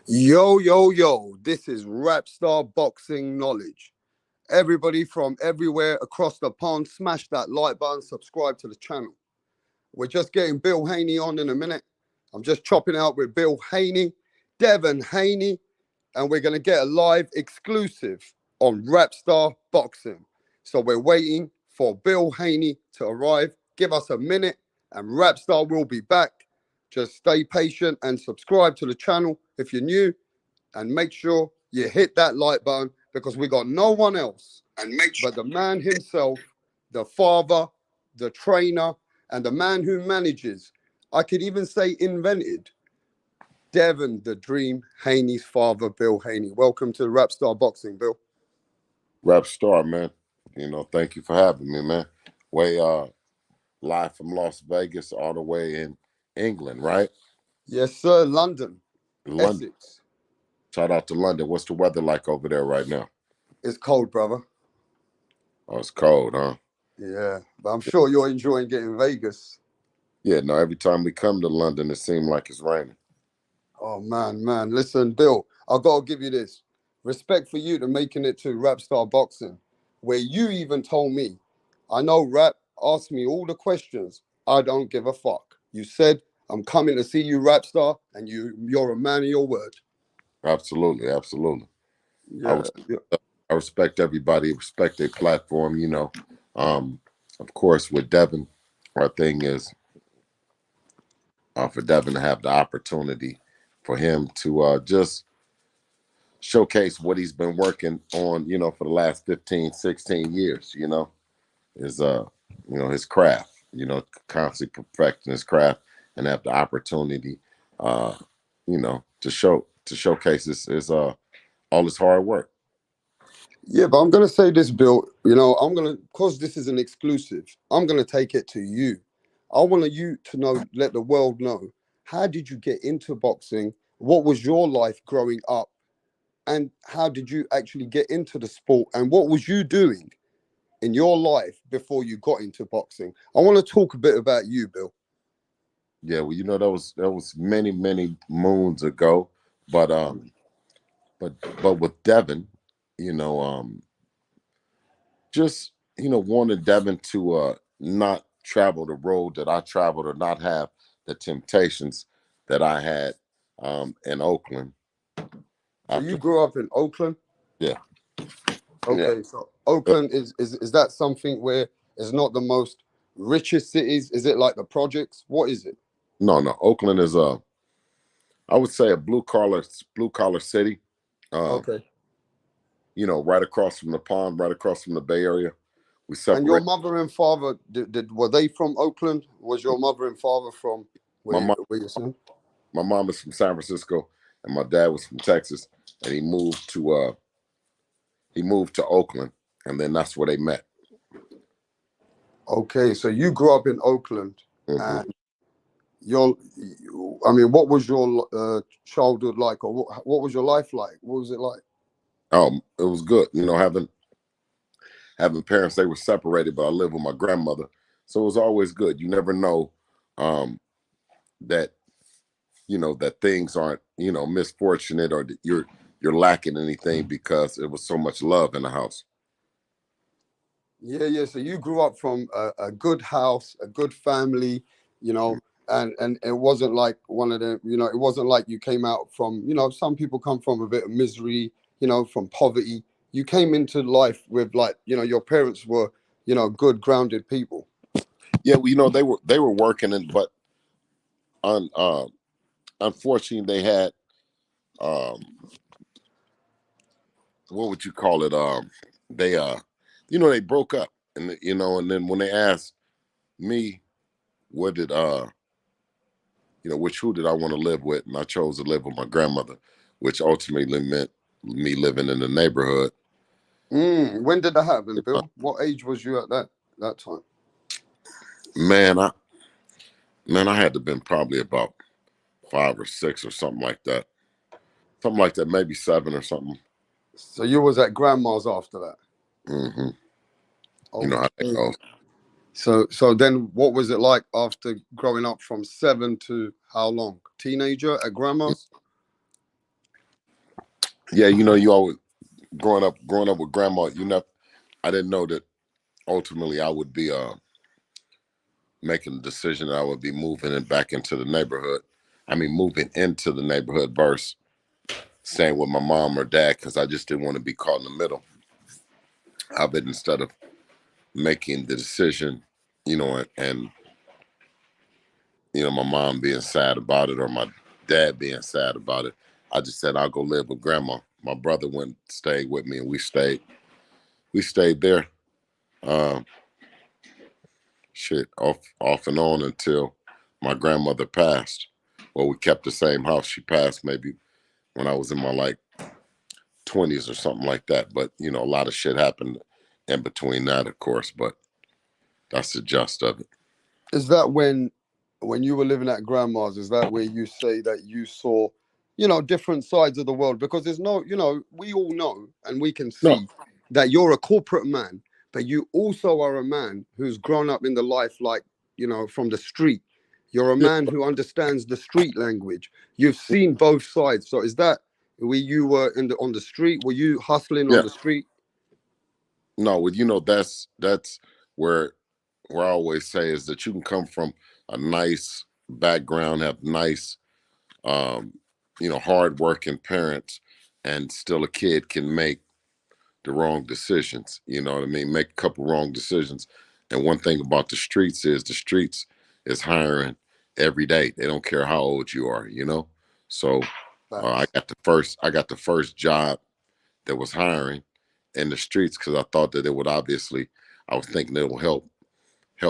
Yo, yo, yo, this is WRAPSTAR Boxing Knowledge. Everybody from everywhere across the pond, smash that like button, subscribe to the channel. We're just getting Bill Haney on in a minute. I'm just chopping out with Bill Haney, Devin Haney, and we're going to get a live exclusive on WRAPSTAR Boxing. So we're waiting for Bill Haney to arrive. Give us a minute and WRAPSTAR will be back. Just stay patient and subscribe to the channel if you're new, and make sure you hit that like button because we got no one else but the man himself, the father, the trainer, and the man who manages. I could even say invented. Devin, the Dream, Haney's father, Bill Haney. Welcome to WRAPSTAR Boxing, Bill. WRAPSTAR, man. Thank you for having me, man. Way live from Las Vegas all the way in England, right? Yes, sir. London, London. Essex. Shout out to London. What's the weather like over there right now? It's cold, brother. Oh, it's cold, huh? Yeah, but I'm sure you're enjoying getting Vegas. Yeah, no, every time we come to London, it seems like it's raining. Oh, man. Listen, Bill, I've got to give you this. Respect for you to making it to WRAPSTAR Boxing, where you even told me, I know Rap asked me all the questions. I don't give a fuck. You said, I'm coming to see you, WRAPSTAR, and you're a man of your word. Absolutely, absolutely. I Yeah, was, I respect everybody, respect their platform. Of course, with Devin, our thing is for Devin to have the opportunity for him to just showcase what he's been working on, for the last 15, 16 years, is his craft, constantly perfecting his craft and have the opportunity to showcase his all his hard work. Yeah, but I'm going to say this, Bill. Because this is an exclusive, I'm going to take it to you. I want you to know, let the world know, how did you get into boxing? What was your life growing up? And how did you actually get into the sport? And what was you doing in your life before you got into boxing? I want to talk a bit about you, Bill. Yeah, well, that was many, many moons ago, but with Devin, you know, just wanted Devin to not travel the road that I traveled or not have the temptations that I had in Oakland. So you grew up in Oakland? Yeah. Okay, so Oakland is that something where it's not the most richest cities? Is it like the projects? What is it? No. Oakland is I would say a blue collar city. Um, Okay. right across from the pond, right across from the Bay Area. We And your separate. mother and father, were they from Oakland? Was your mother and father from My mom, where you're from? my mom is from San Francisco, and my dad was from Texas, and he moved to Oakland, and then that's where they met. Okay, so you grew up in Oakland, Hmm. and what was your childhood like, or what was your life like? What was it like? It was good, having parents. They were separated, but I lived with my grandmother, so it was always good. You never know um, that that things aren't misfortunate or that you're lacking anything because it was so much love in the house. Yeah. So you grew up from a good house, a good family, you know, and it wasn't like one of the, it wasn't like you came out from, some people come from a bit of misery, from poverty. You came into life with, like, your parents were, good, grounded people. Yeah, well, they were working, but un, uh, unfortunately they had um, what would you call it? They they broke up, and and then when they asked me, what did who did I want to live with, and I chose to live with my grandmother, which ultimately meant me living in the neighborhood. When did that happen, Bill? What age was you at that time? Man, I had to been probably about 5 or 6 or something like that. Something like that, maybe 7 or something. So you was at grandma's after that. Hmm. You know how that Okay. goes. So then what was it like after growing up from 7 to how long? Teenager at grandma's? Yeah, you always growing up with grandma. I didn't know that ultimately I would be making the decision that I would be moving it back into the neighborhood. I mean, moving into the neighborhood versus staying with my mom or dad because I just didn't want to be caught in the middle of it instead of making the decision, and my mom being sad about it or my dad being sad about it. I just said I'll go live with grandma. My brother went and stayed with me, and we stayed there. Um, shit, off and on until my grandmother passed. Well, we kept the same house. She passed maybe when I was in my like 20s or something like that. But a lot of shit happened in between that, of course. But that's the gist of it. Is that when you were living at grandma's, is that where you say that you saw, different sides of the world? Because there's no, we all know and we can No, see that you're a corporate man, but you also are a man who's grown up in the life, like, from the street. You're a yeah, man who understands the street language. You've seen both sides. So is that where you were on the street? Were you hustling on yeah. the street? No, well, that's where I always say is that you can come from a nice background, have nice, um, hardworking parents, and still a kid can make the wrong decisions. You know what I mean? Make a couple wrong decisions. And one thing about the streets is hiring every day. They don't care how old you are. So I Facts. got the first job that was hiring in the streets because I thought that it would obviously. I was thinking it will help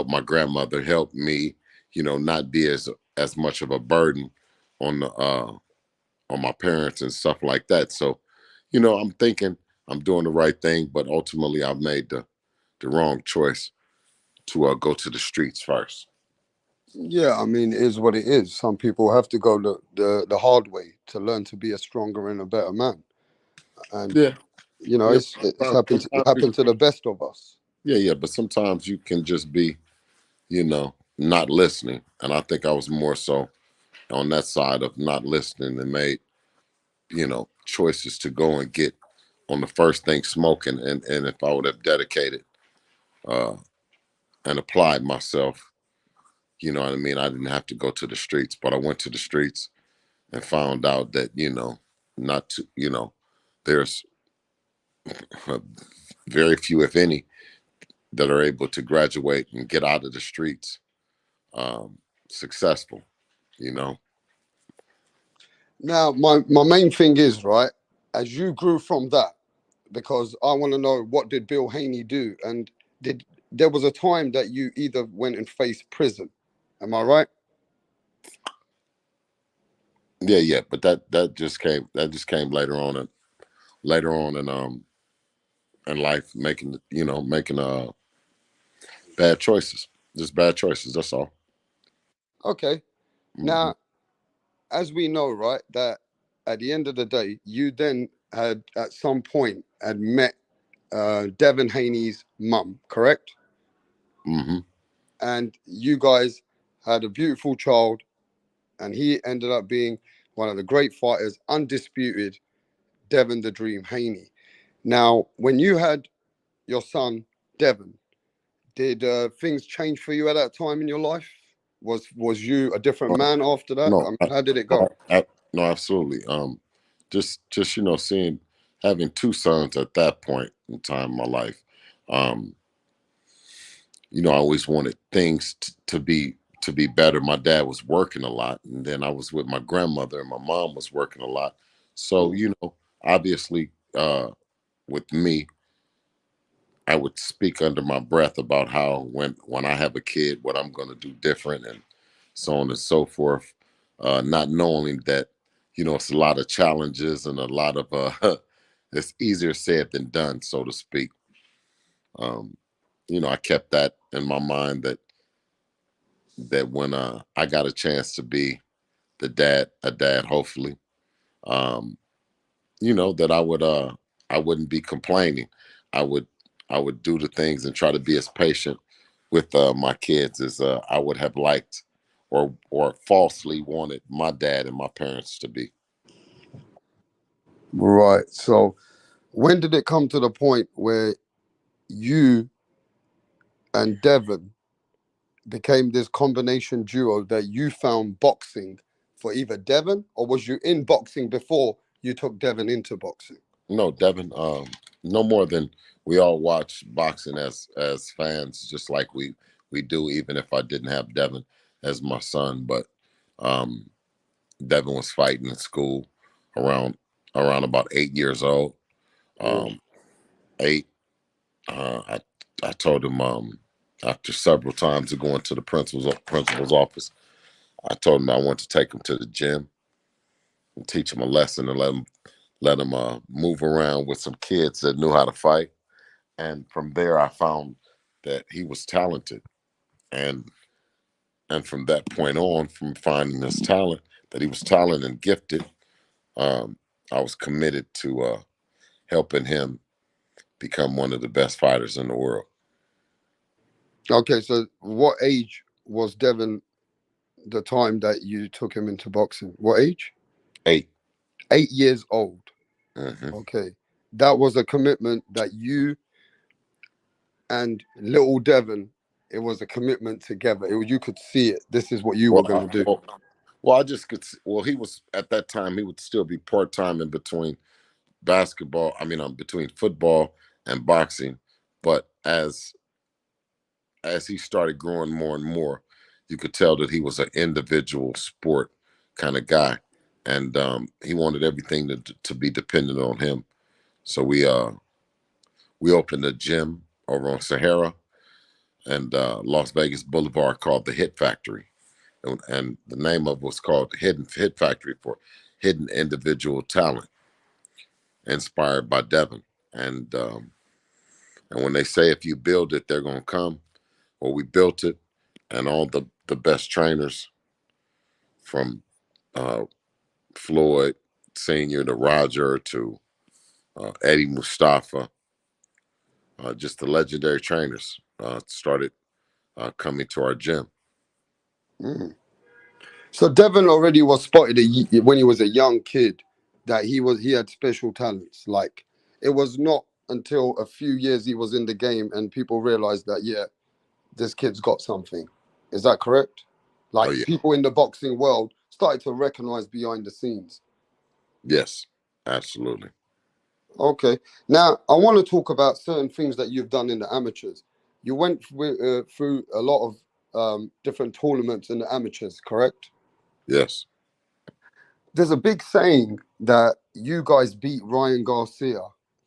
my grandmother, help me, not be as much of a burden on the on my parents and stuff like that. So, I'm thinking I'm doing the right thing, but ultimately I've made the wrong choice to go to the streets first. Yeah, I mean, it is what it is. Some people have to go the hard way to learn to be a stronger and a better man. And Yeah, yeah. it's happened Sometimes happened to the best of us. yeah, but sometimes you can just be, not listening. And I think I was more so on that side of not listening and made, choices to go and get on the first thing smoking. And if I would have dedicated uh, and applied myself, you know what I mean, I didn't have to go to the streets, but I went to the streets and found out that, not to, there's very few, if any, that are able to graduate and get out of the streets um, successful, you know. Now, my main thing is, right, as you grew from that, because I want to know, what did Bill Haney do? And did there was a time that you either went and faced prison? Am I right? Yeah, but that just came later on in life, making bad choices, just bad choices. That's all. Okay. Hmm. Now, as we know, right, that at the end of the day, you then had at some point had met Devin Haney's mum, correct? Hmm. And you guys had a beautiful child, and he ended up being one of the great fighters, undisputed Devin the Dream Haney. Now, when you had your son Devin, did things change for you at that time in your life? Was you a different man after that? I No, mean, how did it go? no, absolutely. Just seeing having two sons at that point in time in my life. Um, I always wanted things to be better. My dad was working a lot, and then I was with my grandmother, and my mom was working a lot. So, Mm. obviously, with me, I would speak under my breath about how when I have a kid, what I'm going to do different, and so on and so forth. Not knowing that, it's a lot of challenges and a lot of it's easier said than done, so to speak. Um, I kept that in my mind that when I got a chance to be a dad, hopefully, um, that I wouldn't be complaining. I would I would do the things and try to be as patient with my kids as I would have liked or falsely wanted my dad and my parents to be. Right. So when did it come to the point where you and Devin became this combination duo that you found boxing for either Devin, or was you in boxing before you took Devin into boxing? No, Devin. No more than we all watch boxing as fans, just like we do. Even if I didn't have Devin as my son, but um, Devin was fighting in school around about 8 years old. Mm. Um, Eight. I told him after several times of going to the principal's office, I told him I wanted to take him to the gym and teach him a lesson and let him move around with some kids that knew how to fight. And from there, I found that he was talented, and from that point on, from finding his talent, that he was talented and gifted, um, I was committed to helping him become one of the best fighters in the world. Okay, so what age was Devin the time that you took him into boxing? What age? 8. 8 years old. Hmm. Okay. That was a commitment that you and little Devin, it was a commitment together. You could see it. This is what you were Well, going to do. well, I just could. Well, he was at that time. He would still be part time in between basketball. I mean, between football and boxing. But as he started growing more and more, you could tell that he was an individual sport kind of guy, and he wanted everything to be dependent on him. So we opened a gym over on Sahara and Las Vegas Boulevard called the Hit Factory, and the name of it was called Hidden Hit Factory for hidden individual talent, inspired by Devin. And when they say if you build it, they're gonna come. Well, we built it, and all the best trainers from uh, Floyd Senior to Roger to Eddie Mustafa, just the legendary trainers, started coming to our gym. Mm. So Devin already was spotted when he was a young kid that he had special talents. Like it was not until a few years he was in the game and people realized that yeah, this kid's got something. Is that correct? Oh Like yeah, people in the boxing world started to recognize behind the scenes. yes, absolutely. Okay. Now I want to talk about certain things that you've done in the amateurs. You went through a lot of different tournaments in the amateurs, correct? Yes, There's a big saying that you guys beat Ryan Garcia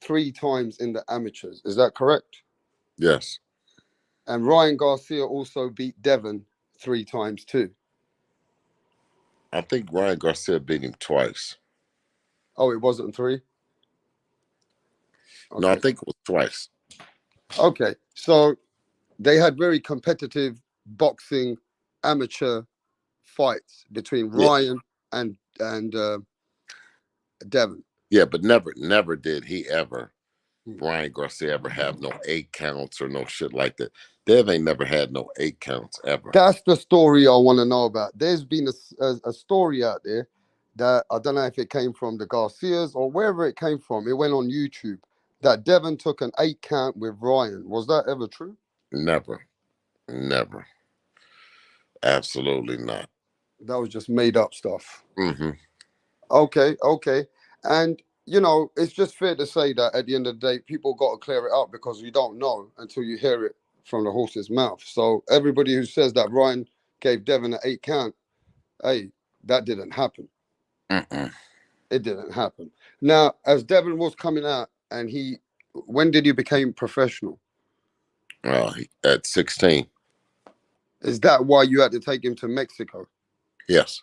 3 times in the amateurs. Is that correct? yes. And Ryan Garcia also beat Devin 3 times too. I think Ryan Garcia beat him twice. Oh, it wasn't three? No, I Okay. think it was twice. Okay. So they had very competitive boxing amateur fights between Yeah, Ryan and Devin. yeah, but never did he ever Hmm. Ryan Garcia ever have no 8 counts or no shit like that. Dev ain't never had no 8 counts ever. That's the story I want to know about. There's been a story out there that I don't know if it came from the Garcias or wherever it came from. It went on YouTube that Devin took an 8 count with Ryan. Was that ever true? Never, never, absolutely not. That was just made up stuff. Hmm. Okay, okay. And it's just fair to say that at the end of the day, people got to clear it up because you don't know until you hear it from the horse's mouth. So everybody who says that Ryan gave Devin an 8 count, hey, that didn't happen. Mm-mm. It didn't happen. Now, as Devin was coming out, and when did he become professional? At 16, Is that why you had to take him to Mexico? yes.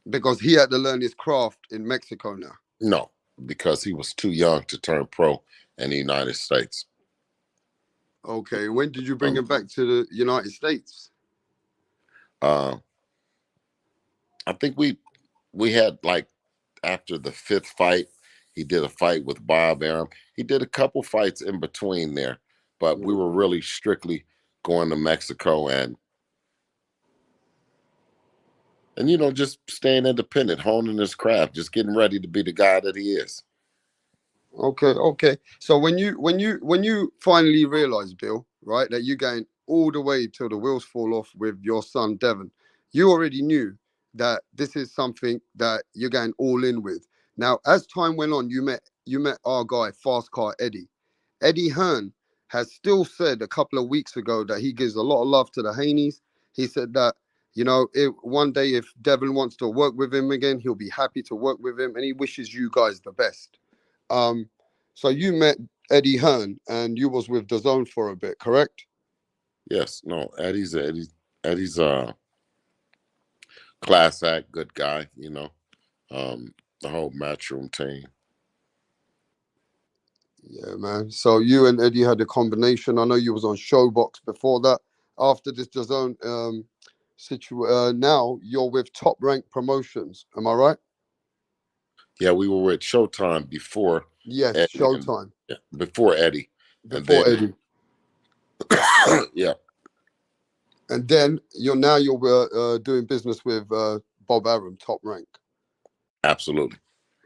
Because he had to learn his craft in Mexico now. No, because he was too young to turn pro in the United States. Okay, when did you bring Um, him back to the United States? uh, I think we had like after the fifth fight, he did a fight with Bob Arum. He did a couple fights in between there, but we Mm. were really strictly going to Mexico, and and just staying independent, honing his craft, just getting ready to be the guy that he is. Okay, okay. So when you finally realize, Bill, right, that you're going all the way till the wheels fall off with your son Devin, you already knew that this is something that you're going all in with. Now, as time went on, you met our guy, Fast Car Eddie. Eddie Hearn has still said a couple of weeks ago that he gives a lot of love to the Haneys. He said that, one day if Devin wants to work with him again, he'll be happy to work with him, and he wishes you guys the best. Um, so you met Eddie Hearn and you was with the Zone for a bit, correct? Yes, no, Eddie's a class act, good guy. The whole matchroom team. Yeah, man. So you and Eddie had a combination. I know you was on Showbox before that. After this the Zone now you're with Top Rank Promotions. Am I right? Yeah, we were with Showtime before Yes, Eddie, and Showtime yeah, before Eddie, and before then Eddie. yeah, And then you're doing business with Bob Arum, Top Rank. absolutely.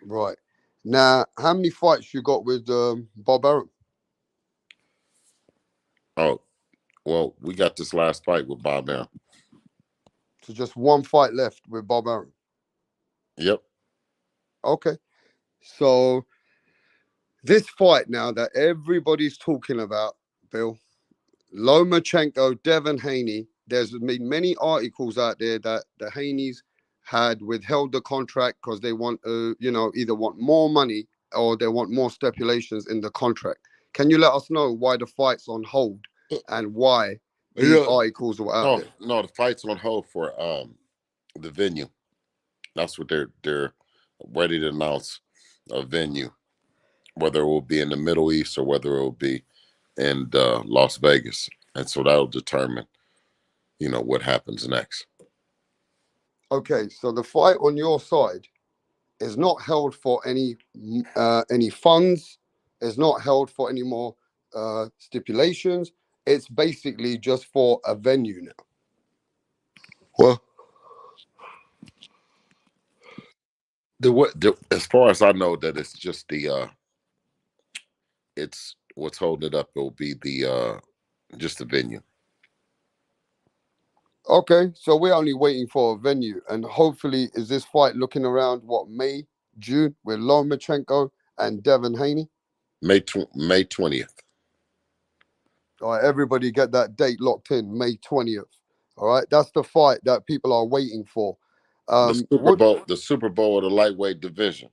Right. Now, how many fights you got with Bob Arum? Oh, well, we got this last fight with Bob now. So just one fight left with Bob Arum. Yep. Okay. So this fight now that everybody's talking about, Bill, Lomachenko, Devin Haney, there's been many articles out there that the Haneys had withheld the contract because they want either want more money or they want more stipulations in the contract. Can you let us know why the fight's on hold and why these Yeah. articles were out No, there? no, the fight's on hold for the venue. That's what they're ready to announce, a venue, whether it will be in the Middle East or whether it will be in Las Vegas, and so that'll determine what happens next. Okay, so the fight on your side is not held for any funds. It's not held for any more stipulations. It's basically just for a venue now. Well, as far as I know, that it's just it's what's holding it up. It will be the just the venue. Okay, so we're only waiting for a venue, and hopefully, is this fight looking around what May, June with Lomachenko and Devin Haney? May 20th. All right, everybody get that date locked in, May 20th. All right, that's the fight that people are waiting for. The Super What Bowl, the Super Bowl of the lightweight division.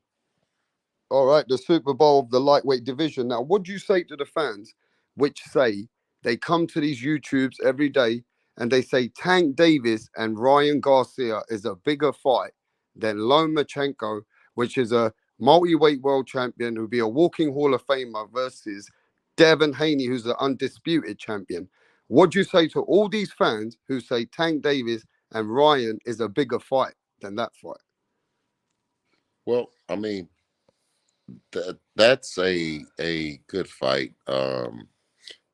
All right, the Super Bowl of the lightweight division. Now, what do you say to the fans which say they come to these YouTubes every day and they say Tank Davis and Ryan Garcia is a bigger fight than Lomachenko, which is a multi-weight world champion who'll be a walking Hall of Famer versus Devin Haney, who's the undisputed champion. What do you say to all these fans who say Tank Davis and Ryan is a bigger fight than that fight? Well, I mean that's a good fight.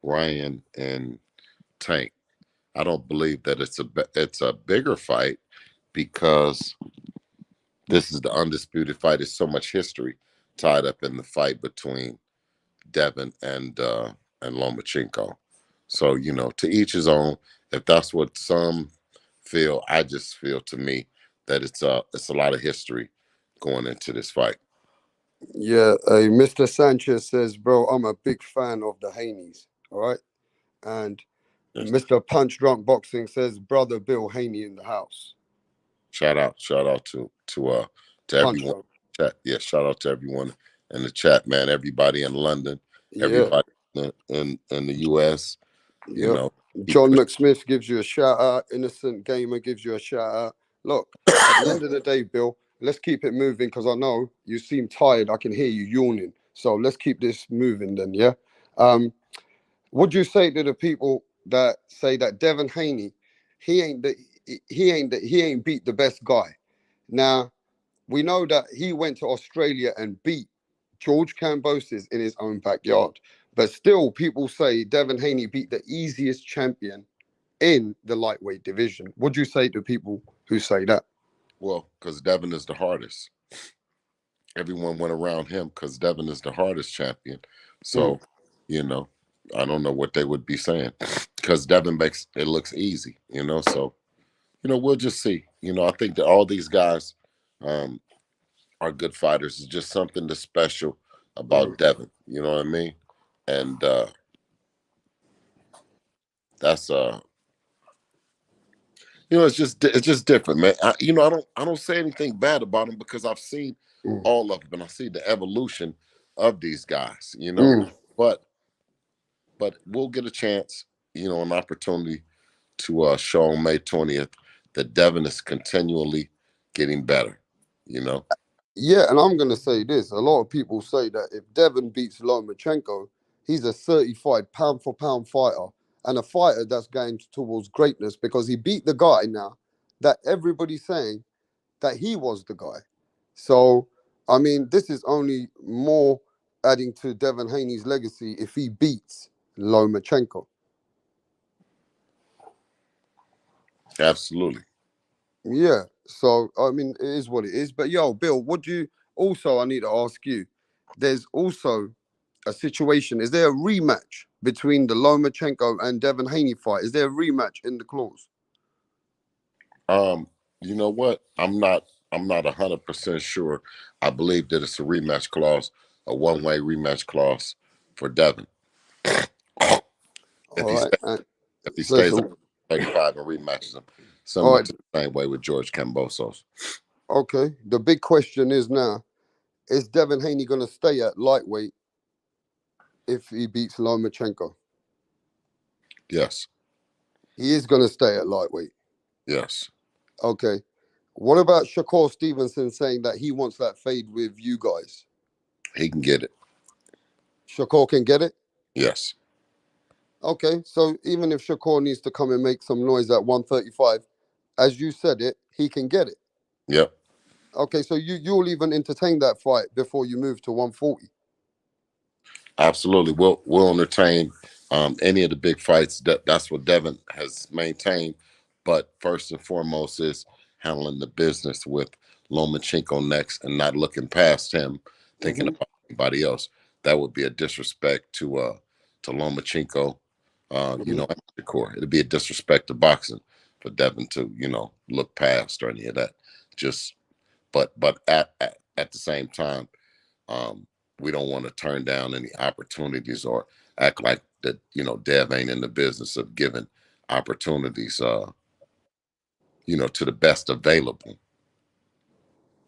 Ryan and Tank. I don't believe that it's a bigger fight because this is the undisputed fight. There's so much history tied up in the fight between Devin and Lomachenko. So to each his own. If that's what some feel, I just feel, to me, that it's a lot of history going into this fight. Yeah, Mr. Sanchez says, bro, I'm a big fan of the Haneys. All right. And Yes. Mr. Punch Drunk Boxing says, brother Bill Haney in the house. Shout out to Punch everyone. Drunk. Chat. Yeah, shout out to everyone in the chat, man. Everybody in London, Yeah. everybody in the US, you Yep. know, keep John pushing. McSmith gives you a shout out. Innocent Gamer gives you a shout out. Look, at the end of the day, Bill, let's keep it moving because I know you seem tired. I can hear you yawning. So let's keep this moving then, yeah? Um, Would you say to the people that say that Devin Haney, he ain't beat the best guy? Now we know that he went to Australia and beat George Kambosos in his own backyard, but still people say Devin Haney beat the easiest champion in the lightweight division. Would you say to people who say that? Well, because Devin is the hardest. Everyone went around him because Devin is the hardest champion. Mm. So, you know, I don't know what they would be saying because Devin makes it looks easy, So, we'll just see. I think that all these guys um, are good fighters. It's just something that's special Mm. about Devin. You know what I mean? And that's it's just different, man. I don't say anything bad about him because I've seen Mm. all of them and I see the evolution of these guys. Mm. But we'll get a chance, an opportunity to show on May 20th that Devin is continually getting better, you know. Yeah, and I'm gonna say this. A lot of people say that if Devin beats Lomachenko, he's a certified pound for pound fighter and a fighter that's going towards greatness because he beat the guy now that everybody's saying that he was the guy. So, I mean, this is only more adding to Devin Haney's legacy if he beats Lomachenko. Absolutely. Yeah. So, I mean, it is what it is. But yo, Bill, what do you also, I need to ask you, there's also a situation. Is there a rematch between the Lomachenko and Devin Haney fight? Is there a rematch in the clause? Um, you know what? I'm not 100% sure. I believe that it's a rematch clause, a one-way rematch clause for Devin. If All he right. stays, if he So, stays at so 35 and rematches him, all similar right. to the same way with George Cambosos. Okay. The big question is now: is Devin Haney going to stay at lightweight if he beats Lomachenko? Yes, He is going to stay at lightweight. yes, Okay. What about Shakur Stevenson saying that he wants that fade with you guys? he can get it. Shakur can get it? Yes, Okay. So even if Shakur needs to come and make some noise at 135, as you said it, he can get it. yep. Okay. So you'll even entertain that fight before you move to 140. Absolutely. We'll entertain any of the big fights. That's what Devin has maintained. But first and foremost is handling the business with Lomachenko next and not looking past him, thinking Hmm. about anybody else. That would be a disrespect to Lomachenko, Hmm. and Shakur. It'd be a disrespect to boxing for Devin to, look past or any of that. Just but at the same time, um, we don't want to turn down any opportunities or act like that, Dev ain't in the business of giving opportunities, to the best available.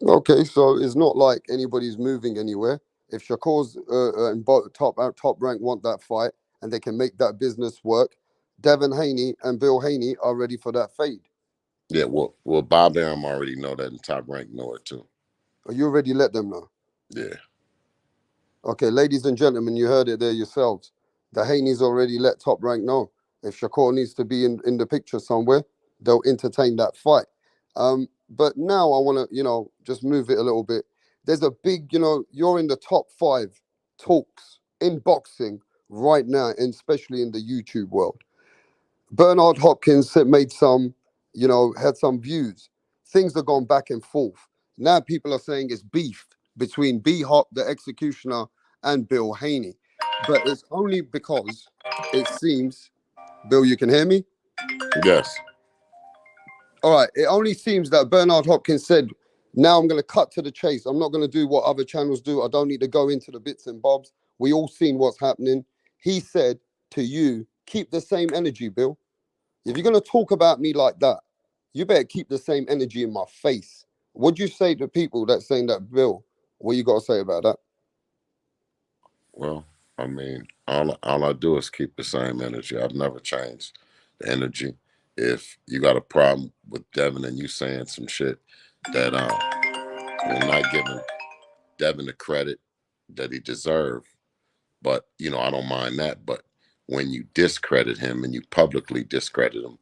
Okay. So it's not like anybody's moving anywhere. If Shakur's and top rank want that fight and they can make that business work, Devin Haney and Bill Haney are ready for that fade. Yeah, well, Bob Arum already know that, and Top Rank know it too. You already let them know. Yeah, Okay, ladies and gentlemen, you heard it there yourselves. The Haney's already let Top Rank know. If Shakur needs to be in the picture somewhere, they'll entertain that fight. But now I want to, just move it a little bit. There's a big, you're in the top five talks in boxing right now, and especially in the YouTube world. Bernard Hopkins made some, had some views. Things have gone back and forth. Now people are saying it's beef between B Hop, the executioner, and Bill Haney. But it's only because it seems, Bill, you can hear me? yes, All right. It only seems that Bernard Hopkins said, now I'm going to cut to the chase. I'm not going to do what other channels do. I don't need to go into the bits and bobs. We all seen what's happening. He said to you, keep the same energy, Bill. If you're gonna talk about me like that, you better keep the same energy in my face. What'd you say to people that saying that, Bill? What you gotta say about that? well, I mean, all I do is keep the same energy. I've never changed the energy. If you got a problem with Devin and you saying some shit that you're not giving Devin the credit that he deserved. But I don't mind that. But when you discredit him and you publicly discredit him,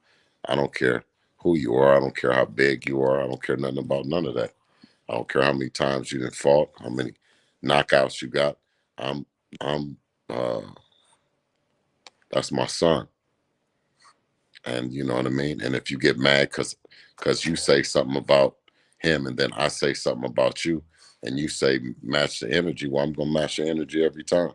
I don't care who you are. I don't care how big you are. I don't care nothing about none of that. I don't care how many times you didn't fought, how many knockouts you got. I'm I'm that's my son. And you know what I mean? And if you get mad because you say something about him, and then I say something about you, and you say match the energy. Well, I'm gonna match the energy every time.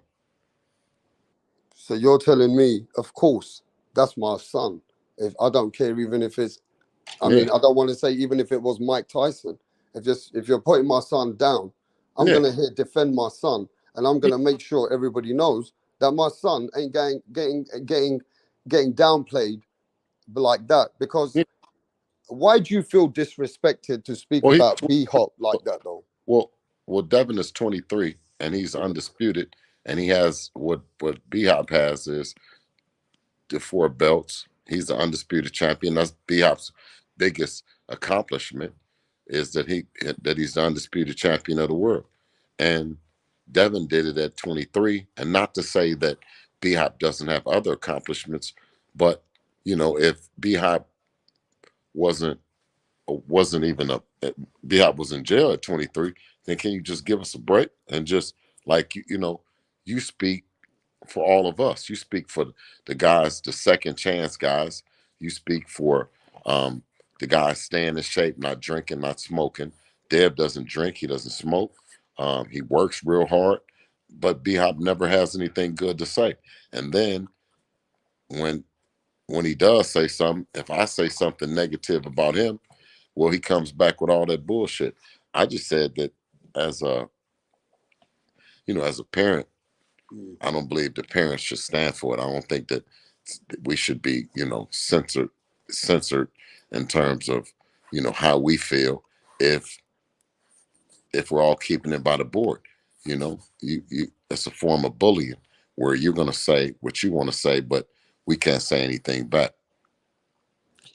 So you're telling me, of course, that's my son. If I don't care, even if it's, I Yeah, mean, I don't want to say even if it was Mike Tyson. If you're putting my son down, I'm yeah, gonna here defend my son, and I'm yeah. gonna make sure everybody knows that my son ain't getting downplayed like that. Because Yeah. why do you feel disrespected to speak Well, he's about B Hop like that though? well, well. Devin is 23, and he's undisputed, and he has what B Hop has is the 4 belts. He's the undisputed champion. That's B Hop's biggest accomplishment is that he's the undisputed champion of the world. And Devin did it at 23. And not to say that B Hop doesn't have other accomplishments, but if B Hop wasn't wasn't even a B Hop was in jail at 23, then can you just give us a break and just like you speak for all of us. You speak for the guys, the second chance guys. You speak for the guys staying in shape, not drinking, not smoking. Deb doesn't drink, he doesn't smoke. He works real hard, but B Hop never has anything good to say. And then when when he does say something, if I say something negative about him, well, he comes back with all that bullshit. I just said that as a as a parent, Mm. I don't believe the parents should stand for it. I don't think that we should be, censored in terms of, how we feel if we're all keeping it by the board. It's a form of bullying where you're gonna say what you want to say, but we can't say anything back.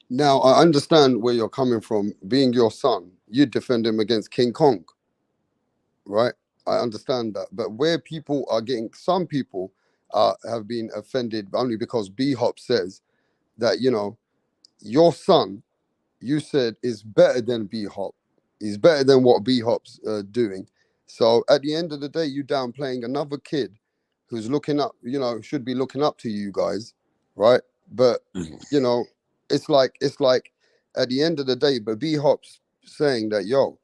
Now I understand where you're coming from. Being your son, you defend him against King Kong, right? I understand that. But where people are getting, some people have been offended only because B Hop says that, your son, you said, is better than B Hop. He's better than what B Hop's doing. So at the end of the day, you downplaying another kid who's looking up, should be looking up to you guys, right? But, Mhm. you know, it's like at the end of the day, but B Hop's saying that, yo,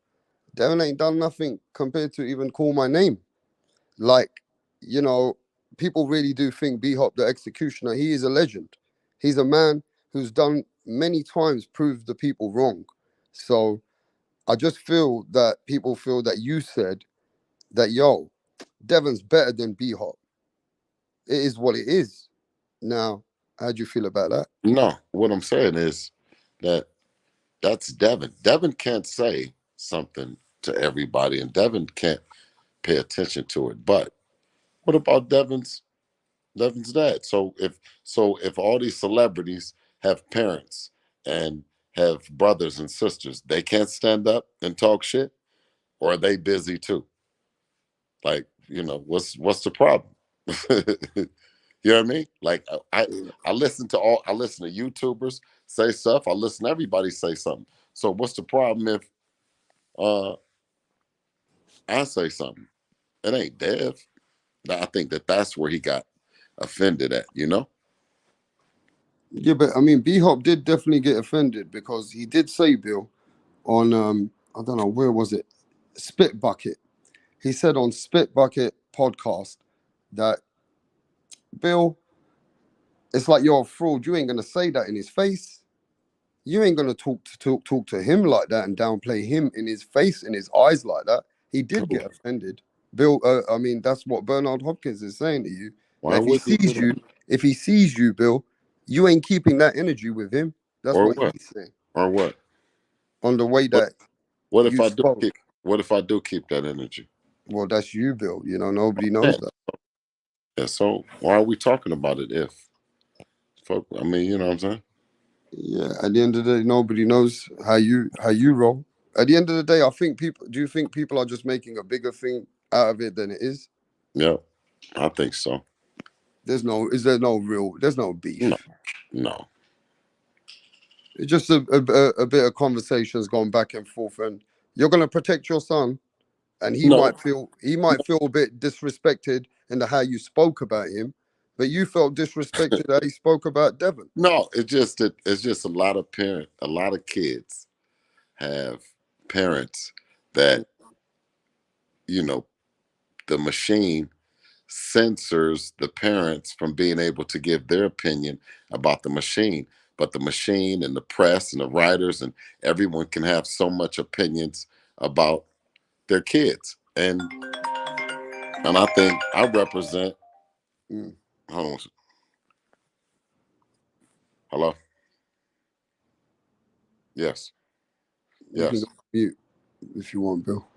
Devin ain't done nothing compared to even call my name. Like, you know, people really do think B Hop the executioner, he is a legend. He's a man who's done many times proved the people wrong. So I just feel that people feel that you said that, yo, Devin's better than B Hop. It is what it is. Now, how do you feel about that? No, what I'm saying is that that's Devin. Devin can't say something to everybody, and Devin can't pay attention to it. But what about Devin's dad? So if all these celebrities have parents and have brothers and sisters, they can't stand up and talk shit, or are they busy too? Like, what's the problem? You know what I mean? Like I listen to YouTubers say stuff. I listen to everybody say something. So what's the problem if uh I say something? It ain't Dev. I think that's where he got offended at. Yeah, but I mean, B Hop did definitely get offended because he did say, Bill, on I don't know where was it, Spit Bucket. He said on Spit Bucket podcast that, Bill, it's like you're a fraud. You ain't gonna say that in his face. You ain't gonna talk to him like that and downplay him in his face, in his eyes like that. He did Who? get offended, Bill. I mean, that's what Bernard Hopkins is saying to you. Why That would he do that? if he sees you, Bill, you ain't keeping that energy with him. That's Or what what? he's saying Or what? on the way What that what if you I do keep spoke. what if I do keep that energy? Well, that's you, Bill. Nobody Yeah. knows that. Yeah, so why are we talking about it if folk, I mean, you know what I'm saying? Yeah, at the end of the day, nobody knows how you roll. At the end of the day, I think people. Do you think people are just making a bigger thing out of it than it is? Yeah, I think so. There's no No, beef. no. It's just a bit of conversations going back and forth, and you're gonna protect your son, and he No. might feel a bit disrespected in the how you spoke about him, but you felt disrespected how he spoke about No, it's just that it's just a lot of kids have parents that, you know, the machine censors the parents from being able to give their opinion about the machine. But the machine and the press and the writers and everyone can have so much opinions about their kids. And I think I represent, Mm. hold on, hello? Yes, You can go yes, mute if you want, Bill.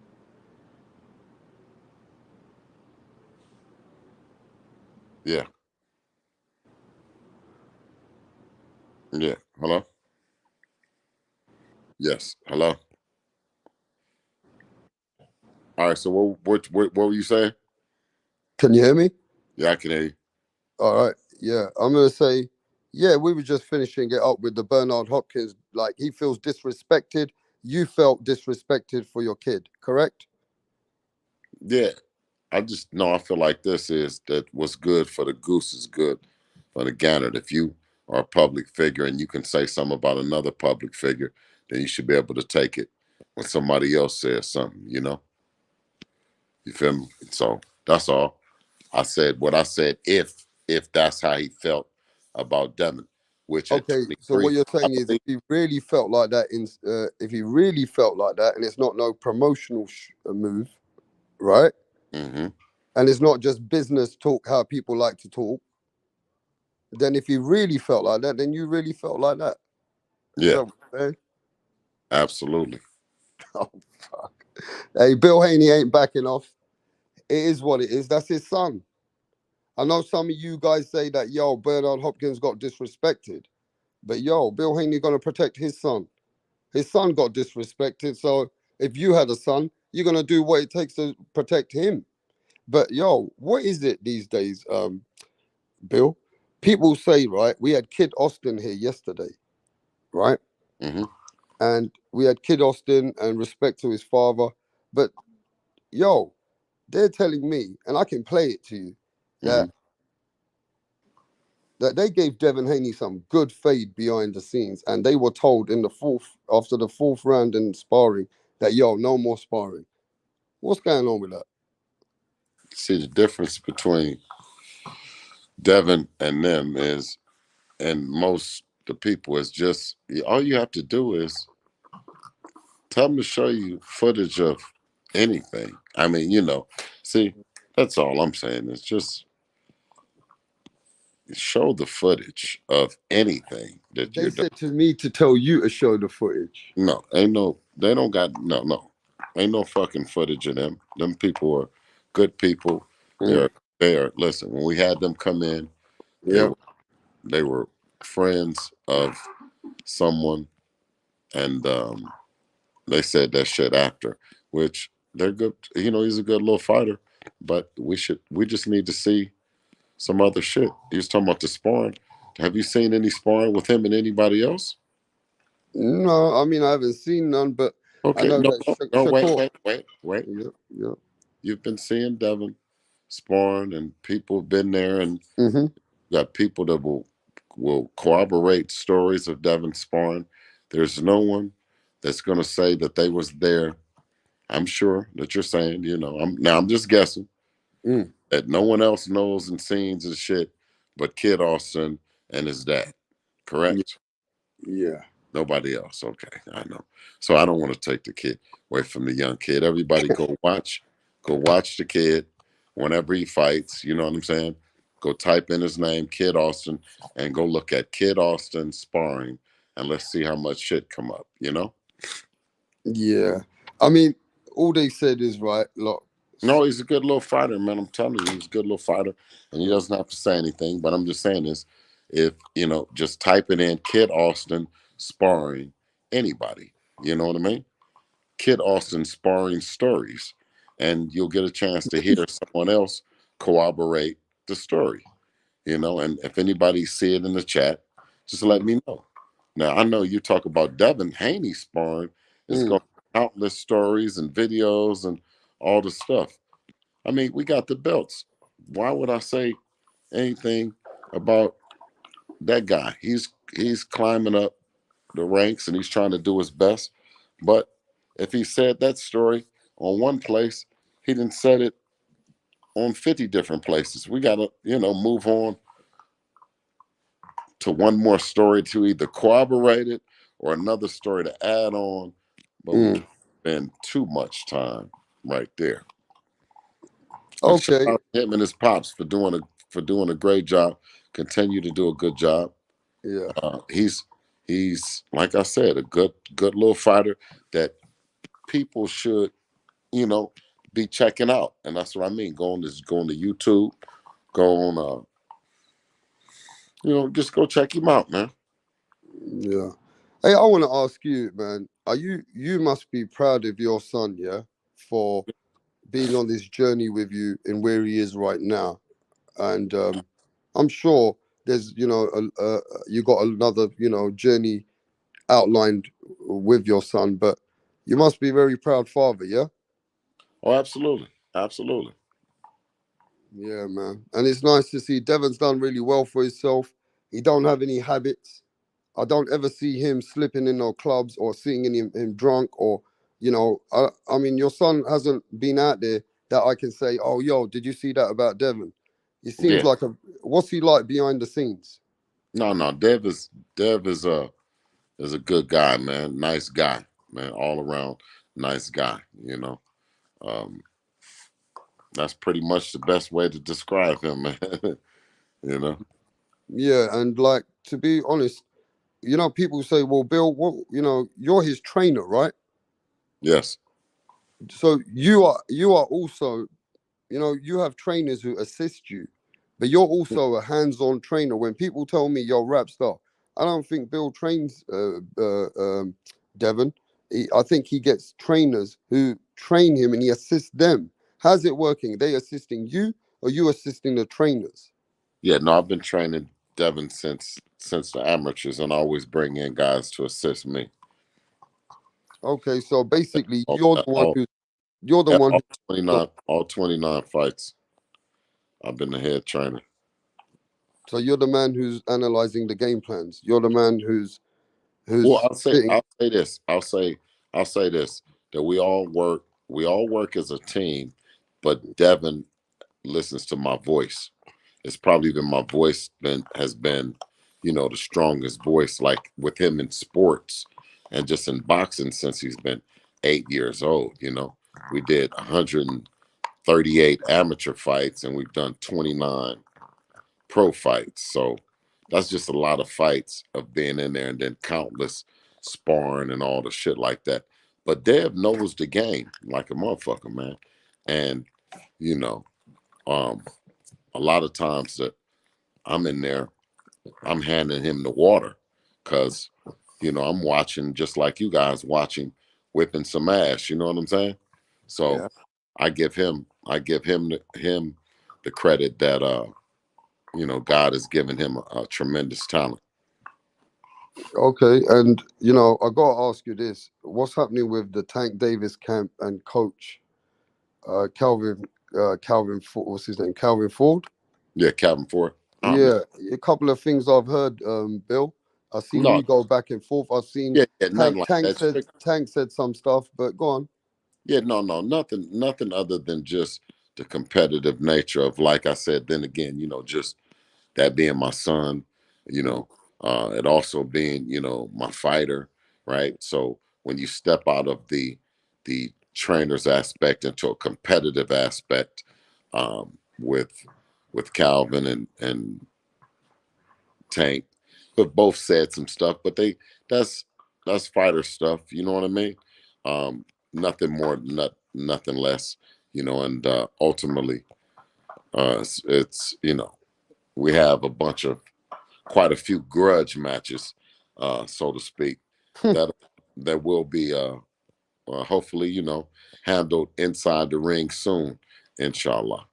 yeah, yeah, hello? Yes, hello? All right, so what were you saying? Can you hear me? Yeah, I can hear you. All right. Yeah, I'm gonna say, yeah, we were just finishing it up with the Bernard Hopkins. Like he feels disrespected. You felt disrespected for your kid, correct? Yeah, I just know I feel like this is that what's good for the goose is good for the gander. If you are a public figure and you can say something about another public figure, then you should be able to take it when somebody else says something, you know? You feel me? So that's all. I said what I said if that's how he felt about Devin, which at Okay. So 23, what you're I saying is, if believe. he really felt like that, if he really felt like that, and it's not no promotional move, right? Hmm. And it's not just business talk, how people like to talk. Then if he really felt like that, then you really felt like that. Is Yeah, that what you're saying? absolutely. Oh fuck. Hey, Bill Haney ain't backing off. It is what it is. That's his son. I know some of you guys say that, yo, Bernard Hopkins got disrespected. But yo, Bill Haney gonna protect his son. His son got disrespected. So if you had a son, you're gonna do what it takes to protect him. But yo, what is it these days, Bill? People say, right, we had Kid Austin here yesterday, right? Hmm. And we had Kid Austin and respect to his father. But yo, they're telling me, and I can play it to you, Hmm. that they gave Devin Haney some good fade behind the scenes, and they were told in the fourth after the fourth round in sparring that yo, no more sparring. What's going on with that? See, the difference between Devin and them is, and most the people, is just all you have to do is tell them to show you footage of anything. I mean, see, that's all I'm saying is just show the footage of anything that They you're doing. said to me to tell you to show the footage. No, ain't no, they don't got, no, no, ain't no fucking footage of them. Them people are good people. Mm, Listen, when we had them come in, they yeah, were, they were friends of someone, and they said that shit after, which they're good. He's a good little fighter, but we just need to see some other shit. He was talking about the sparring. Have you seen any sparring with him and anybody else? no, I mean I haven't seen none, but I Okay, know no, that no, no, wait, Shakur. wait, wait, wait. Yeah, yeah. You've been seeing Devin sparring, and people have been there, and Mm-hmm. got people that will corroborate stories of Devin sparring. There's no one that's going to say that they was there. I'm sure that you're saying, I'm just guessing Mm, that no one else knows and scenes and shit but Kid Austin and his dad. yeah, Correct? yeah. Nobody else. Okay, I know. So I don't want to take the kid away from the young kid. Everybody go watch the kid whenever he fights. You know what I'm saying? Go type in his name, Kid Austin, and go look at Kid Austin sparring, and let's see how much shit come up. Yeah. I mean, all they said is right. Look, No, he's a good little fighter, man. I'm telling you, he's a good little fighter, and he doesn't have to say anything. But I'm just saying this: if just type it in, Kid Austin sparring anybody. You know what I mean? Kid Austin sparring stories, and you'll get a chance to hear someone else corroborate the story. And if anybody see it in the chat, just let me know. Now I know you talk about Devin Haney sparring. It's mm, going countless stories and videos and all the stuff. I mean, we got the belts. Why would I say anything about that guy? He's climbing up the ranks and he's trying to do his best, but If he said that story on one place, he didn't said it on 50 different places. We gotta, move on to one more story to either corroborate it or another story to add on, but we Mm. can't spend too much time right there. And shout Okay. out to him and his pops for doing a great job. Continue to do a good job. Yeah. He's like I said, a good little fighter that people should, you know, be checking out. And that's what I mean. Go on to YouTube, go on just go check him out, man. Yeah. Hey, I want to ask you, man. You must be proud of your son, yeah, for being on this journey with you and where he is right now. And I'm sure there's, you got another, journey outlined with your son, but you must be a very proud father, yeah? Oh, absolutely. Absolutely. Yeah, man. And it's nice to see Devin's done really well for himself. He don't have any habits. I don't ever see him slipping in no clubs or seeing him drunk or, I mean, your son hasn't been out there that I can say, oh, yo, did you see that about Devin? He seems Yeah. like what's he like behind the scenes? No. Dev is a good guy, man. Nice guy, man. All around nice guy, Um, that's pretty much the best way to describe him, man. you know. Yeah, and like, to be honest, people say, well, Bill, you're his trainer, right? Yes. So you are also, you have trainers who assist you, but you're also a hands-on trainer. When people tell me you're rap star, I don't think Bill trains Devon. I think he gets trainers who train him and he assists them. How's it working? They assisting you or you assisting the trainers? Yeah. No, I've been training Devin since the amateurs, and I always bring in guys to assist me. Okay, so basically All, you're the one all who, so 29 fights. I've been the head trainer. so you're the man who's analyzing the game plans. You're the man who's Well, who's sitting. I'll say this. I'll say this that we all work as a team, but Devin listens to my voice. It's probably been my voice has been, the strongest voice, like with him in sports and just in boxing since he's been 8 years old. We did 138 amateur fights and we've done 29 pro fights. So that's just a lot of fights of being in there and then countless sparring and all the shit like that. But Dev knows the game like a motherfucker, man. And, you know, um, a lot of times that I'm in there, I'm handing him the water because, I'm watching just like you guys watching, whipping some ass. You know what I'm saying? So Yeah. I give him the credit that God has given him a tremendous talent. Okay, and I gotta ask you this: what's happening with the Tank Davis camp and coach Calvin Ford? What's his name? Calvin Ford. Yeah, Calvin Ford. Yeah, a couple of things I've heard, Bill. I've seen No, you go back and forth. I've seen yeah, nothing like that. Tank said some stuff, but go on. Yeah, no, nothing other than just the competitive nature of, like I said. Then again, just that being my son, you Mm. know, it also being, my fighter, right? So when you step out of the trainer's aspect into a competitive aspect, with Calvin and Tank, but both said some stuff, but that's that's fighter stuff, you know what I mean? Um, Nothing more, nothing less, and ultimately, it's we have quite a few grudge matches, so to speak, that that will be hopefully handled inside the ring soon, inshallah.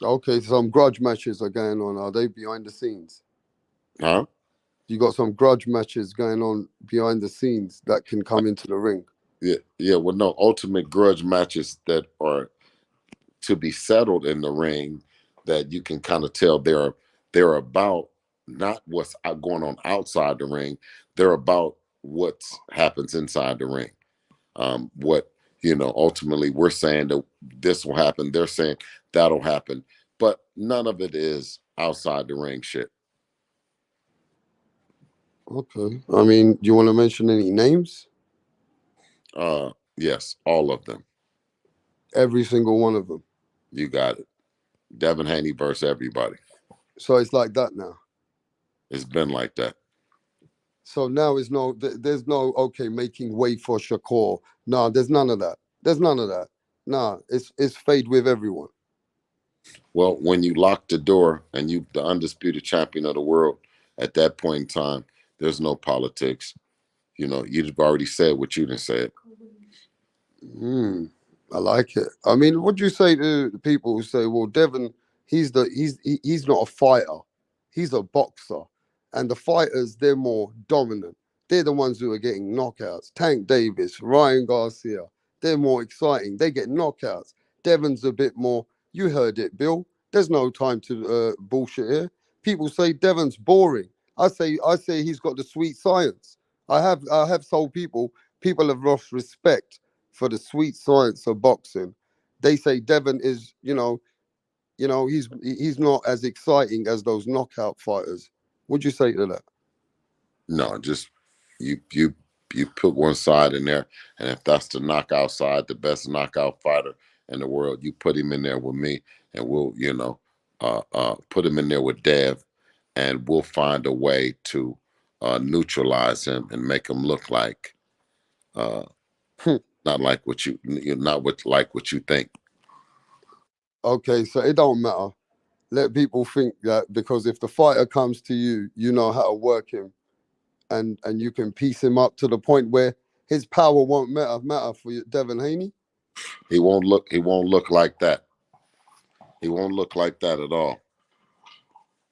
Okay, some grudge matches are going on. Are they behind the scenes? Huh? You got some grudge matches going on behind the scenes that can come into the ring. Yeah, yeah. Well, no, ultimate grudge matches that are to be settled in the ring, that you can kind of tell they're about not what's going on outside the ring. They're about what happens inside the ring. What, ultimately we're saying that this will happen. They're saying that'll happen, but none of it is outside the ring shit. Okay. I mean, do you want to mention any names? Yes, all of them. Every single one of them. You got it. Devin Haney versus everybody. So it's like that now. It's been like that. So now is no, there's no, okay, making way for Shakur. No, there's none of that. There's none of that. Nah, it's fade with everyone. Well, when you lock the door and you the undisputed champion of the world, at that point in time, there's no politics. You've already said what you done said. Hmm. I like it. I mean, what do you say to the people who say, "Well, Devin, he's not a fighter, he's a boxer," and the fighters they're more dominant. They're the ones who are getting knockouts. Tank Davis, Ryan Garcia, they're more exciting. They get knockouts. Devin's a bit more. You heard it, Bill. There's no time to bullshit here. People say Devin's boring. I say he's got the sweet science. I have told people. People have lost respect for the sweet science of boxing. They say Devin is, he's not as exciting as those knockout fighters. What'd you say to that? No, just you put one side in there, and if that's the knockout side, the best knockout fighter in the world, you put him in there with me, and we'll put him in there with Dev, and we'll find a way to neutralize him and make him look like uh, not like what you not what like what you think. Okay, so it don't matter. Let people think that because if the fighter comes to you, you know how to work him, and you can piece him up to the point where his power won't matter for you, Devin Haney. He won't look like that. He won't look like that at all.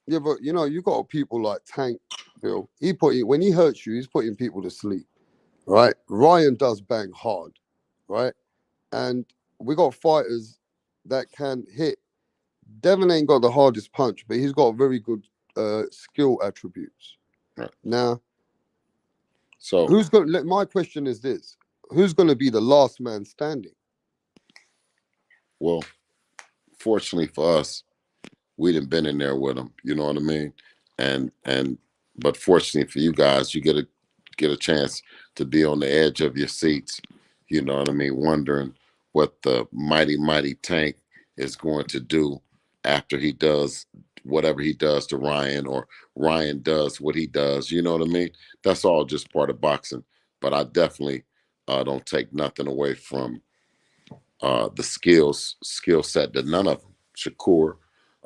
Yeah, but you got people like Tank Bill. When he hurts you, he's putting people to sleep. Right? Ryan does bang hard, right? And we got fighters that can hit. Devin ain't got the hardest punch, but he's got very good skill attributes. Right. Now, So, who's going? My question is this: who's going to be the last man standing? well, fortunately for us, we didn't been in there with them. You know what I mean? And but fortunately for you guys, you get a chance to be on the edge of your seats. You know what I mean? Wondering what the mighty Tank is going to do after he does whatever he does to Ryan, or Ryan does what he does. You know what I mean? That's all just part of boxing. But I definitely don't take nothing away from the skill set that none of them, Shakur,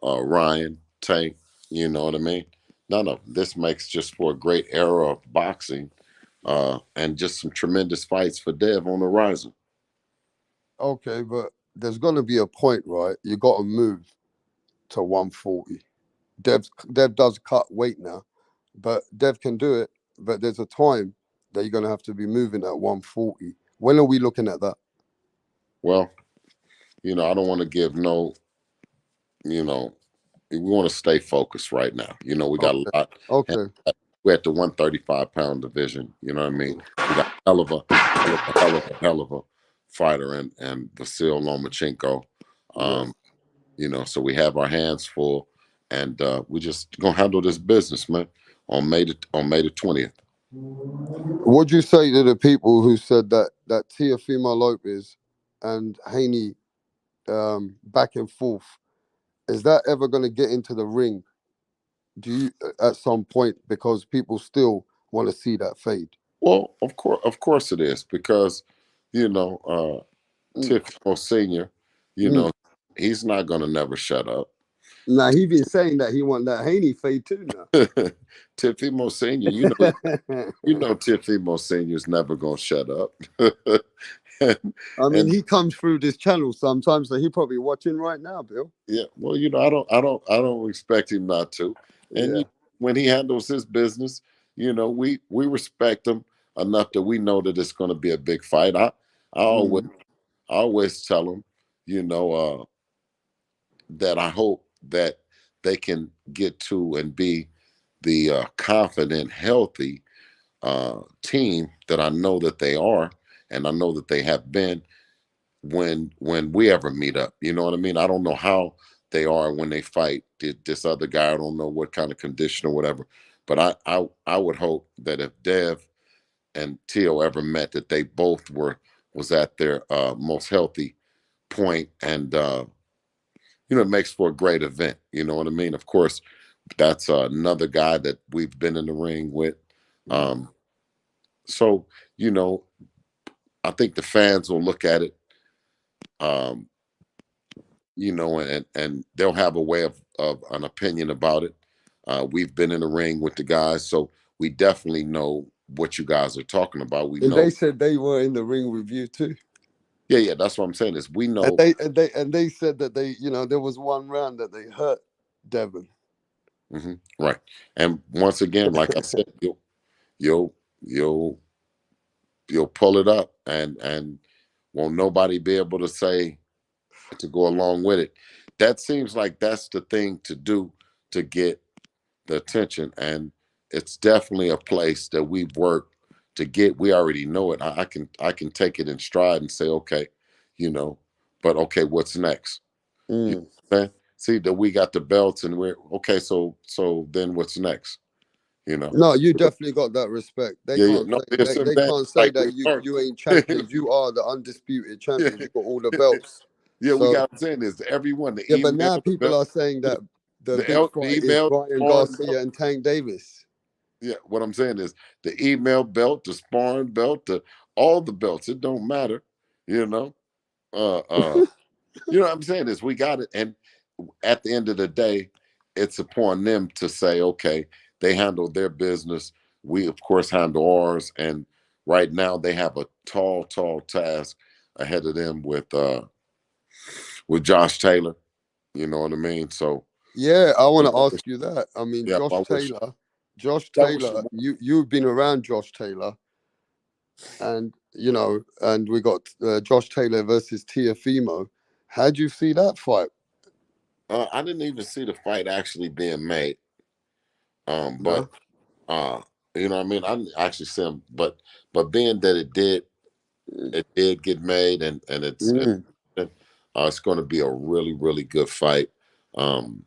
Ryan, Tank, you know what I mean? None of them. This makes just for a great era of boxing, and just some tremendous fights for Dev on the horizon. Okay, but there's going to be a point, right? You got to move to 140. Dev does cut weight now, but Dev can do it. But there's a time that you're going to have to be moving at 140. When are we looking at that? Well, I don't want to give no, you know, we want to stay focused right now. We got a Okay, lot. okay. We're at the 135-pound division. You know what I mean? We got hell of a fighter and Vasil Lomachenko. Yes. Um, so we have our hands full, and we just gonna handle this business, man. On May the 20th. What'd you say to the people who said that Teofimo Lopez and Haney back and forth? Is that ever going to get into the ring? Do you at some point because people still want to see that fade? Well, of course it is, because you know Mm, Tiffo Senior, you mm. know he's not gonna never shut up. Now he been saying that he want that Haney fade too now. Tiffimo Senior, Tiffimo Senior's never gonna shut up. and, I mean, and he comes through this channel sometimes, so he probably watching right now, Bill. yeah, well, I don't expect him not to. And Yeah. when he handles his business, we respect him enough that we know that it's going to be a big fight. I always Mm. I always tell him, that I hope that they can get to and be the confident, healthy team that I know that they are, and I know that they have been when we ever meet up. You know what I mean? I don't know how they are when they fight this other guy. I don't know what kind of condition or whatever. But I would hope that if Dev and Tio ever met, that they both was at their most healthy point, and it makes for a great event. You know what I mean? Of course, that's another guy that we've been in the ring with. So you know, I think the fans will look at it, um, and they'll have a way of an opinion about it. We've been in the ring with the guys, so we definitely know what you guys are talking about. We And know. they said they were in the ring with you too. Yeah, that's what I'm saying is we And know. they said that there was one round that they hurt Devin. Right, and once again, like I said, you'll you'll you'll pull it up, and won't nobody be able to say to go along with it. That seems like that's the thing to do to get the attention, and it's definitely a place that we've worked to get. We already know it. I can take it in stride and say, okay, you know, but okay, what's next? You Mm. know what I'm saying? See that we got the belts, and we're okay. So then what's next? You know? No, you definitely got that respect. They Yeah, yeah. can't No, say there's some they bad can't say like that with Mark. you ain't champions. You are the undisputed Yeah, champions. You got all the belts. yeah. We So got. I'm saying is everyone the yeah, but email, now the people belt, are saying that the big the fight is email, Brian sparring belt. Garcia and Tank Davis. Yeah, what I'm saying is the email belt, the sparring belt, all the belts. It don't matter, you know. Uh, uh, what I'm saying is we got it, and at the end of the day, it's upon them to say, okay, they handle their business. We of course handle ours, and right now they have a tall, tall task ahead of them with Josh Taylor. You know what I mean? So Yeah, I want yeah, to ask you that. I mean, yeah, Josh I wish Taylor, you've been around Josh Taylor, and and we got Josh Taylor versus Tiafimo. How do you see that fight? I didn't even see the fight actually being made. But No. uh, you know what I mean? I didn't actually see him, but being that it did get made, and Mm. it's going to be a really, really good fight. Um,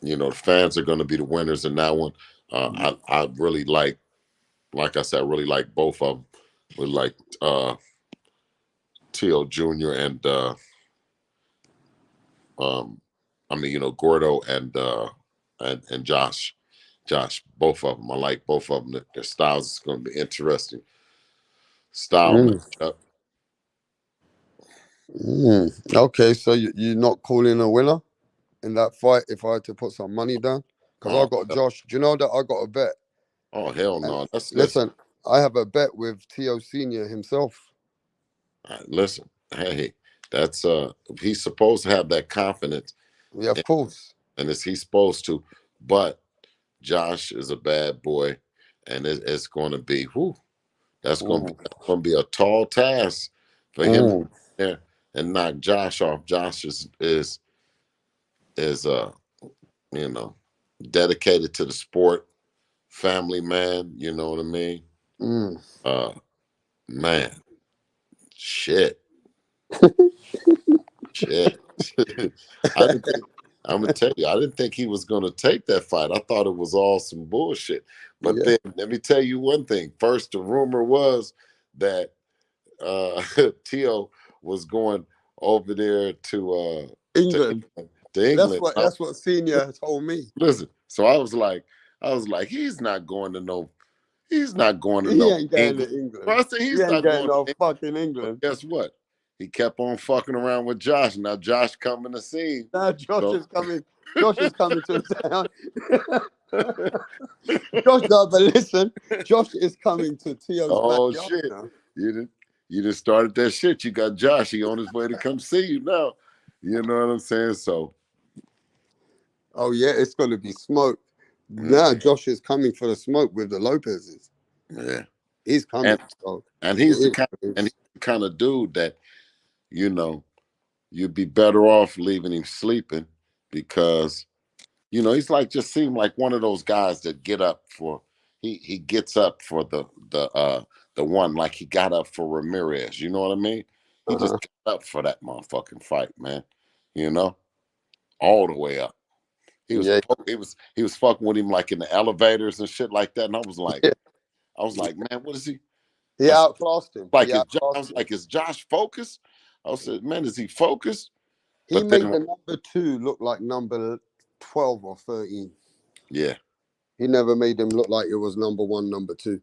the fans are going to be the winners in that one. I really like I said, I really like both of them. We like Tio Jr. and um, Gordo and Josh, both of them. I like both of them. Their styles is going to be interesting. Style Mm. matchup. Mm. Okay, so you're not calling a winner in that fight if I had to put some money down? Because I Oh, got Josh. Do you know that I got a bet? oh hell And no! Listen. listen, I have a bet with Tio Senior himself. Listen. Hey, that's he's supposed to have that confidence, Yeah, of and, course. and it's he's supposed to. But Josh is a bad boy, and it's going to be whoo. Mm. That's going to be a tall task for him to Mm. get there and knock Josh off. Josh is you know dedicated to the sport, family man. You know what I mean? Mm. Uh, man, shit. Shit. I didn't think I'm gonna tell you, I didn't think he was gonna take that fight. I thought it was all some bullshit. But Yeah, then let me tell you one thing. First, the rumor was that Tio was going over there to England. to That's England. what that's what Senior told me. Listen, so I was like, he's not going to He no ain't going to England. England. First thing, He he's ain't not going going to no England. fucking But England. guess what? He kept on fucking around with Josh. Now Josh coming to see him. Now Josh So is coming. Josh is coming to town. Josh, no, but listen, Josh is coming to Tio's oh backyard shit. now. You did you just started that shit. You got Josh. He on his way to come see you now. You know what I'm saying? So Oh yeah, it's gonna be smoke. mm, Now Josh is coming for the smoke with the Lopez's. yeah. He's And coming. So and it he's the is kind what it and he's is. the kind of dude that, you know, you'd be better off leaving him sleeping because he's like just seemed like one of those guys that get up for he gets up for the one, like he got up for Ramirez. You know what I mean? He just Uh-huh. got up for that motherfucking fight, man. You know, all the way up. He was Yeah, he was fucking with him like in the elevators and shit like that. And yeah. I was like, man, what is he? He I said, outclassed him. like He I outclassed was him. like, is Josh focused? I said, man, is he focused? He But made then, the number 2 look like number 12 or 13. yeah, He never made him look like it was number 1, number 2.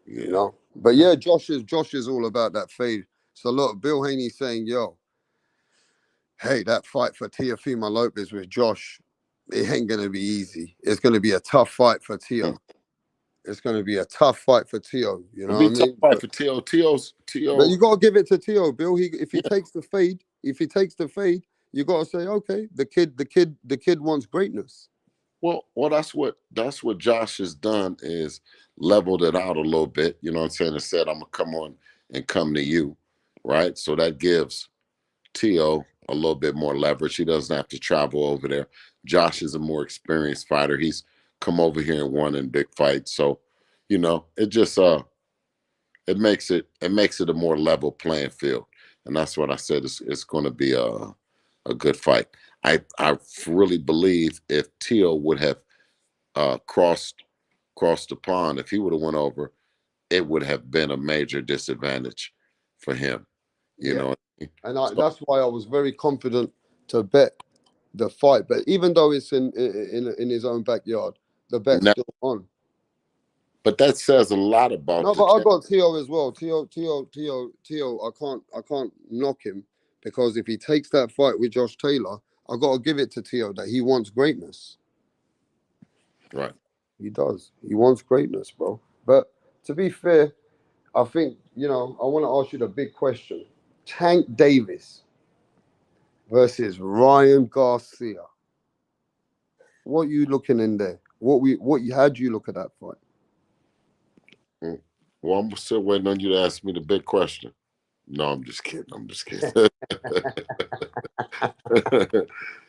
You yeah, know. But yeah, Josh is all about that fade. So look, Bill Haney saying, yo, hey, that fight for Teofimo Lopez with Josh, it ain't gonna be easy. It's gonna be a tough fight for mm. Teo. It's gonna be a tough fight for Teo. You know It'll what I be a tough mean? fight for T.O. But you gotta give it to Teo, Bill. If he Yeah. takes the fade, you gotta say, okay, the kid wants greatness. Well, that's what Josh has done is leveled it out a little bit. You know what I'm saying? And said, I'm gonna come on and come to you, right? So that gives T.O. a little bit more leverage. He doesn't have to travel over there. Josh is a more experienced fighter. He's come over here and won in big fights. So, it just it makes it a more level playing field. And that's what I said. It's going to be a good fight. I really believe if T.O. would have crossed the pond, if he would have went over, it would have been a major disadvantage for him. You Yeah. know, And so that's why I was very confident to bet the fight. But even though it's in his own backyard, the bet's now, still on. but that says a lot about No, the but I champ. got Teo as well. Teo. I can't knock him because if he takes that fight with Josh Taylor, I got to give it to Teo that he wants greatness. Right. He does. He wants greatness, bro. But to be fair, I think I want to ask you the big question: Tank Davis versus Ryan Garcia. What you looking in there? How do you look at that fight? Mm. Well, I'm still waiting on you to ask me the big question. No, I'm just kidding. I'm just kidding. it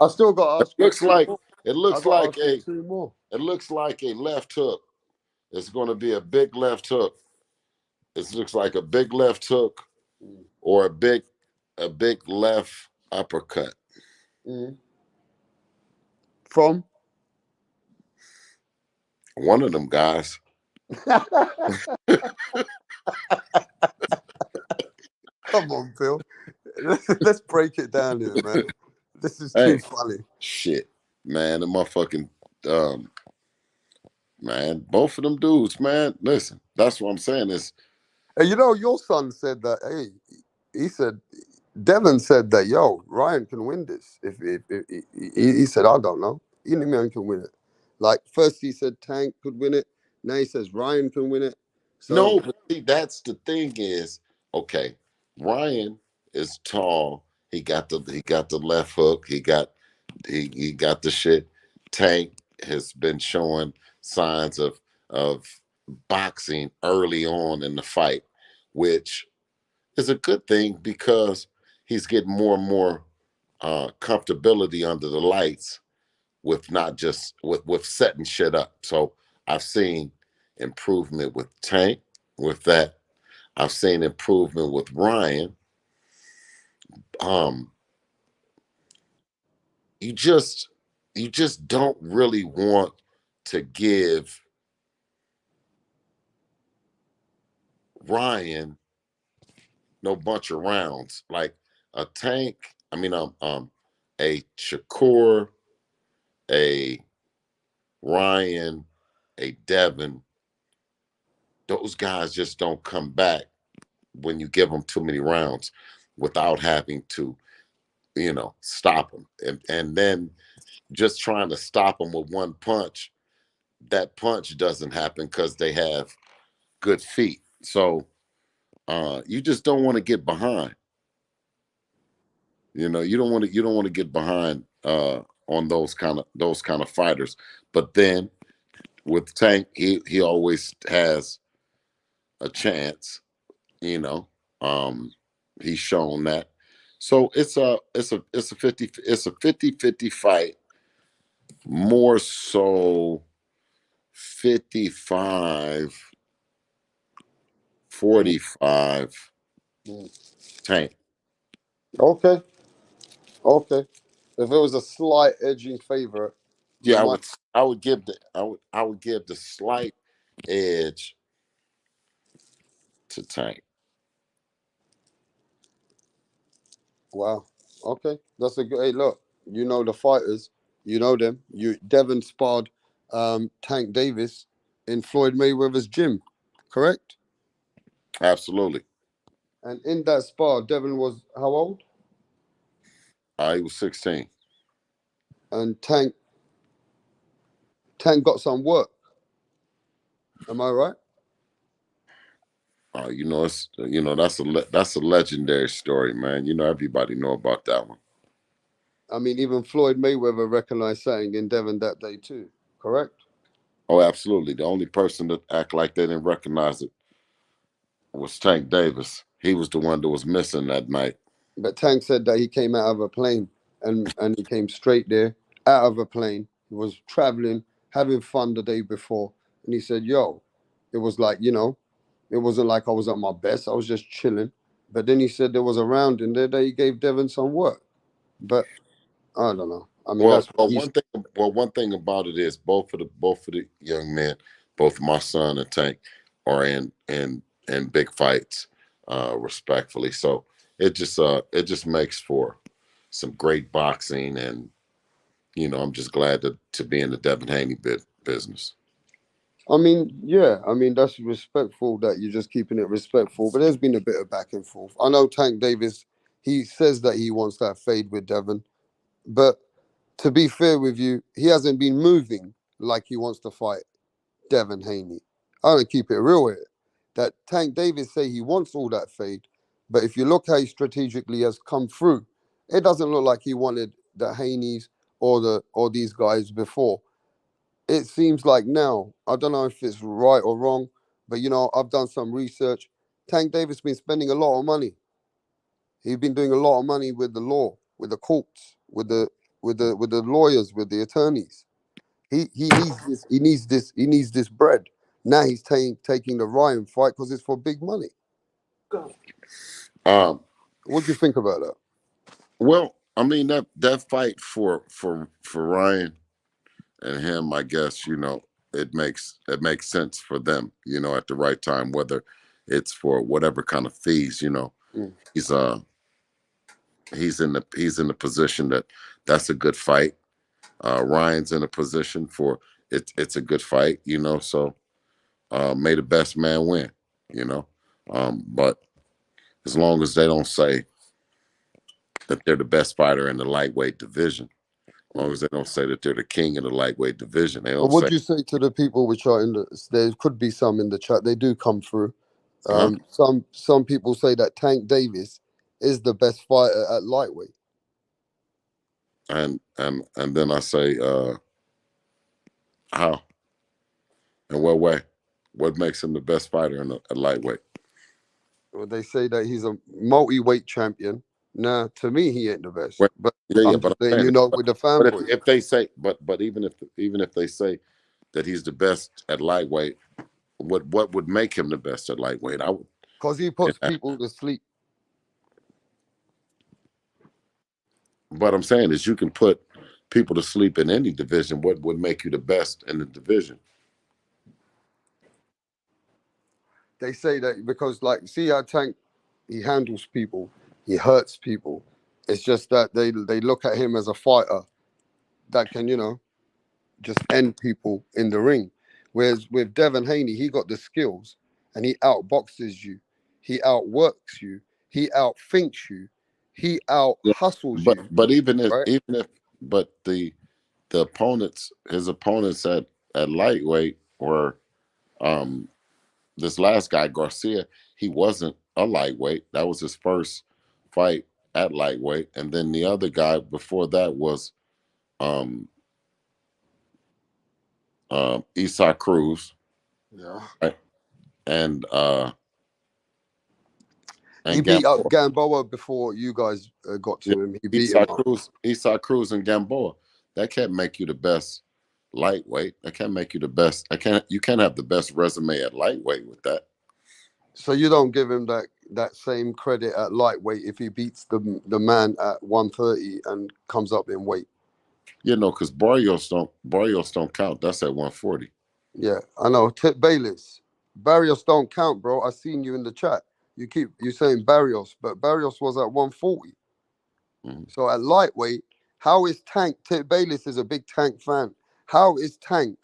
I still got to ask you looks two like more. it I looks got to like ask you a two more. it looks like a left hook. It's going to be a big left hook. It looks like a big left hook Mm. or a big left uppercut. Mm. From? One of them guys. Come on, Phil. Let's break it down here, man. This is too Hey, funny. shit, man, the motherfucking um, man, both of them dudes, man. Listen, that's what I'm saying. Is And your son said that. Hey, he said Devin said that. Yo, Ryan can win this. If he said, I don't know. Any man can win it. Like first he said Tank could win it. Now he says Ryan can win it. So no, but see, that's the thing. Is okay. Ryan is tall. He got the left hook. He got the shit. Tank has been showing signs of boxing early on in the fight, which is a good thing because he's getting more and more comfortability under the lights with not just with setting shit up. So I've seen improvement with Tank with that. I've seen improvement with Ryan. Um, you just you just don't really want to give Ryan no bunch of rounds like a Tank. I mean, a Shakur, a Ryan, a Devin. Those guys just don't come back when you give them too many rounds without having to, stop them. And then just trying to stop them with one punch, that punch doesn't happen because they have good feet. So you just don't want to get behind. You don't want to get behind on those kind of fighters. But then with Tank, he always has a chance. You know, um, he's shown that. So it's a 50 fight. More so 55 45 Mm. Tank. Okay, okay. If it was a slight edging favorite, you Yeah, might. I would give the slight edge to Tank. Wow. Okay, that's a good. Hey, look, you know the fighters, you know them. You Devin sparred Tank Davis in Floyd Mayweather's gym, correct? Absolutely. And in that spar, Devin was how old? He was 16. And Tank got some work. Am I right? That's a legendary story, man. Everybody know about that one. I mean, even Floyd Mayweather recognized something in Devin that day too, correct? Oh, absolutely. The only person that act like they didn't recognize it was Tank Davis. He was the one that was missing that night. But Tank said that he came out of a plane and he came straight there out of a plane. He was traveling, having fun the day before, and he said, "Yo, it was like it wasn't like I was at my best. I was just chilling." But then he said there was a round in there that he gave Devin some work. But I don't know. I mean, Well, that's what well, he's. one thing about it is both of the young men, both my son and Tank, are in big fights, respectfully. So it just makes for some great boxing, and I'm just glad to be in the Devin Haney business. I mean, yeah. I mean, that's respectful that you're just keeping it respectful. But there's been a bit of back and forth. I know Tank Davis. He says that he wants that fade with Devin, but to be fair with you, he hasn't been moving like he wants to fight Devin Haney. I don't keep it real here. That Tank Davis say he wants all that fade, but if you look how he strategically has come through, it doesn't look like he wanted the Haneys or these guys before. It seems like now, I don't know if it's right or wrong, but I've done some research. Tank Davis been spending a lot of money. He's been doing a lot of money with the law, with the courts, with the lawyers, with the attorneys. He needs this. He needs this. He needs this bread. Now he's taking the Ryan fight because it's for big money. Um, What do you think about that? well, I mean that fight for Ryan and him, I guess, it makes sense for them, at the right time, whether it's for whatever kind of fees. Mm. He's he's in the position that's a good fight. Ryan's in a position for it's a good fight, so may the best man win, you know. But as long as they don't say that they're the best fighter in the lightweight division, as long Mm. as they don't say that they're the king in the lightweight division, they But don't what say, do you say to the people which are in the? There could be some in the chat. They do come through. huh? Some people say that Tank Davis is the best fighter at lightweight. And then I say, how in what way? What makes him the best fighter in a lightweight? Well, they say that he's a multi-weight champion. Nah, to me, he ain't the best. Well, But yeah, I'm but just I'm saying, saying, with the but fanboys, if they say, but even if they say that he's the best at lightweight, what would make him the best at lightweight? I would, because he and puts people to sleep. what I'm saying is you can put people to sleep in any division. What would make you the best in the division? They say that because, like, see how Tank, he handles people, he hurts people. It's just that they look at him as a fighter that can, just end people in the ring. Whereas with Devin Haney, he got the skills and he outboxes you, he outworks you, he outthinks you, he out Yeah. hustles But you, but even if right? even if but the opponents, his opponents at lightweight were, um this last guy Garcia. He wasn't a lightweight. That was his first fight at lightweight, and then the other guy before that was, um Esau Cruz, Yeah. right? and uh He and beat up Gamboa. Gamboa before you guys got Yeah. to him. He beat him up. Esau Cruz and Gamboa. That can't make you the best lightweight. That can't make you the best. I can't. You can't have the best resume at lightweight with that. So you don't give him that same credit at lightweight if he beats the man at 130 and comes up in weight. You know, because Barrios don't count. That's at 140. Yeah, I know. Tip Bayless. Barrios don't count, bro. I seen you in the chat. You saying Barrios, but Barrios was at 140. Mm-hmm. So at lightweight, how is Tank? Tip Bayless is a big Tank fan. How is Tank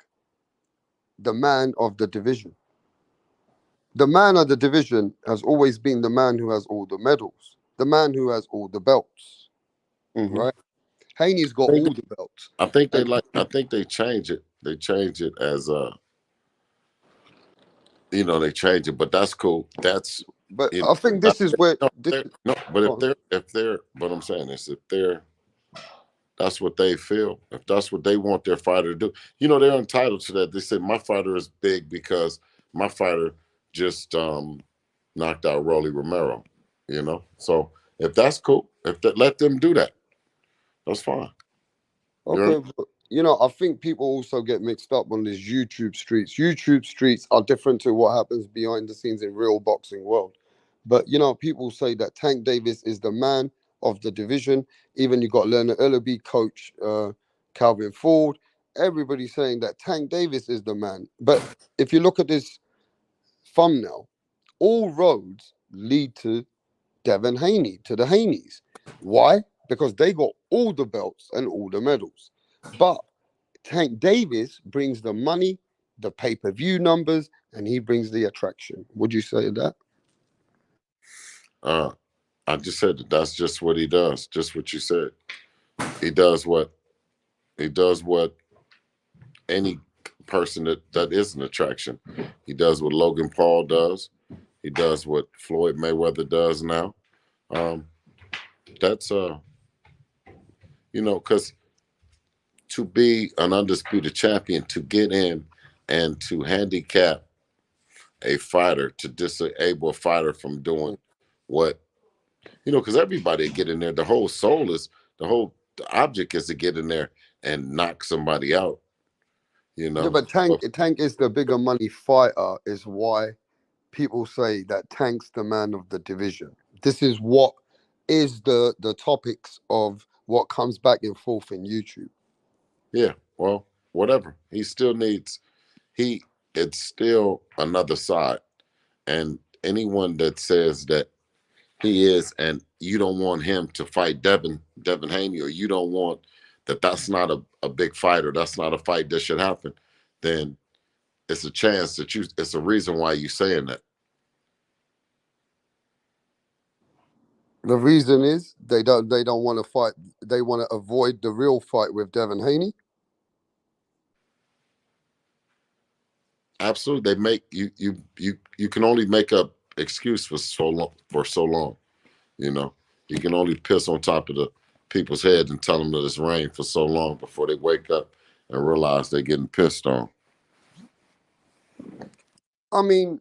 the man of the division? The man of the division has always been the man who has all the medals, the man who has all the belts, Mm-hmm. right? Haney's got all the belts. And I think they change it. They change it as you know, they change it, but that's cool. That's but you know, I think this is where no, this. no, but Go on. if they're what I'm saying is if they're that's what they feel. If that's what they want their fighter to do, you know, they're entitled to that. They say my fighter is big because my fighter just knocked out Rolly Romero. You know, so if that's cool, if that let them do that, that's fine. You know? Okay, but, I think people also get mixed up on these YouTube streets. YouTube streets are different to what happens behind the scenes in real boxing world. But people say that Tank Davis is the man of the division. Even you got Leonard Ellaby, coach Calvin Ford. Everybody's saying that Tank Davis is the man. But if you look at this thumbnail, all roads lead to Devin Haney, to the Haneys. Why? Because they got all the belts and all the medals. But Tank Davis brings the money, the pay-per-view numbers, and he brings the attraction. Would you say that? Uh, I just said that that's just what he does. Just what you said. He does what he does what any person that is an attraction. He does what Logan Paul does. He does what Floyd Mayweather does now. Um, that's you know, because to be an undisputed champion, to get in and to handicap a fighter, to disable a fighter from doing what because everybody get in there. The whole soul is the object is to get in there and knock somebody out. You Yeah, know, but Tank is the bigger money fighter, is why people say that Tank's the man of the division. This is what is the topics of what comes back and forth in YouTube. yeah. Well, whatever. He still needs. He. It's still another side, and anyone that says that he is, and you don't want him to fight Devin Haney, or you don't want that's not a big fight, or that's not a fight that should happen, then it's a chance that it's a reason why you saying that. The reason is they don't want to fight. They want to avoid the real fight with Devin Haney. Absolutely, they make you can only make up excuse for so long You know, you can only piss on top of the people's head and tell them that it's rain for so long before they wake up and realize they're getting pissed on. I mean,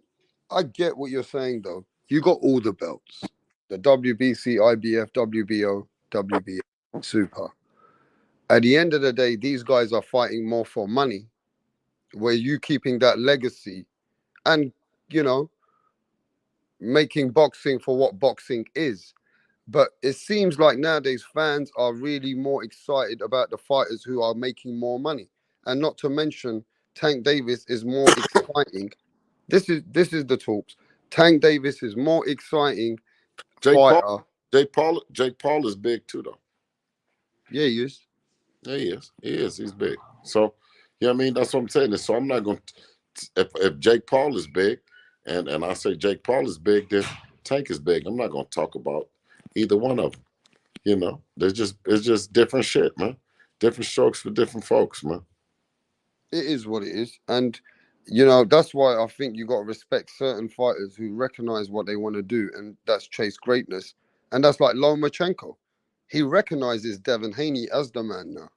I get what you're saying though. You got all the belts: the WBC, IBF, WBO, WBA, Super. At the end of the day, these guys are fighting more for money. Where you keeping that legacy and you know making boxing for what boxing is. But it seems like nowadays fans are really more excited about the fighters who are making more money. And not to mention, Tank Davis is more exciting. This is the talks. Tank Davis is more exciting Jake Paul, fighter. Jake Paul is big too, though. Yeah, he is. Yeah, he is. He is. He's big. So, I mean, that's what I'm saying. So I'm not going to, if Jake Paul is big and I say Jake Paul is big, then Tank is big. I'm not going to talk about either one of them. It's just different shit, man. Different strokes for different folks, man. It is what it is. And that's why I think you got to respect certain fighters who recognize what they want to do, and that's chase greatness. And that's like Lomachenko. He recognizes Devin Haney as the man now.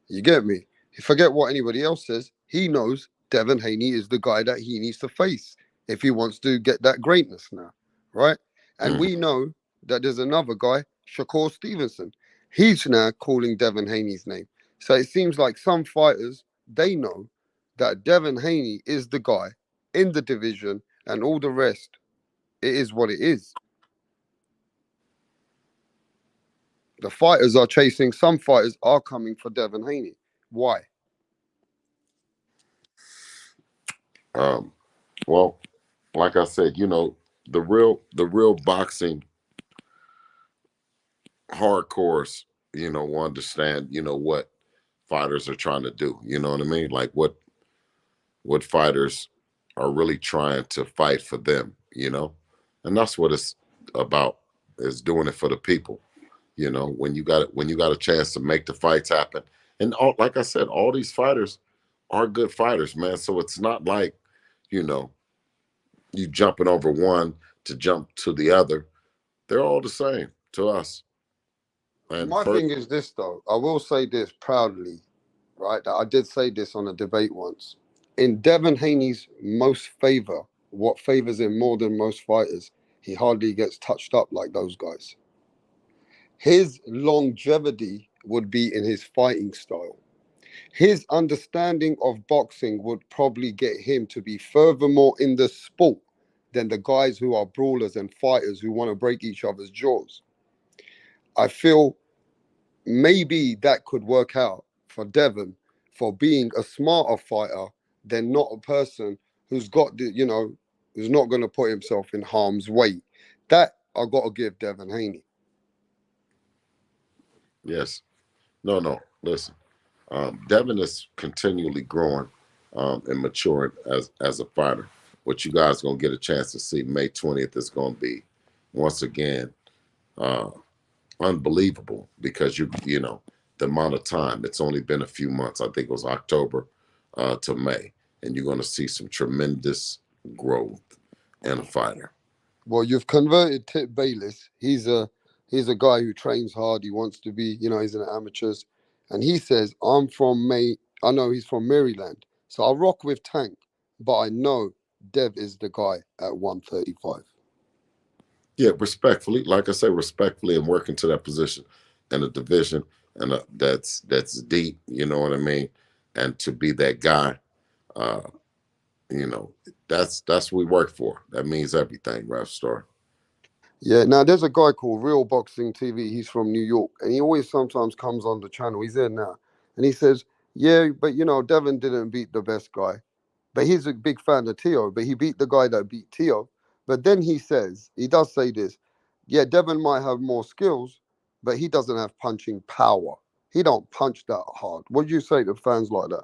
You get me? You forget what anybody else says. He knows Devin Haney is the guy that he needs to face if he wants to get that greatness now, right? And Mm-hmm. we know that there's another guy, Shakur Stevenson. He's now calling Devin Haney's name. So it seems like some fighters, they know that Devin Haney is the guy in the division and all the rest, it is what it is. The fighters are chasing. Some fighters are coming for Devin Haney. Why? Um, well, like I said, the real boxing hardcores, will understand, what fighters are trying to do. You know what I mean? Like what fighters are really trying to fight for them. And that's what it's about, is doing it for the people. When you got a chance to make the fights happen. And like I said, all these fighters are good fighters, man. So it's not like, you know, you jumping over one to jump to the other. They're all the same to us. And My first, thing is this, though. I will say this proudly, right? That I did say this on a debate once. In Devin Haney's most favor, what favors him more than most fighters, he hardly gets touched up like those guys. His longevity would be in his fighting style. His understanding of boxing would probably get him to be furthermore in the sport than the guys who are brawlers and fighters who want to break each other's jaws. I feel maybe that could work out for Devon for being a smarter fighter than not a person who's got who's not going to put himself in harm's way. That I got to give Devon Haney. yes, no. Listen, Devin is continually growing and maturing as a fighter. What you guys gonna get a chance to see May 20th is gonna be once again uh, unbelievable, because the amount of time. It's only been a few months. I think it was October to May, and you're gonna see some tremendous growth in a fighter. Well, you've converted Tip Bayless. He's a guy who trains hard. He wants to be, he's in the amateurs, and he says, "I'm from May. I know he's from Maryland, so I rock with Tank, but I know Dev is the guy at 135." Yeah, respectfully, like I say, respectfully, and working to that position in a division and that's deep. You know what I mean? And to be that guy, uh, you know, that's what we work for. That means everything, WRAPSTAR. Yeah, now there's a guy called Real Boxing TV. He's from New York, and he always sometimes comes on the channel. He's there now, and he says, "Yeah, but Devin didn't beat the best guy, but he's a big fan of Tio. But he beat the guy that beat Tio." But then he says, he does say this, "Yeah, Devin might have more skills, but he doesn't have punching power. He don't punch that hard." What do you say to fans like that?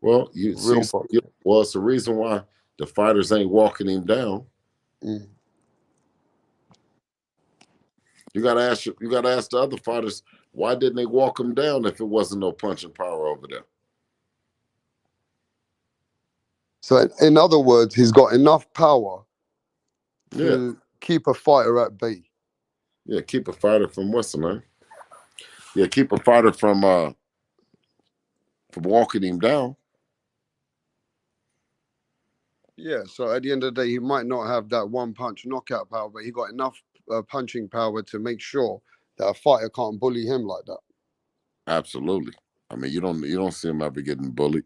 Well, you see, Real Boxing. well, it's the reason why the fighters ain't walking him down. Mm. You got to ask the other fighters, why didn't they walk him down if it wasn't no punching power over there? So in other words, he's got enough power Yeah, to keep a fighter at bay. yeah. Keep a fighter from what's the name? Yeah, keep a fighter from walking him down. Yeah, so at the end of the day, he might not have that one punch knockout power, but he got enough punching power to make sure that a fighter can't bully him like that. Absolutely. I mean, you don't see him ever getting bullied.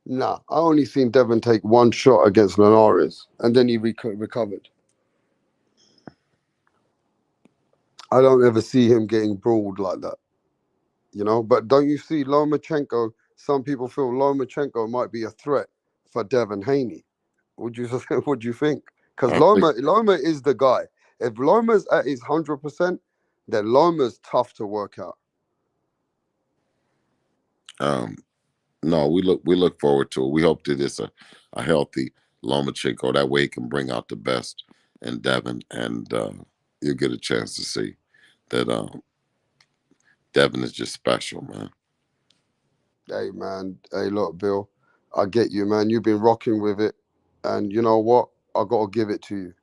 Nah, I only seen Devin take one shot against Linares, and then he recovered. I don't ever see him getting brawled like that. But don't you see Lomachenko? Some people feel Lomachenko might be a threat for Devin Haney. Would you What do you think? Because I think Loma is the guy. If Loma's at his 100%, then Loma's tough to work out. um, no, we look forward to it. We hope that it's a healthy Lomachenko. That way he can bring out the best in Devin, and you'll get a chance to see that Devin is just special, man. Hey man, hey look, Bill, I get you, man. You've been rocking with it, and you know what? I gotta give it to you.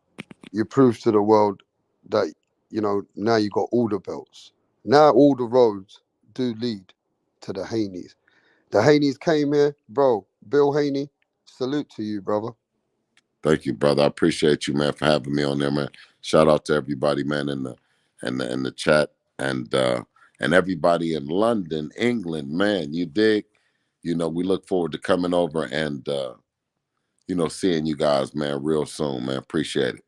You proved to the world that now you got all the belts. Now all the roads do lead to the Haneys. The Haneys came here, bro. Bill Haney, salute to you, brother. Thank you, brother. I appreciate you, man, for having me on there, man. Shout out to everybody, man, in the chat, and everybody in London, England, man. You dig? We look forward to coming over and seeing you guys, man, real soon, man. Appreciate it.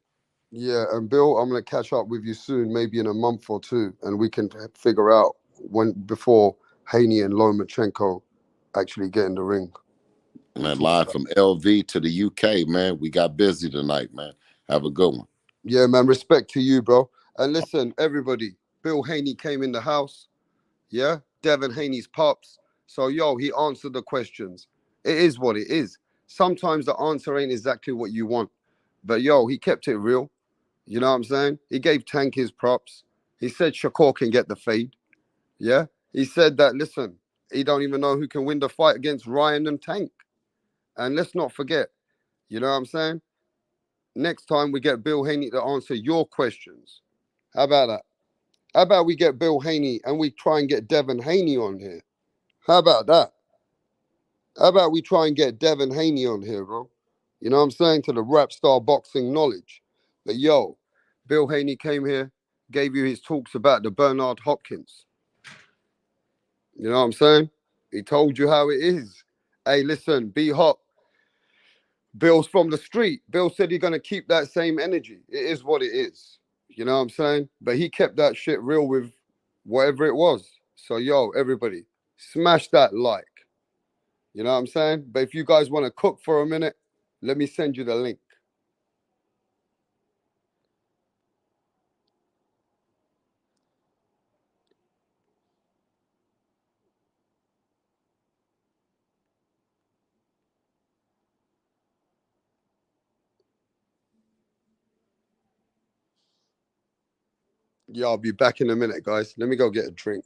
Yeah, and Bill, I'm gonna catch up with you soon, maybe in a month or two, and we can figure out when before Haney and Lomachenko actually get in the ring. We'll Man, talk live about. from LV to the UK, man. We got busy tonight, man. Have a good one. Yeah, man. Respect to you, bro. And listen, everybody. Bill Haney came in the house. Yeah, Devin Haney's pops. So yo, he answered the questions. It is what it is. Sometimes the answer ain't exactly what you want, but yo, he kept it real. You know what I'm saying? He gave Tank his props. He said Shakur can get the fade. Yeah. He said that, listen, he don't even know who can win the fight against Ryan and Tank. And let's not forget, you know what I'm saying? Next time we get Bill Haney to answer your questions. How about that? How about we get Bill Haney and we try and get Devin Haney on here? How about that? How about we try and get Devin Haney on here, bro? You know what I'm saying? To the WRAPSTAR boxing knowledge. But yo, Bill Haney came here, gave you his talks about the Bernard Hopkins. You know what I'm saying? He told you how it is. Hey, listen, be hot. Bill's from the street. Bill said he's gonna keep that same energy. It is what it is. You know what I'm saying? But he kept that shit real with whatever it was. So yo, everybody, smash that like. You know what I'm saying? But if you guys want to cook for a minute, let me send you the link. Yeah, I'll be back in a minute, guys. Let me go get a drink.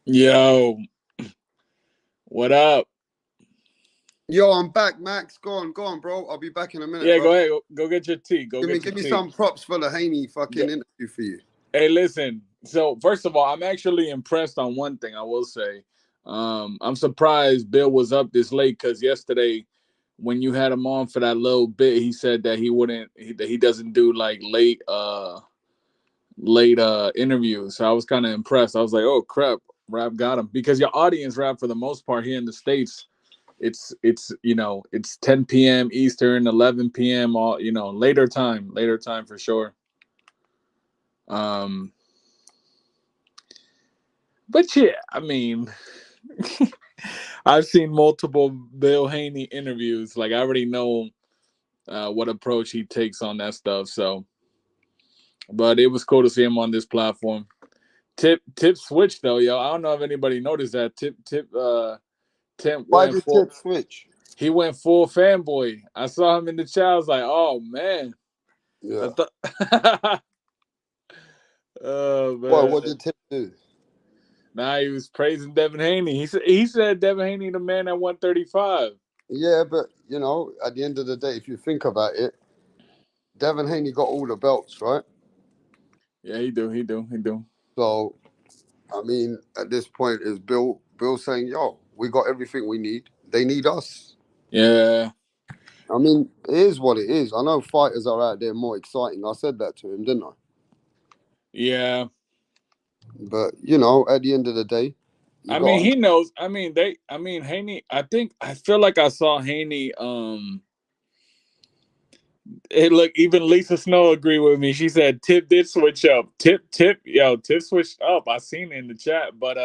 Yo, what up? Yo, I'm back, Max. Go on, bro. I'll be back in a minute, Yeah, bro. go ahead. Go get your tea. Go get your Give me tea. some props for the Haney fucking interview for you. Hey, listen. So first of all, I'm actually impressed on one thing. I will say, I'm surprised Bill was up this late because yesterday, when you had him on for that little bit, he said that he wouldn't. That he doesn't do like late interviews. So I was kind of impressed. I was like, oh crap, Rap got him because your audience, Rap, for the most part here in the States, it's 10 p.m. Eastern, 11 p.m. all later time for sure. Um, but yeah, I mean, I've seen multiple Bill Haney interviews. Like I already know what approach he takes on that stuff. So, but it was cool to see him on this platform. Tip switch though, yo. I don't know if anybody noticed that. Tip Why went did full. Tip switch? He went full fanboy. I saw him in the chat. I was like, oh man. I Yeah. thought. Oh What man. did Tip do? Nah, he was praising Devin Haney. He said Devin Haney the man at 135. Yeah, but you know, at the end of the day, if you think about it, Devin Haney got all the belts, right? Yeah, he do. So I mean, at this point, is Bill saying, "Yo, we got everything we need. They need us." Yeah, I mean, it is what it is. I know fighters are out there more exciting. I said that to him, didn't I? yeah. But you know, at the end of the day, you I mean, got. he knows. I mean, Haney. I feel like I saw Haney. Hey, look, even Lisa Snow agreed with me. She said Tip did switch up. Tip switched up. I seen it in the chat, but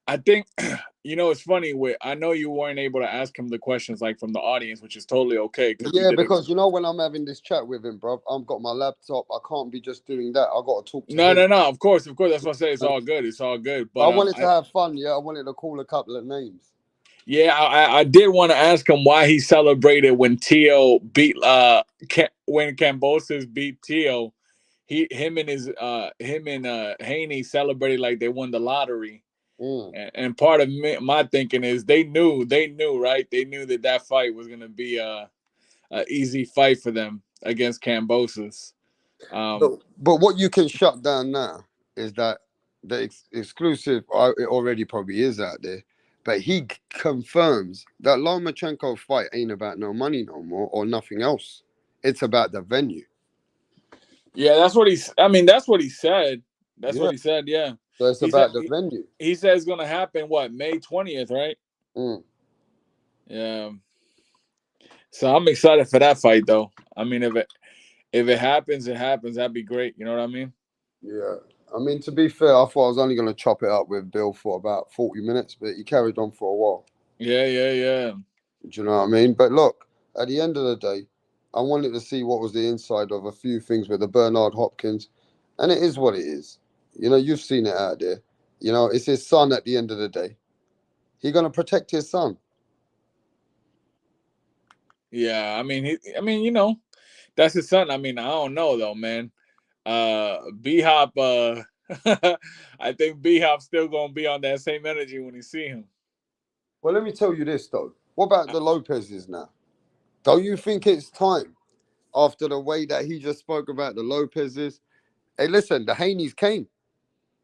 I think it's funny. I know you weren't able to ask him the questions like from the audience, which is totally okay because we Yeah, did it. because you know when I'm having this chat with him, bro, I've got my laptop. I can't be just doing that. I got to talk to No, him. no, no. Of course. That's what I say. It's all good. It's all good. I But wanted to have fun. Yeah, I wanted to call a couple of names. yeah, I did want to ask him why he celebrated when Tio beat when Kambosos beat Tio, him and Haney celebrated like they won the lottery. And part of my thinking is they knew, right? They knew that fight was gonna be a easy fight for them against Kambosos. But what you can shut down now is that the exclusive, it already probably is out there, but he confirms that Lomachenko fight ain't about no money no more or nothing else. It's about the venue. Yeah, that's what he's. I mean, that's what he said. That's what Yeah. he said. Yeah, So it's he said about the venue. he said it's gonna happen. What, May 20th, right? Mm. Yeah. So I'm excited for that fight, though. I mean, if it happens, it happens. That'd be great. You know what I mean? Yeah. I mean, to be fair, I thought I was only going to chop it up with Bill for about 40 minutes, but he carried on for a while. Yeah. Do you know what I mean? But look, at the end of the day, I wanted to see what was the inside of a few things with the Bernard Hopkins, and it is what it is. You know, you've seen it out there. You know, it's his son at the end of the day. He's going to protect his son. Yeah. I mean, you know, that's his son. I mean, I don't know though, man. B Hop. I think B Hop's still gonna be on that same energy when you see him. Well, let me tell you this, though. What about the Lopez's now? Don't you think it's time after the way that he just spoke about the Lopez's? Hey, listen, the Haneys came.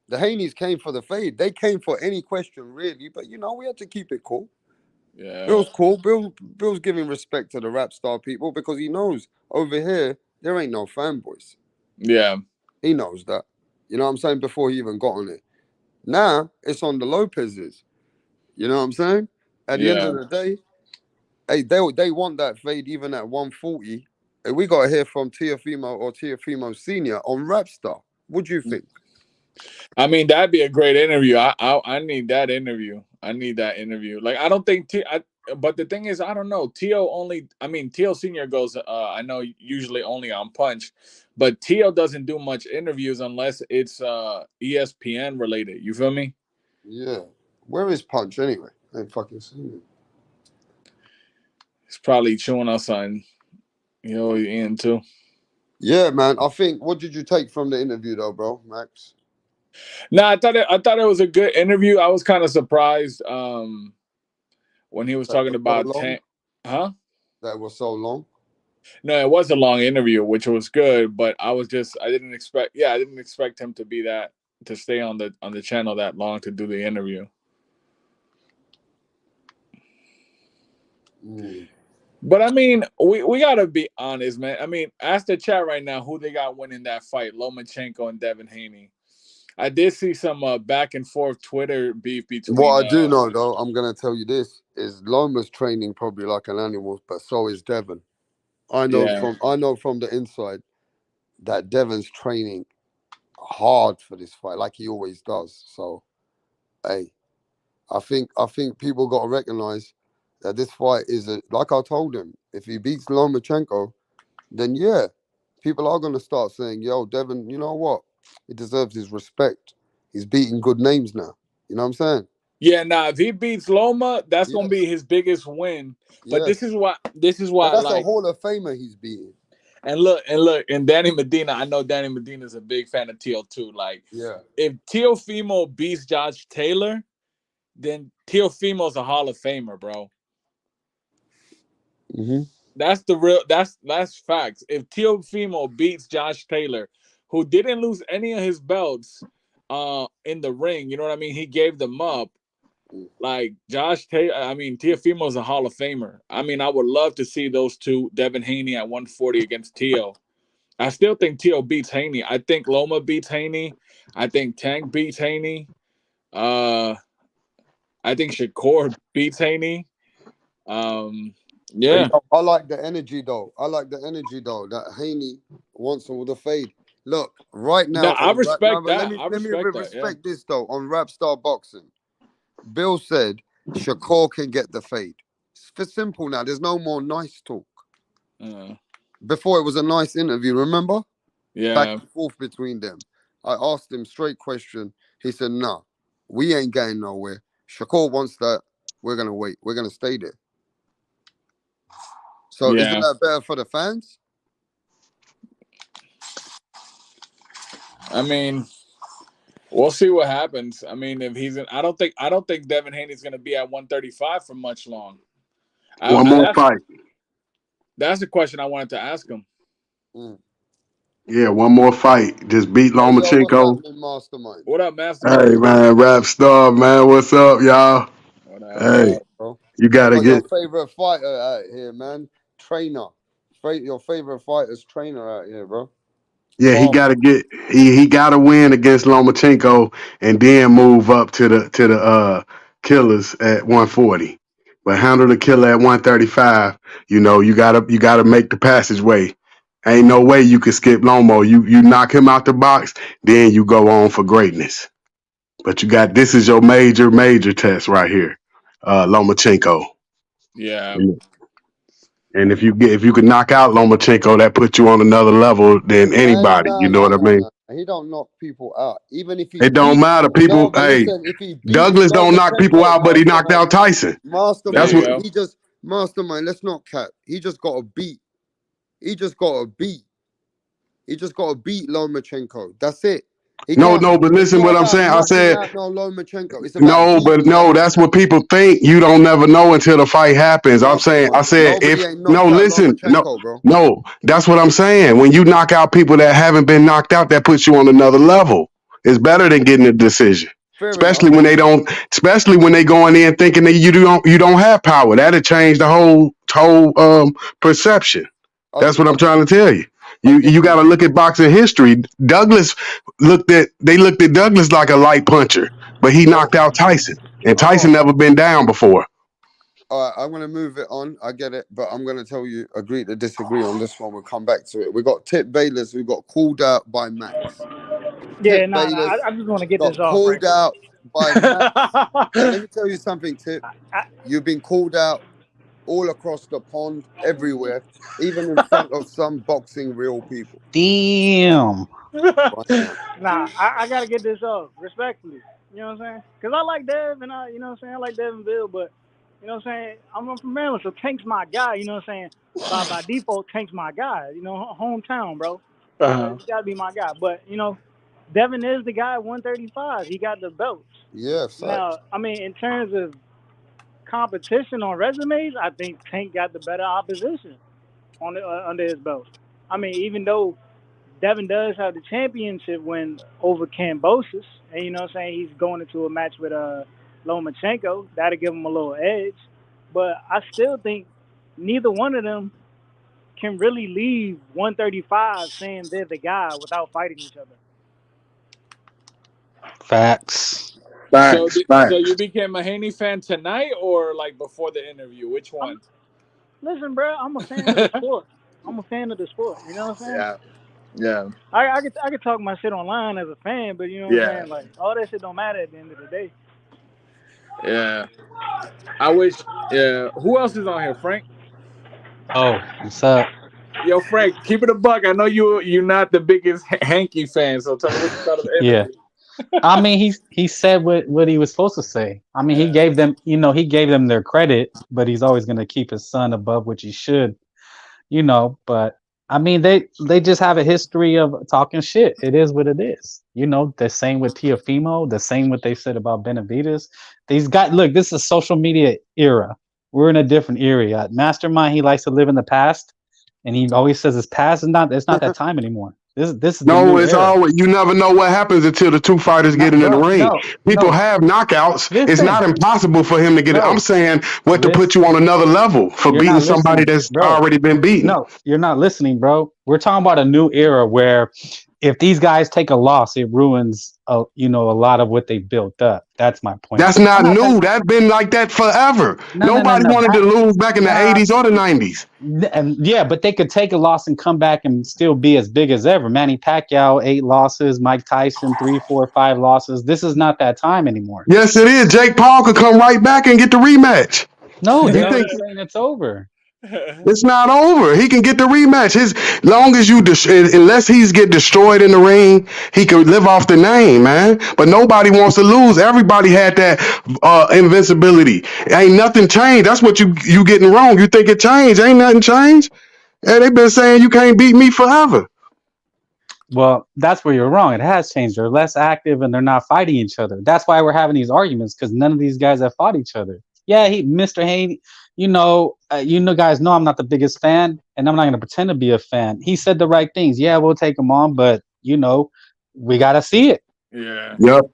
The Haneys came for the fade. They came for any question, really. But, you know, we had to keep it cool. Yeah. Bill's cool. Bill's giving respect to the WRAPSTAR people because he knows over here, there ain't no fanboys. Yeah. He knows that. You know what I'm saying? Before he even got on it. Now, it's on the Lopez's. You know what I'm saying? At the end Yeah. of the day, hey, they want that fade even at 140. Hey, we got to hear from Teofimo or Teofimo Senior on WRAPSTAR. What do you think? I mean, that'd be a great interview. I need that interview. I need that interview. Like, I don't think but the thing is, I don't know. Tio only. I mean, Tio Senior goes. I know usually only on Punch, but Tio doesn't do much interviews unless it's ESPN related. You feel me? Yeah. Where is Punch anyway? I ain't fucking seen He's probably chewing us on. You know, it. Ian too. Yeah, man. I think. What did you take from the interview, though, bro, Max? No, I thought it was a good interview. I was kind of surprised when he was That talking was so about long. huh? That was so long. No, it was a long interview, which was good, but I didn't expect him to be to stay on the channel that long to do the interview. Mm. But I mean, we gotta be honest, man. I mean, ask the chat right now who they got winning that fight, Lomachenko and Devin Haney. I did see some back and forth Twitter beef What between I do know, though, I'm gonna tell you this: is Loma's training probably like an animal, but so is Devin. yeah. I know from the inside that Devin's training hard for this fight, like he always does. So, hey, I think people got to recognize that this fight is like I told him. If he beats Lomachenko, then yeah, people are gonna start saying, "Yo, Devin, you know what? He deserves his respect. He's beating good names now." You know what I'm saying? Yeah, nah, if he beats Loma, that's gonna Yes, be his biggest win. But yes. this is And why that's a like Hall of Famer he's beating. and Danny Medina, I know Danny Medina is a big fan of Teal too. Like Yeah. if Teofimo beats Josh Taylor, then Teofimo's a Hall of Famer, bro. Mm-hmm. That's the real that's facts. If Teofimo beats Josh Taylor, who didn't lose any of his belts in the ring, you know what I mean? He gave them up. Like Josh Taylor, I mean, Teofimo's a Hall of Famer. I mean, I would love to see those two, Devin Haney at 140 against Teo. I still think Teo beats Haney. I think Loma beats Haney. I think Tank beats Haney. Uh, I think Shakur beats Haney. Um, But you yeah. know, I like the energy though. I like the energy though that Haney wants all the fade. Look, right No, now I on rap. No, respect but let that. me I let me respect that. Yeah. respect this though on Rapstar Boxing. Bill said Shakur can get the fade. It's for simple now. There's no more nice talk. Uh, Before it was a nice interview. Remember, back yeah. and forth between them. I asked him straight question. He said, "Nah, we ain't going nowhere. Shakur wants that. We're gonna wait. We're gonna stay there." So isn't Yeah. that better for the fans? I mean, we'll see what happens. I mean, if he's in, I don't think Devin Haney's going to be at 135 for much long. One more fight. That's the question I wanted to ask him. Yeah, one more fight. Just beat Hey, yo, what's Lomachenko. What happening, Mastermind? up, Mastermind? Hey man, WRAPSTAR, man. What's up, y'all? What up? Hey, Bro? you I gotta got your get. favorite fighter out here, man. Trainer. Your favorite fighter's trainer out here, bro. Yeah, he Farmer. gotta get. He gotta win against Lomachenko and then move up to the killers at 140. But handle the killer at 135. You gotta make the passageway. Ain't no way you can skip Lomo. You knock him out the box, then you go on for greatness. But this is your major test right here, Lomachenko. Yeah. And if you could knock out Lomachenko, that puts you on another level than Hey, anybody. You know what I mean? He don't knock people out. Even if he It don't beat. matter. No, People, but hey, listen, if he beats Douglas don't knock people Lomachenko, out, but he knocked out Tyson. There That's you what. go. He just Mastermind. Let's not cap. He just got a beat. He just got a beat. He just got to beat Lomachenko. That's it. No, but It's listen not what I'm about saying. I knocking said out no Lomachenko. It's about beating no. Lomachenko. That's what people think. You don't never know until the fight happens. I Mastermind. said Nobody ain't knocked out Lomachenko, bro. no. That's what I'm saying. When you knock out people that haven't been knocked out, that puts you on another level. It's better than getting a decision. Fair Especially enough. when they don't. Especially when they going in thinking that you don't have power. That'll change the whole perception. That's what I'm trying to tell you. You got to look at boxing history. They looked at Douglas like a light puncher, but he knocked out Tyson, and Tyson never been down before. All right, I'm going to move it on. I get it, but I'm going to tell you, agree to disagree on this one. We'll come back to it. We got Tip Bayless, who got called out by Max. Yeah, Tip Bayless I just want to get got this off right called quick. out by Max. And let me tell you something, Tip. You've been called out all across the pond, everywhere, even in front of some boxing real people. Damn. Right now. I gotta get this off respectfully. You know what I'm saying? Because I like Dev and you know what I'm saying? I like Dev and Bill, but you know what I'm saying? I'm from Maryland, so Tank's my guy. You know what I'm saying? By default, Tank's my guy. You know, hometown, bro. He's gotta be my guy. But you know, Devin is the guy at 135. He got the belts. Yeah, Now, I mean, in terms of competition on resumes, I think Tank got the better opposition on under his belt. I mean, even though Devin does have the championship win over Kambosos, and you know what I'm saying, he's going into a match with Lomachenko. That'll give him a little edge. But I still think neither one of them can really leave 135 saying they're the guy without fighting each other. Facts. So you became a Haney fan tonight or like before the interview? Which one? Listen, bro, I'm a fan of the sport. I'm a fan of the sport. You know what I'm saying? Yeah. I could talk my shit online as a fan, but you know what I'm saying? Like, all that shit don't matter at the end of the day. Yeah. I wish. Yeah. Who else is on here, Frank? Oh, what's up? Yo, Frank, keep it a buck. I know you're not the biggest Hanky fan, so tell me what you thought of the interview. Yeah. I mean, he said what he was supposed to say. I mean, he gave them their credit, but he's always going to keep his son above which he should, but I mean, they just have a history of talking shit. It is what it is. The same with Teofimo, the same what they said about Benavidez. Look, this is a social media era. We're in a different era. Mastermind, he likes to live in the past, and he always says his past it's not that time anymore. This is the new it's era. always, you never know what happens until the two fighters get into the ring. People have knockouts. It's not impossible for him to get it. I'm saying to put you on another level for beating somebody that's already been beaten. No, you're not listening, bro. We're talking about a new era where if these guys take a loss, it ruins a lot of what they built up. That's my point. That's not new. That's been like that forever. Nobody wanted to lose back in the 80s or the 90s. And yeah, but they could take a loss and come back and still be as big as ever. Manny Pacquiao, 8 losses. Mike Tyson, 3, 4, 5 losses. This is not that time anymore. Yes, it is. Jake Paul could come right back and get the rematch. No, they're saying it's over. It's not over. He can get the rematch. Unless he's get destroyed in the ring, he could live off the name, man. But nobody wants to lose. Everybody had that invincibility. Ain't nothing changed. That's what you getting wrong. You think it changed? Ain't nothing changed. And they've been saying you can't beat me forever. Well, that's where you're wrong. It has changed. They're less active and they're not fighting each other. That's why we're having these arguments because none of these guys have fought each other. Yeah, Mr. Haney, guys know I'm not the biggest fan, and I'm not going to pretend to be a fan. He said the right things. Yeah, we'll take him on, but we got to see it. Yeah. Yep.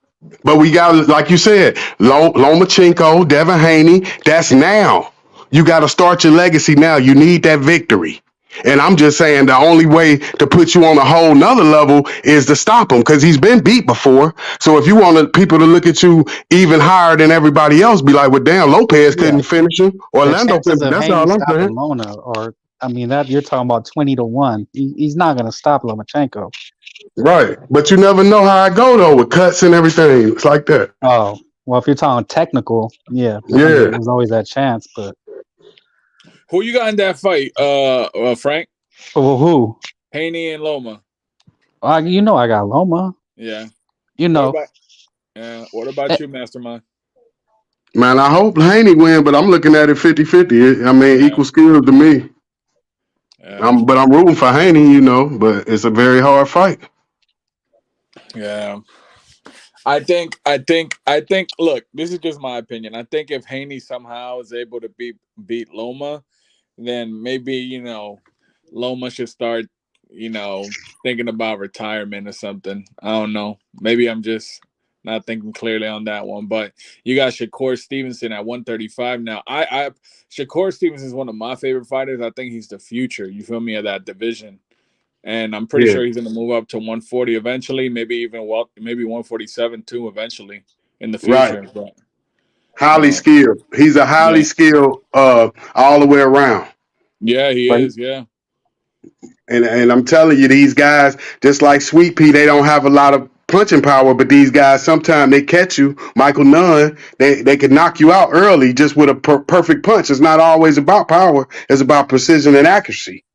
But we got, like you said, Lomachenko, Devin Haney. That's now. You got to start your legacy now. You need that victory. And I'm just saying the only way to put you on a whole nother level is to stop him because he's been beat before. So if you want people to look at you even higher than everybody else, be like, well, damn, Lopez Yeah. couldn't finish him. The Orlando chances couldn't. of That's Haney all I'm stopping saying. Lona, or I mean, that you're talking about 20-1. He's not going to stop Lomachenko. Right. But you never know how I go, though, with cuts and everything. It's like that. Oh, well, if you're talking technical, yeah. I mean, Yeah. there's always that chance, but Who you got in that fight, Frank? who? Haney and Loma. I got Loma. Yeah. What about you, Mastermind? Man, I hope Haney win, but I'm looking at it 50-50. I mean, equal skills to me. Yeah. But I'm rooting for Haney, but it's a very hard fight. Yeah. I think. Look, this is just my opinion. I think if Haney somehow is able to beat Loma, then maybe Loma should start thinking about retirement or something. I don't know. Maybe I'm just not thinking clearly on that one. But you got Shakur Stevenson at 135 now. Shakur Stevenson is one of my favorite fighters. I think he's the future. You feel me, of that division. And I'm pretty sure he's going to move up to 140 eventually, maybe 147 too eventually in the future. Right. But, Highly skilled. He's a highly skilled all the way around. Yeah, he But is. Yeah. And I'm telling you, these guys, just like Sweet Pea, they don't have a lot of punching power, but these guys, sometimes they catch you. Michael Nunn, they can knock you out early just with a perfect punch. It's not always about power. It's about precision and accuracy.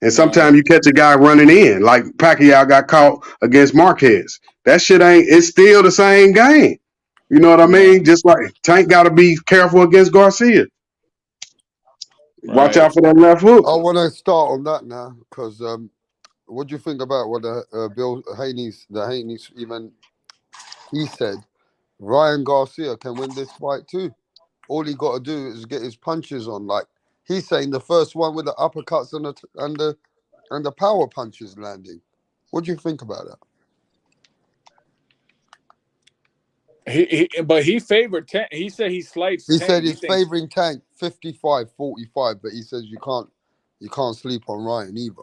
And sometimes you catch a guy running in, like Pacquiao got caught against Marquez. That shit it's still the same game. You know what I mean? Just like Tank got to be careful against Garcia. Watch out for that left hook. I want to start on that now because what do you think about what Bill Haney's even he said? Ryan Garcia can win this fight too. All he got to do is get his punches on. Like he's saying, the first one with the uppercuts and the power punches landing. What do you think about that? But he favored Tank. He said he sliced He Tank. said he's favoring Tank 55-45, but he says you can't sleep on Ryan either.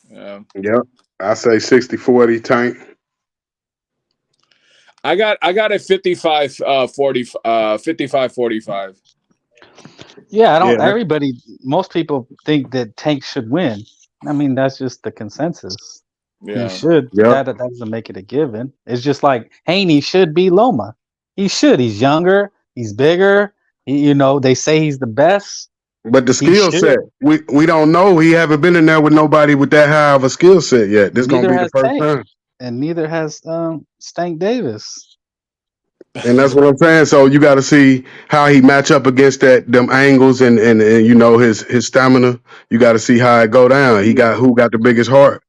Yeah. Yep. I say 60-40 Tank. I got it 55-45. Yeah, I don't most people think that Tank should win. I mean, that's just the consensus. Yeah. He should. That doesn't make it a given. It's just like Haney should be Loma. He should. He's younger. He's bigger. They say he's the best. But the skill set, we don't know. He haven't been in there with nobody with that high of a skill set yet. This is gonna be the first time. And neither has Stank Davis. And that's what I'm saying. So you got to see how he match up against them angles and his stamina. You got to see how it go down. Who got the biggest heart.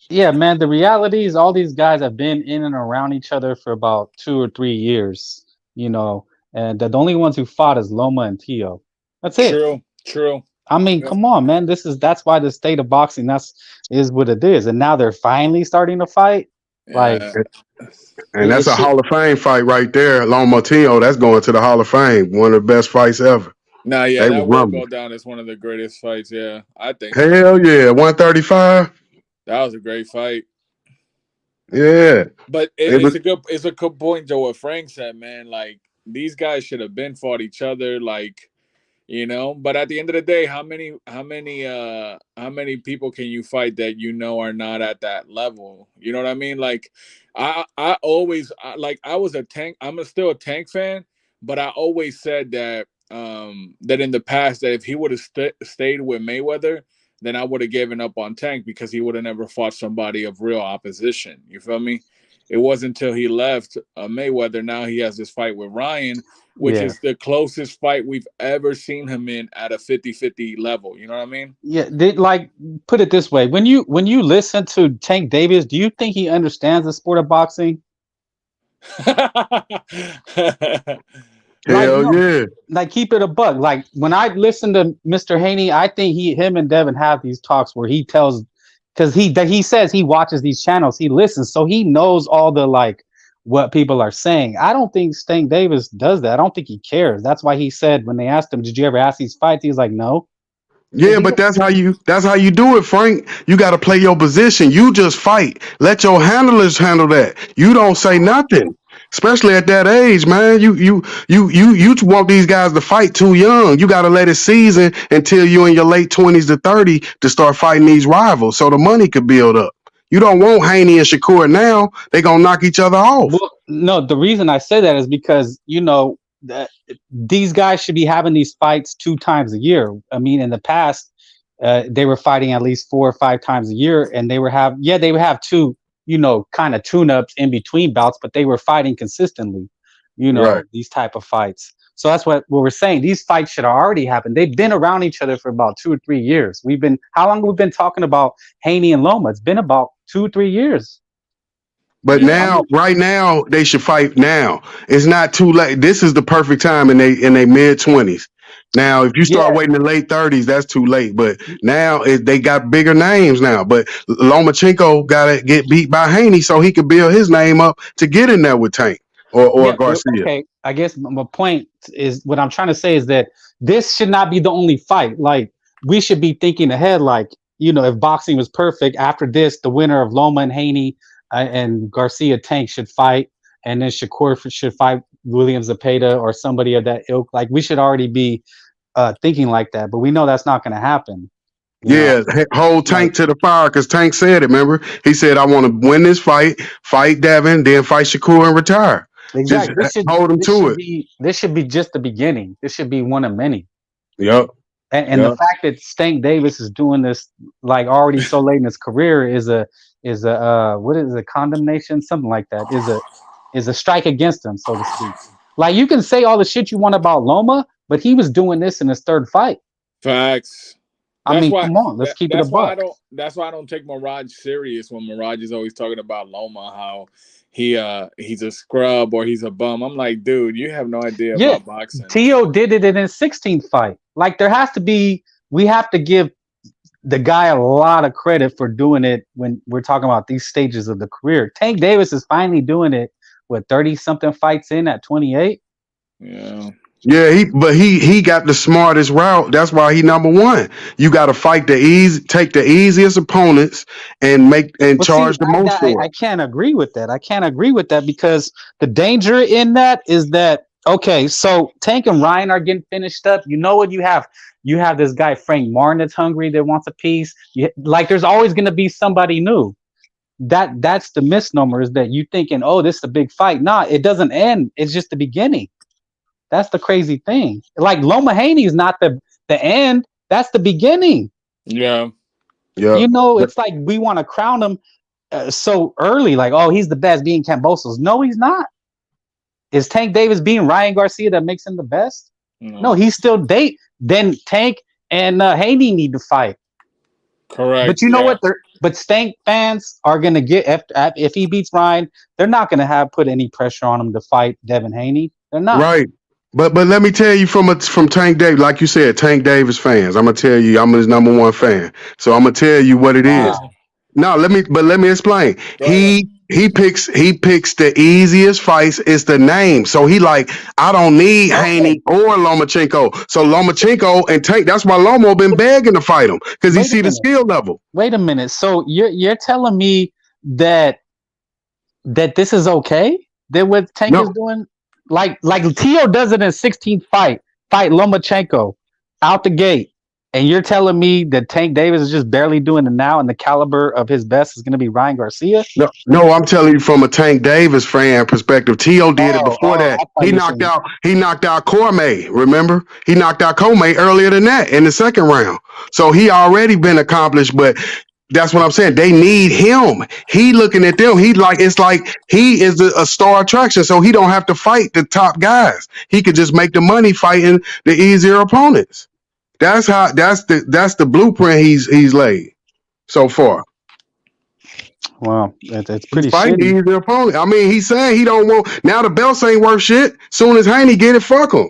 Yeah, man. The reality is all these guys have been in and around each other for about 2 or 3 years. And the only ones who fought is Loma and Tio. That's it. True. I mean, come on, man. That's why the state of boxing is what it is. And now they're finally starting to fight. And that's a Hall of Fame fight right there. Loma Tio, that's going to the Hall of Fame. One of the best fights ever. That will go down as one of the greatest fights. Yeah, I think. Hell yeah, 135. That was a great fight. Yeah, but it's a good point to what Frank said, man. Like these guys should have been fought each other, But at the end of the day, how many people can you fight that are not at that level? You know what I mean? Like, I always I was a Tank. Still a Tank fan, but I always said that that in the past that if he would have stayed with Mayweather, then I would have given up on Tank because he would have never fought somebody of real opposition. You feel me? it wasn't until he left Mayweather. Now he has this fight with Ryan, which Yeah. is the closest fight we've ever seen him in at a 50-50 level. You know what I mean? Yeah, like put it this way: when you listen to Tank Davis, do you think he understands the sport of boxing? Like Hell no, yeah. like keep it a buck. Like when I listen to Mr. Haney, I think him and Devin have these talks where he tells, because he says he watches these channels, he listens, so he knows all the like what people are saying. I don't think Tank Davis does that. I don't think he cares. That's why he said when they asked him, "Did you ever ask these fights?" He's like, "No," because Yeah, but that's how you do it, Frank. You got to play your position. You just fight. Let your handlers handle that. You don't say nothing. Especially at that age, man. You want these guys to fight too young. You got to let it season until you're in your late 20s to 30 to start fighting these rivals so the money could build up. You don't want Haney and Shakur now. They gonna knock each other off. well, no, the reason I say that is because that these guys should be having these fights 2 times a year. I mean, in the past, they were fighting at least 4 or 5 times a year, and they would have two, kind of tune-ups in between bouts, but they were fighting consistently, Right. these type of fights. So that's what we're saying. These fights should already happen. They've been around each other for about 2 or 3 years. How long have we been talking about Haney and Loma? It's been about 2 or 3 years. But Yeah. I now, mean, right now, they should fight now. It's not too late. This is the perfect time in they mid-20s. Now, if you start yeah, waiting in the late 30s, that's too late. But now they got bigger names now. But Lomachenko got to get beat by Haney so he could build his name up to get in there with Tank or yeah. Garcia. Okay. I guess my point is what I'm trying to say is that this should not be the only fight. Like we should be thinking ahead. Like if boxing was perfect after this, the winner of Loma and Haney and Garcia Tank should fight, and then Shakur should fight William Zepeda or somebody of that ilk. Like we should already be thinking like that, but we know that's not going to happen. You know, Yeah, hold like Tank to the fire because Tank said it. Remember, he said, "I want to win this fight Devin, then fight Shakur and retire." Just exactly. hold him to it. This should be just the beginning. This should be one of many. Yep. And the Yep. fact that Stank Davis is doing this like already so late in his career is a what is a condemnation, something like that, is a strike against him, so to speak. Like you can say all the shit you want about Loma, but he was doing this in his third fight. Facts. I That's mean, why come on, let's keep it a that's why I buck. don't that's why I don't take Mirage serious when Mirage is always talking about Loma, how he's a scrub or he's a bum. I'm like, dude, you have no idea Yeah, about boxing. Tio did it in his 16th fight. Like we have to give the guy a lot of credit for doing it when we're talking about these stages of the career. Tank Davis is finally doing it with 30 something fights in at 28. Yeah. Yeah, he got the smartest route. That's why he number one. You got to take the easiest opponents and But see, charge the most for I it. can't agree with that. I can't agree with that because the danger in that is that okay, so Tank and Ryan are getting finished up. You know what you have? You have this guy Frank Martin that's hungry that wants a piece. Like there's always going to be somebody new. That's the misnomer is that you thinking, oh, this is a big fight. Nah, it doesn't end. It's just the beginning. That's the crazy thing. Like Loma Haney is not the end. That's the beginning. Yeah. Yeah. It's like we want to crown him so early. Like, oh, he's the best being Cambosos. No, he's not. Is Tank Davis being Ryan Garcia that makes him the best? No, he's still date. Then Tank and Haney need to fight. Correct. But you know what? But Stank fans are gonna get if he beats Ryan, they're not gonna put any pressure on him to fight Devin Haney. They're not. Right. But let me tell you from Tank Davis, like you said, Tank Davis fans. I'm gonna tell you, I'm his number one fan. So I'm gonna tell you what it is. Wow. No, let me explain. Go ahead. He picks the easiest fights. It's the name. So he like, I don't need Haney or Lomachenko. So Lomachenko and Tank, that's why Lomo been begging to fight him because he Wait a see the minute. skill level. Wait a minute. So you're telling me that this is okay? That what Tank is No, doing? Like Tio does it in 16th fight Lomachenko out the gate. And you're telling me that Tank Davis is just barely doing it now, and the caliber of his best is going to be Ryan Garcia? no, I'm telling you from a Tank Davis fan perspective. Tio did it before I that. thought He you knocked said out Cormier. Remember, he knocked out Cormier earlier than that in the second round. So he already been accomplished. But That's what I'm saying. They need him. He looking at them. He like it's like he is a star attraction, so he don't have to fight the top guys. He could just make the money fighting the easier opponents. That's the blueprint he's laid so far. Well, it's He's pretty fighting the shitty. easier opponent. I mean, he's saying he don't want now the belts ain't worth shit. Soon as Haney get it, fuck him.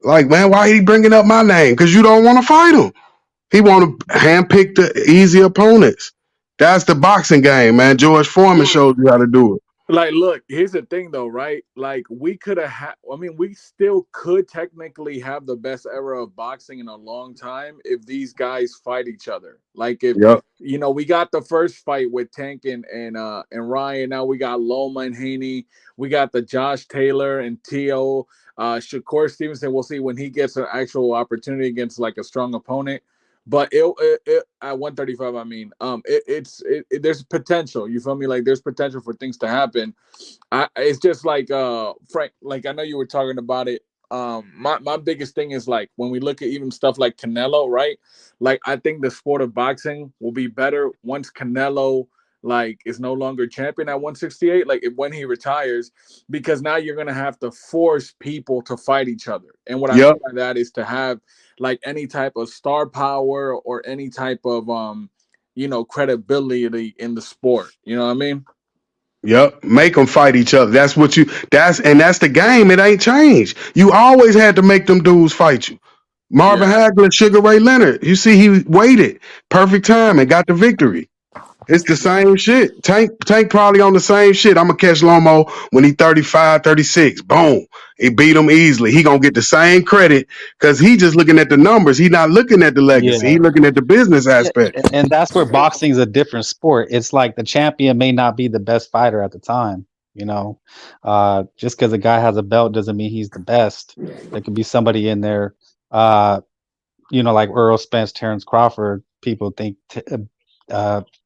Like, man, why he bringing up my name? Because you don't want to fight him. He want to handpick the easy opponents. That's the boxing game, man. George Foreman showed you how to do it. Like, look, here's the thing, though, right? Like, we could have had. I mean, we still could technically have the best era of boxing in a long time if these guys fight each other. Like, if Yep. we got the first fight with Tank and Ryan. Now we got Loma and Haney. We got the Josh Taylor and T.O. Shakur Stevenson. We'll see when he gets an actual opportunity against like a strong opponent. But it at 135, I mean, there's potential. You feel me? Like there's potential for things to happen. It's just like Frank. Like I know you were talking about it. My biggest thing is like when we look at even stuff like Canelo, right? Like I think the sport of boxing will be better once Canelo like is no longer champion at 168. Like when he retires, because now you're gonna have to force people to fight each other. And what I mean Yep. by that is to have like any type of star power or any type of credibility in the sport. You know what I mean? Yep. Make them fight each other. That's the game. It ain't changed. You always had to make them dudes fight you. Marvin Yeah. Hagler, Sugar Ray Leonard. You see, he waited perfect time and got the victory. It's the same shit. Tank probably on the same shit. I'm going to catch Lomo when he 35, 36. Boom. He beat him easily. He going to get the same credit because he just looking at the numbers. He not looking at the legacy. Yeah. He looking at the business Yeah, aspect. and that's where boxing is a different sport. It's like the champion may not be the best fighter at the time. Just because a guy has a belt doesn't mean he's the best. There could be somebody in there, like Earl Spence, Terrence Crawford. People think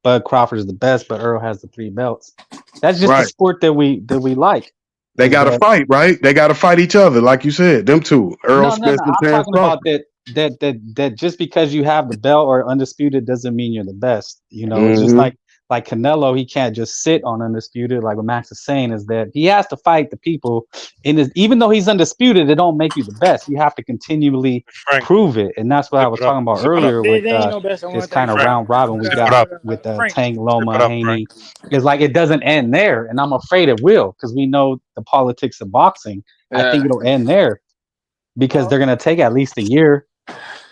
Bud Crawford is the best, but Earl has the 3 belts. That's just the Right. sport that we like. They Is got to that fight, right? They got to fight each other. Like you said, them two, Earl no. Spence and I'm Terrence talking about Crawford. that just because you have the belt or undisputed doesn't mean you're the best. It's just Mm-hmm. like Canelo, he can't just sit on undisputed. Like what Max is saying is that he has to fight the people even though he's undisputed, it don't make you the best. You have to continually Frank, prove it. And that's what I step was it up. talking about Step it up. earlier with There ain't no best at this kind of 135. Frank, round robin we step it got up. with Frank, Tank, Step Loma, it up, Frank. Haney. It's like it doesn't end there. And I'm afraid it will because we know the politics of boxing. I think Yeah. it'll end there because well, they're gonna take at least a year,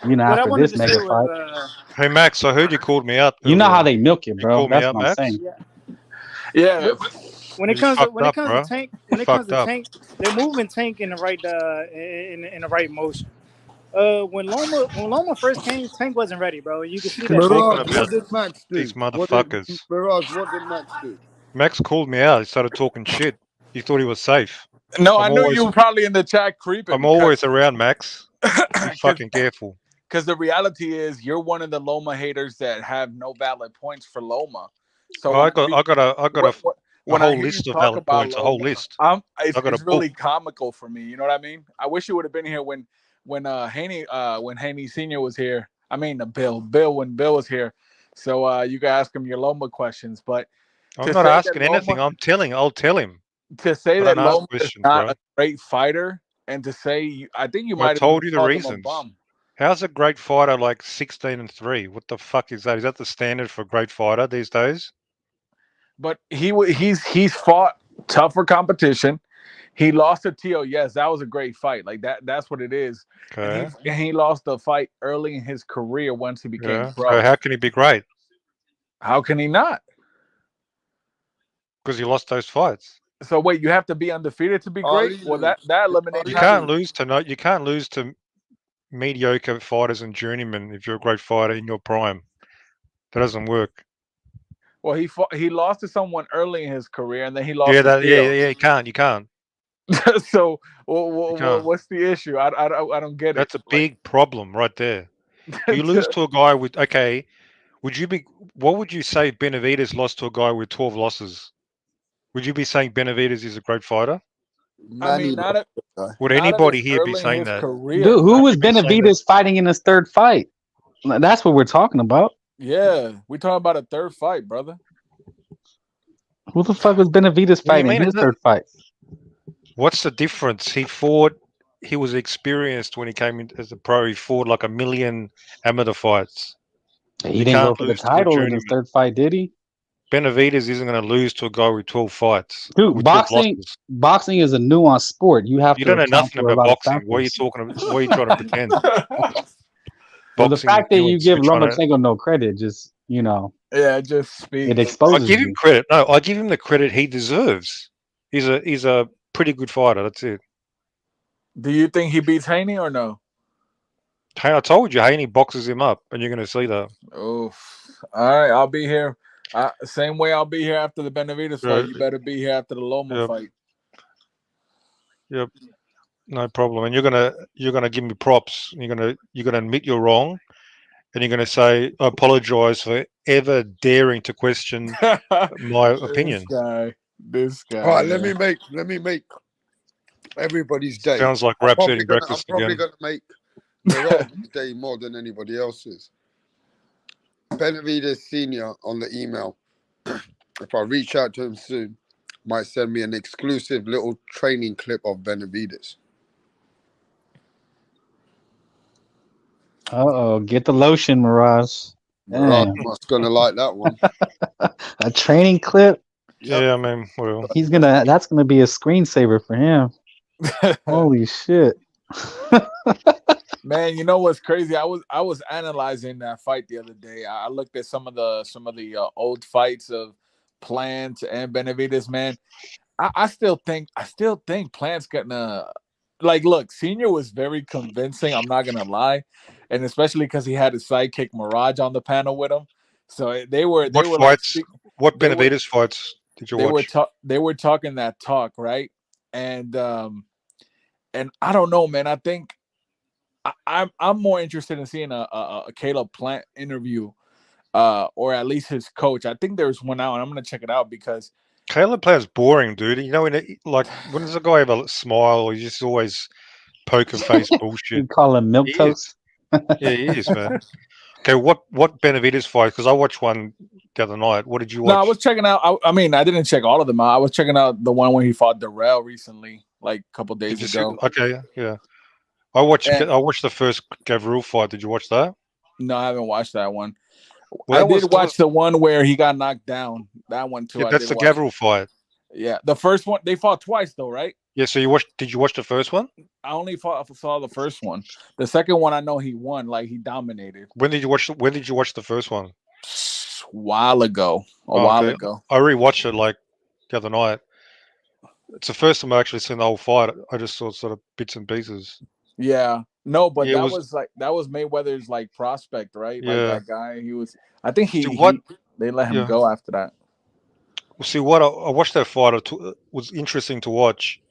what I after wanted this to say mega was, fight. Hey Max, I heard you called me out You know how earlier. they milk it, You bro. called me That's out, what I'm Max. saying. Yeah. when You it comes to fucked up, bro. Tank, You fucked up. they're moving Tank in the right in the right motion. When Loma first came, Tank wasn't ready, bro. You can see that Tank Talking Mirage, wasn't about what ready. did Max these do? motherfuckers. What did Max do? Max called me out. He started talking shit. He thought he was safe. No, I I'm knew always you were probably in the chat creeping I'm because always around Max. Be fucking careful. the reality is you're one of the Loma haters that have no valid points for Loma. So Oh, I got a when I whole hear you list of talk valid about points, a whole Loma, list. it's I got a it's really book. comical for me. You know what I mean? I wish you would have been here when Haney Senior was here. I mean the Bill when Bill was here. So you can ask him your Loma questions. But I'm to not say that asking anything. Loma I'll tell him. I don't ask Loma is questions, not bro. a great fighter, and to say I think you I might have even told you the called him a reasons. bum. How's a great fighter like 16-3? What the fuck is that? Is that the standard for a great fighter these days? But he's fought tougher competition. He lost to Tio. Yes, that was a great fight. Like that's what it is. And Okay. he lost the fight early in his career once he became Yeah. So pro. how can he be great? How can he not? Because he lost those fights. So wait, you have to be undefeated to be great? Well, Ali, that eliminates You half. can't lose to mediocre fighters and journeymen if you're a great fighter in your prime. That doesn't work. Well, he lost to someone early in his career, and then he Yeah, lost to Tio. you can't. So You can't. what's the issue? I don't get it. That's a Like, big problem right there. You lose to a guy with okay. What would you say Benavidez lost to a guy with 12 losses? Would you be saying Benavidez is a great fighter? I mean, Manny, Would not at anybody this here be early in saying his that? career. Dude, who Would was you be saying that? Benavidez fighting in his third fight? That's what we're talking about. Yeah, we talking about a third fight, brother. Who the fuck was Benavidez What do you fighting in mean? his third fight? What's the difference? He fought. He was experienced when he came in as a pro. He fought like a million amateur fights. He You didn't go can't for the lose to a title in his journeyman. third fight, did he? Benavidez isn't going to lose to a guy with 12 fights, Dude, with 12 boxing losses. boxing is a nuanced sport. You have You to don't know account nothing for a about lot of boxing. What are you factors. talking about? What are you trying to pretend? Well, the Boxing is fact that you nuanced. give You're trying to. Lomachenko no credit just, Yeah, it just it speaks. I exposes give him you. credit. No, I give him the credit he deserves. He's a pretty good fighter. That's it. Do you think he beats Haney or no? Hey, I told you, Haney boxes him up, and you're going to see that. Oh, all right. I'll be here. Same way I'll be here after the Benavidez fight. You better be here after the Loma Yep. fight. Yep. No problem. And you're gonna give me props. You're gonna admit you're wrong, and you're gonna say I apologize for ever daring to question my This opinion. guy. This All guy, right, man. let me make everybody's day. Sounds like Raps eating I'm breakfast probably again. gonna make Mirage's day more than anybody else's. Benavidez Senior on the email. If I reach out to him soon, might send me an exclusive little training clip of Benavidez. Uh-oh, get the lotion, Mirage. Mirage Damn. must gonna like that one. A training clip? Yep. Yeah, I mean, well, That's gonna be a screensaver for him. Holy shit. Man, you know what's crazy? I was analyzing that fight the other day. I looked at some of the old fights of Plant and Benavidez. Man, I still think Plant's gonna look. Senior was very convincing. I'm not gonna lie, and especially because he had his sidekick Mirage on the panel with him. So they were what like fights? What they were Benavidez fights did you watch? they were talking that talk, right? And I don't know, man. I think I'm more interested in seeing a Caleb Plant interview, or at least his coach. I think there's one out, and I'm gonna check it out because Caleb Plant's boring, dude. You know, when does a guy have a smile, or he's just always poker face bullshit? You call him milk He is. toast? Yeah, he is, man. Okay, what Benavidez fight? Because I watched one the other night. What did you no, I watch? was checking out. I mean, I didn't check all of them out. I was checking out the one when he fought Darrell recently, like a couple Did days you see? ago. Okay, yeah. I watched And the first Gavril fight. Did you watch that? no, I haven't watched that one. Well, I that was did watch the one where he got knocked down. That one too. yeah. I That's did the watch. Gavril fight. Yeah, the first one they fought twice though, right? Yeah. So you watched? Did you watch the first one? I only saw the first one. The second one, I know he won. Like he dominated. When did you watch? When did you watch the first one? A while ago. Okay. I rewatched it like the other night. It's the first time I actually seen the whole fight. I just saw sort of bits and pieces. Yeah. No, but Yeah, that was Mayweather's like prospect, right? Like yeah. that guy. He was. I think See what? they let him Yeah. go after that. See what? I watched that fight. It was interesting to watch.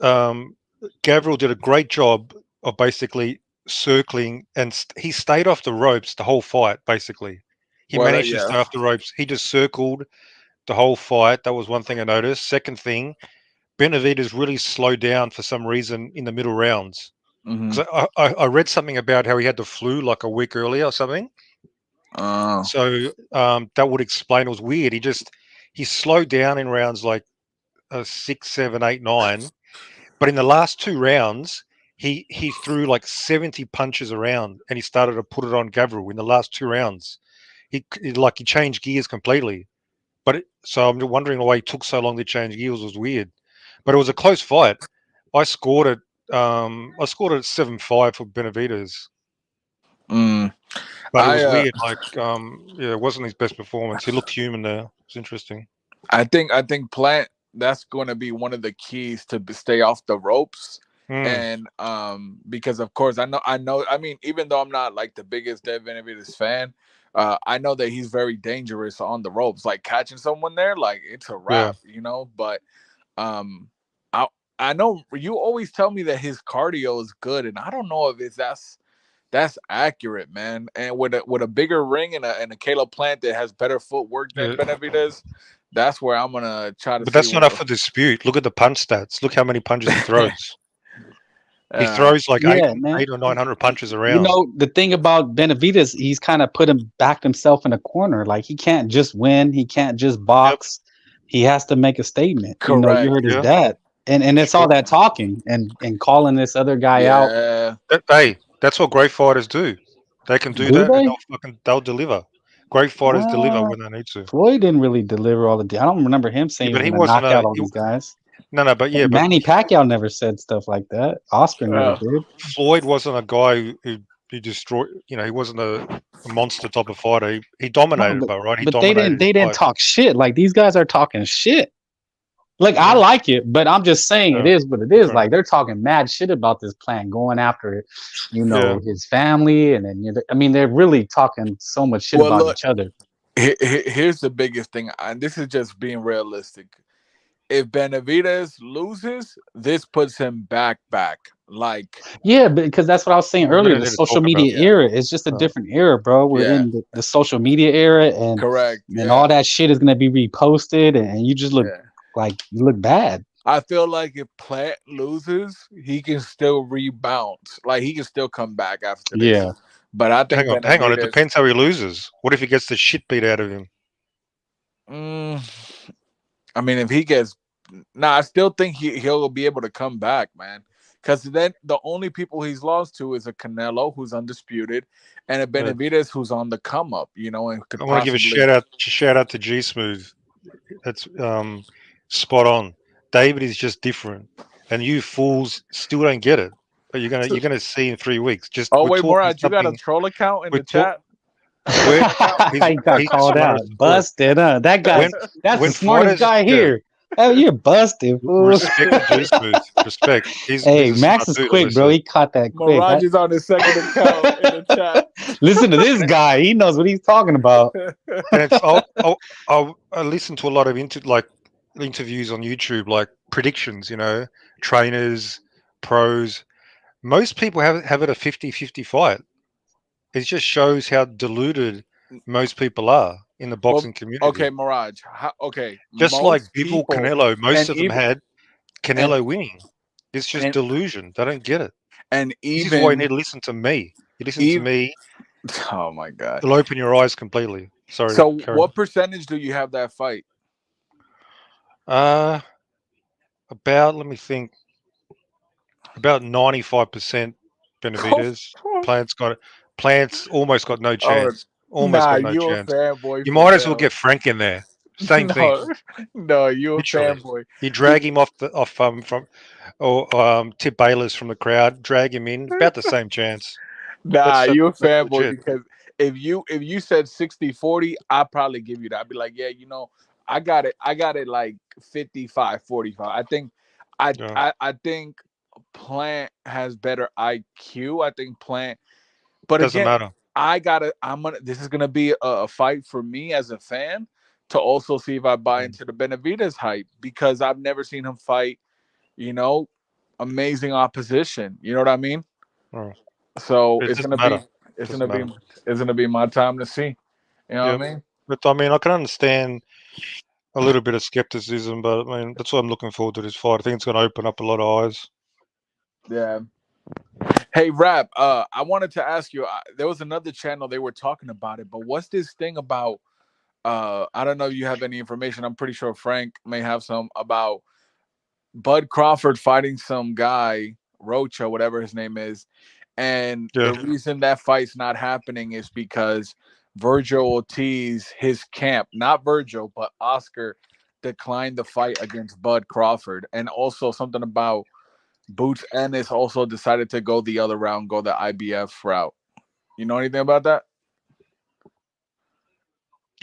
Gavril did a great job of basically circling, and he stayed off the ropes the whole fight. Basically, he Well, managed to yeah. stay off the ropes. He just circled the whole fight. That was one thing I noticed. Second thing, Benavidez really slowed down for some reason in the middle rounds. Mm-hmm. Because I read something about how he had the flu like a week earlier or something. So that would explain. It was weird. He slowed down in rounds like 6, 7, 8, 9. But in the last 2 rounds, he threw like 70 punches around, and he started to put it on Gavril in the last 2 rounds. He changed gears completely. So I'm wondering why he took so long to change gears. Was weird. But it was a close fight. I scored it 7-5 for Benavidez. But it was weird. It wasn't his best performance. He looked human there. It's interesting. I think Plant. That's going to be one of the keys to stay off the ropes. And because of course I know. I mean, even though I'm not like the biggest Devin Benavidez fan, I know that he's very dangerous on the ropes. Like catching someone there, like it's a wrap, you know. But I know you always tell me that his cardio is good, and I don't know if that's accurate, man. And with a bigger ring and a Caleb Plant that has better footwork than Benavidez, that's where I'm gonna try to. But that's not up for dispute. Look at the punch stats. Look how many punches he throws. He throws like yeah, man. 800 or 900 punches You around. know, the thing about Benavidez, he's kind of backed himself in a corner. Like he can't just win, he can't just box. He has to make a statement. You know, you Correct. heard his Yeah. dad, and it's all that talking and calling this other guy out. Yeah. Hey, that's what great fighters do. They can do Do that, and they? they'll deliver. Great fighters deliver Uh, when they need to. Floyd didn't really deliver all the. I don't remember him saying Yeah, he was but he going to knock wasn't out a. all these guys. But yeah, but Manny Pacquiao never said stuff like that. Oscar never Uh, did. Floyd wasn't a guy who destroyed. You know, he wasn't a monster type of fighter. He No, dominated, but right, he but they dominated his didn't fight. talk shit. Like these guys are talking shit. Like I Yeah. like it, but I'm just saying it Yeah. is what it is. Right. Like they're talking mad shit about this plan, going after, you know, Yeah. his family, and then I mean, they're really talking so much shit Well, about look, each other. here's the biggest thing, and this is just being realistic. If Benavidez loses, this puts him back. Like, Yeah, because that's what I was saying We earlier. don't The need to social talk about. media era is just a Yeah. different era, bro. We're yeah, in the social media era, and correct. all Yeah, that shit is gonna be reposted, and you just look yeah. like you look bad. I feel like if Plant loses, he can still rebound. Like he can still come back after this. Yeah. But I think Hang on. It Benavidez. depends how he loses. What if he gets the shit beat out of him? I mean, if he gets, I still think he'll be able to come back, man. Because then the only people he's lost to is a Canelo who's undisputed, and a Benavidez who's on the come up. You know, and could I want to give a shout out to G Smooth. That's spot on. David is just different, and you fools still don't get it. But you're gonna see in 3 weeks. Just Oh we're wait, talking Morad, you got a something. troll account in We're the chat? I got he's called smart out, as fuck. busted. That guy's that's when the smartest fighters- guy yeah. here. Oh, you're busted, fool. Respect to G Smooth. Respect. Hey, He's a Max smart is dude, quick, as I bro. said. He caught that quick. Mirage is on his second account in the chat. Listen to this guy. He knows what he's talking about. And I listen to a lot of interviews on YouTube, like predictions. You know, trainers, pros. Most people have it a 50-50 fight. It just shows how deluded most people are in the boxing community. Okay, Mirage. Just like Bivol people, Canelo, most and of them even- had Canelo winning. It's just delusion. They don't get it. and This is why you even need to listen to me. You listen to me, oh my god. it'll open your eyes completely. Sorry. So carry what percentage do you have that fight? on. About, let me think, about 95% Benavidez. Plants almost got no chance. Almost got no you chance. a fanboy. You might as well get Frank in there. Same thing. No, you a Literally. fanboy. You drag him Tip Bayless from the crowd, drag him in, about the same chance. You a That's fanboy legit. because if you said 60-40, I'd probably give you that. I'd be like, yeah, you know, I got it like 55-45. I think Plant has better IQ. I think Plant, but Doesn't again, matter. this is gonna be a fight for me as a fan to also see if I buy into the Benavidez hype, because I've never seen him fight, you know, amazing opposition. You know what I mean? Oh. So It it's doesn't gonna matter. it's gonna be my time to see. You know what I mean? But I mean, I can understand a little bit of skepticism, but I mean, that's why I'm looking forward to this fight. I think it's going to open up a lot of eyes. Yeah. Hey, Rap, I wanted to ask you, there was another channel, they were talking about it, but what's this thing about, I don't know if you have any information, I'm pretty sure Frank may have some, about Bud Crawford fighting some guy, Rocha, whatever his name is, and the reason that fight's not happening is because Virgil Ortiz, his camp, not Virgil, but Oscar, declined the fight against Bud Crawford. And also something about Boots Ennis also decided to go the other route, go the IBF route. You know anything about that?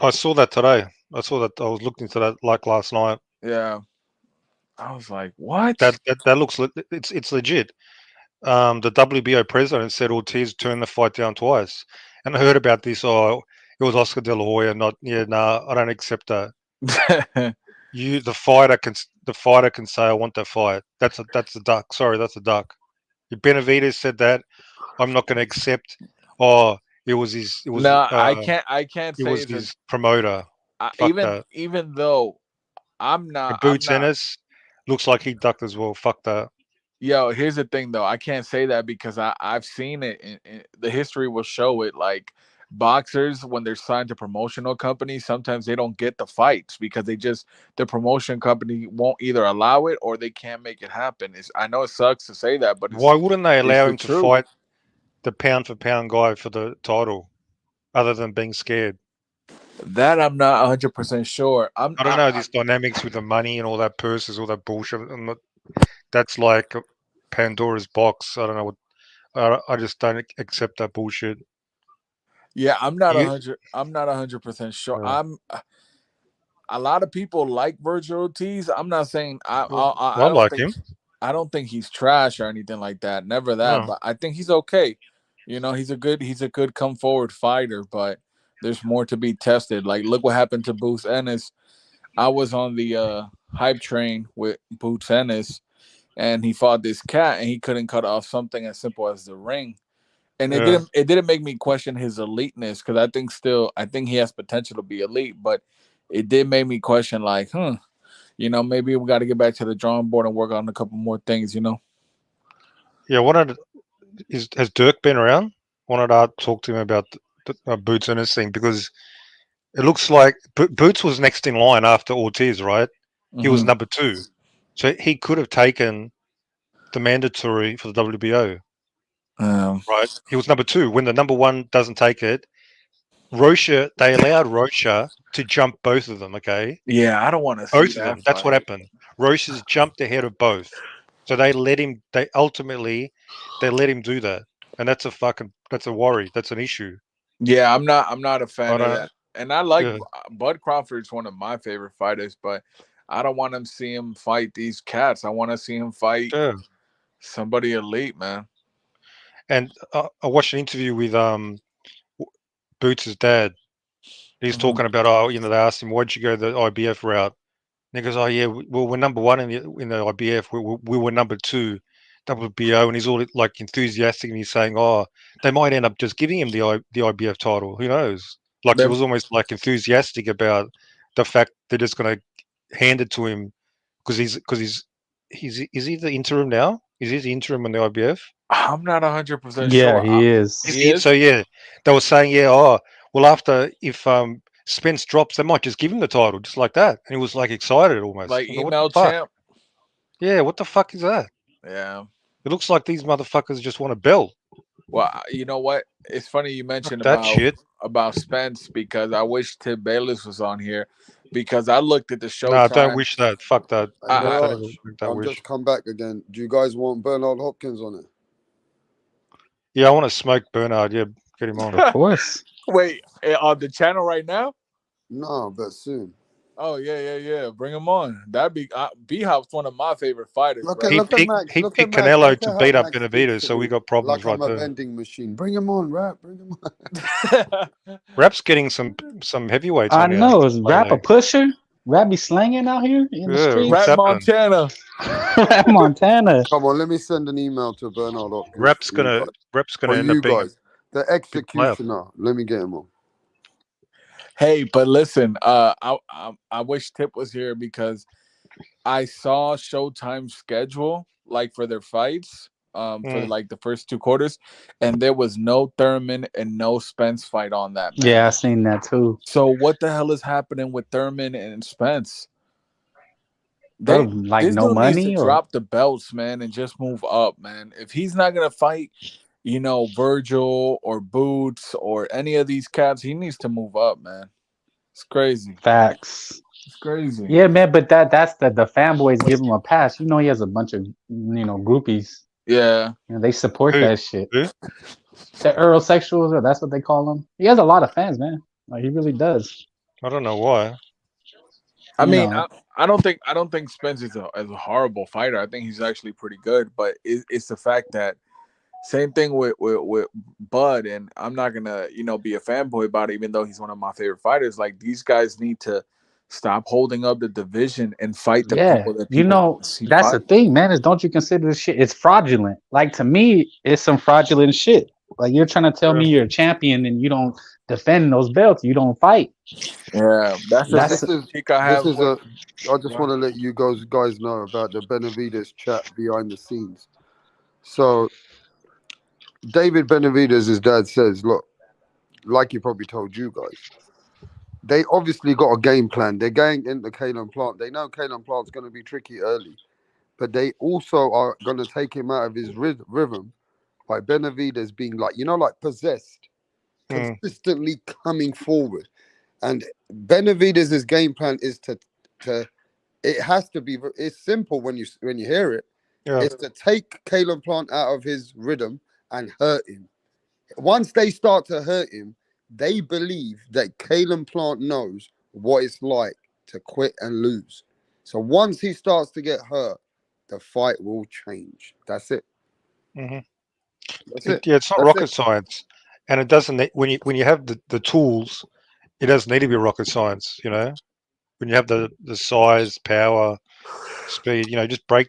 I saw that today. I was looking into that like last night. Yeah. I was like, what? That looks it's legit. The WBO president said Ortiz turned the fight down twice, and I heard about this. Oh, it was Oscar De La Hoya. I don't accept that. The fighter can say, I want that fight. That's a duck. Sorry, that's a duck. If Benavidez said that, I'm not going to accept. Oh, it was his. It was I can't. It say was his promoter. Even though I'm not. Boots Ennis looks like he ducked as well. Fuck that. Yo, here's the thing though. I can't say that because I've seen it. The history will show it. Like boxers, when they're signed to promotional companies, sometimes they don't get the fights because the promotion company won't either allow it or they can't make it happen. I know it sucks to say that, but Why wouldn't they it's allow the him to truth. fight the pound for pound guy for the title, other than being scared? That I'm not 100% sure. I don't know these dynamics with the money and all that purses, all that bullshit. That's like Pandora's box. I don't know what. I just don't accept that bullshit. Yeah, I'm not You, 100. I'm not 100% sure. uh, A lot of people like Virgil Ortiz. I'm not saying I like him. I don't think he's trash or anything like that. Never that, No. but I think he's okay. You know, he's a good come forward fighter, but there's more to be tested. Like look what happened to Boots Ennis. I was on the hype train with Boots Ennis, and he fought this cat, and he couldn't cut off something as simple as the ring. And Yeah. it didn't make me question his eliteness because I think he has potential to be elite, but it did make me question like, you know, maybe we got to get back to the drawing board and work on a couple more things, you know. Yeah. Has Dirk been around? Wanted to talk to him about the Boots and his thing, because it looks like Boots was next in line after Ortiz, right? He was number 2, so he could have taken the mandatory for the WBO. Right? He was number 2. When the number 1 doesn't take it, they allowed Rocha to jump both of them. Okay. Yeah, I don't want to see Both of that them. That's what fight. happened. Rocha's jumped ahead of both, so they let him. They ultimately let him do that, and that's a worry. That's an issue. Yeah, I'm not a fan of But that. And I like yeah, Bud Crawford's one of my favorite fighters, but I don't want to see him fight these cats. I want to see him fight yeah. somebody elite, man. And I watched an interview with Boots' dad. He's talking about, they asked him, why'd you go the IBF route? And he goes, oh yeah, well, we're number 1 in the IBF. We were number 2 WBO, and he's all like enthusiastic, and he's saying, oh, they might end up just giving him the IBF title. Who knows? Like he They've- was almost like enthusiastic about the fact they're just going to hand it to him because is he the interim now? Is he the interim in the IBF? I'm not 100% Yeah, sure. he is. He is? So yeah, they were saying, yeah, oh, well, after if Spence drops, they might just give him the title just like that, and he was like excited almost. Like I go, what the email fuck? champ. Yeah, what the fuck is that? Yeah. It looks like these motherfuckers just want a belt. Well, you know what? It's funny you mentioned Fuck that shit. about Spence because I wish Tim Bayless was on here because I looked at the No, don't Showtime. wish that. Fuck that. Hey, I- Don't Barrage, even make that I'm wish. just come back again. Do you guys want Bernard Hopkins on it? Yeah, I want to smoke Bernard. Yeah, get him on. Of course. Wait, on the channel right now? No, but soon. Oh yeah. Bring him on. That'd be B Hop's one of my favorite fighters, Look bro. at He look at picked Max. he Look at picked Max. Canelo Look to at how beat up Max speaks Benavidez, to so we me got problems like I'm right a there. vending machine. Bring him on, rap. Bring him on. Rap's getting some heavyweights I on here know. Is Rap a lately. pusher? Rap be slanging out here in the Yeah, what's streets? Rap happening? Montana. Rap Montana. Come on, let me send an email to Bernard Hopkins Rap's gonna for end up you being a guys. The big player. executioner. Let me get him on. Hey, but listen, I wish Tip was here because I saw Showtime's schedule like for their fights, for like the first 2 quarters, and there was no Thurman and no Spence fight on that, man. Yeah, I seen that too. So what the hell is happening with Thurman and Spence? Bro, like This no dude needs to money or drop the belts, man, and just move up, man. If he's not gonna fight, you know, Virgil or Boots or any of these cats, he needs to move up, man. It's crazy. facts. It's crazy. Yeah, man, but that's the fanboys give him a pass. You know, he has a bunch of groupies. Yeah. You know, they support Who? that shit. Who? The Eurosexuals, or that's what they call them. He has a lot of fans, man. Like he really does. I don't know why. I You mean, know. I don't think Spence is a horrible fighter. I think he's actually pretty good, but it's the fact that same thing with Bud, and I'm not gonna be a fanboy about it, even though he's one of my favorite fighters. Like these guys need to stop holding up the division and fight the Yeah, people that you people know, see that's fight. the thing, man. Is don't you consider this shit? It's fraudulent. Like to me, it's some fraudulent shit. Like you're trying to tell me you're a champion and you don't defending those belts. You don't fight. Yeah, that's the That's same critique I have with. I just want to let you guys know about the Benavidez chat behind the scenes. So David Benavidez, his dad says, look, like he probably told you guys, they obviously got a game plan. They're going into Kalen Plant. They know Kalen Plant's going to be tricky early, but they also are going to take him out of his rhythm by Benavidez being like, like possessed, consistently coming forward. And Benavidez's game plan is to it has to be, it's simple when you hear it. Yeah. It's to take Kalen Plant out of his rhythm and hurt him. Once they start to hurt him, they believe that Kalen Plant knows what it's like to quit and lose. So once he starts to get hurt, the fight will change. That's it. That's it. Yeah, it's not rocket science, and it doesn't. When you have the tools, it doesn't need to be rocket science. When you have the size, power, speed, just break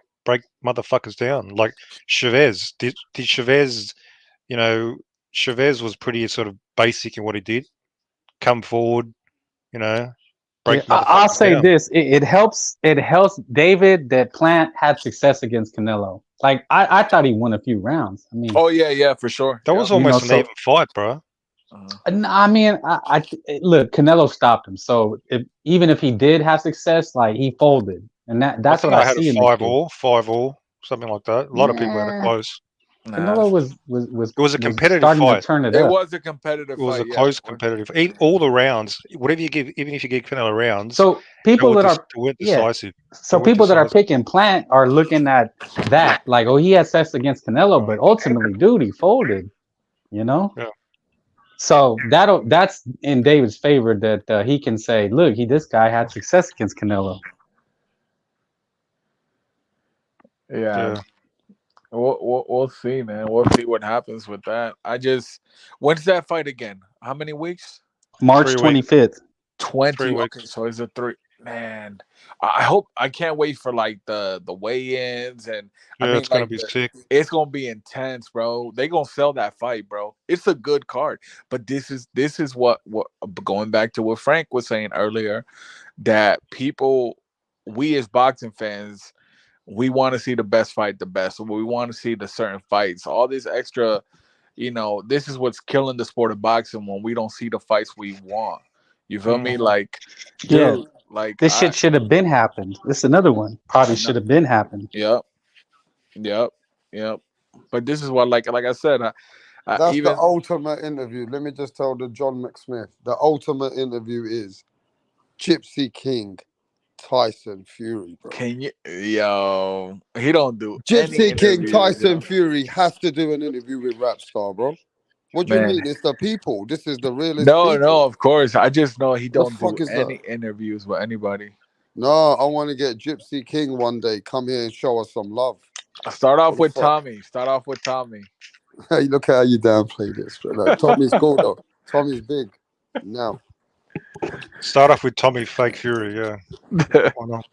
motherfuckers down. Like Chavez did Chavez. Chavez was pretty sort of basic in what he did. Come forward, break motherfuckers I'll say down. this: it helps. It helps David that Plant had success against Canelo. Like I thought he won a few rounds. I mean, oh yeah, for sure. That was almost an even fight, bro. I mean, I look, Canelo stopped him. So even if he did have success, like he folded, and that's what I had see in a 5-5, something like that. A lot of people had it close. Canelo was It was a competitive starting fight. to turn it It up. was a competitive fight. It was a close competitive. All the rounds, whatever you give, even if you give Canelo rounds. So people that are decisive. So people that are picking Plant are looking at that like, oh, he had success against Canelo, but ultimately, dude, he folded. Yeah. So that's in David's favor that he can say, look, this guy had success against Canelo. Yeah. We'll see, man. We'll see what happens with that. When's that fight again? How many weeks? March 25th. 20. 3 weeks. Okay, so it's a 3. Man, I can't wait for like the weigh-ins and it's gonna be sick. It's gonna be intense, bro. They gonna sell that fight, bro. It's a good card, but this is what going back to what Frank was saying earlier, that we as boxing fans, we want to see the best fight, the best. We want to see the certain fights. All this extra, this is what's killing the sport of boxing when we don't see the fights we want. You feel me? Like, dude, like this shit should have been happened. This is another one. Probably should have been happened. Yep. But this is what, like I said, that's the ultimate interview. Let me just tell the John McSmith. The ultimate interview is Gypsy King, Tyson Fury, bro. Can you, he don't do Gypsy King, Tyson Fury has to do an interview with WRAPSTAR, bro. What do you mean? It's the people. This is the realest people. No, of course. I just know he don't do any interviews with anybody. No, I want to get Gypsy King one day. Come here and show us some love. Start off with Tommy. Hey, look how you downplay this. Bro. Tommy's cool though. Tommy's big. Now. Start off with Tommy Fake Fury, yeah. Why not?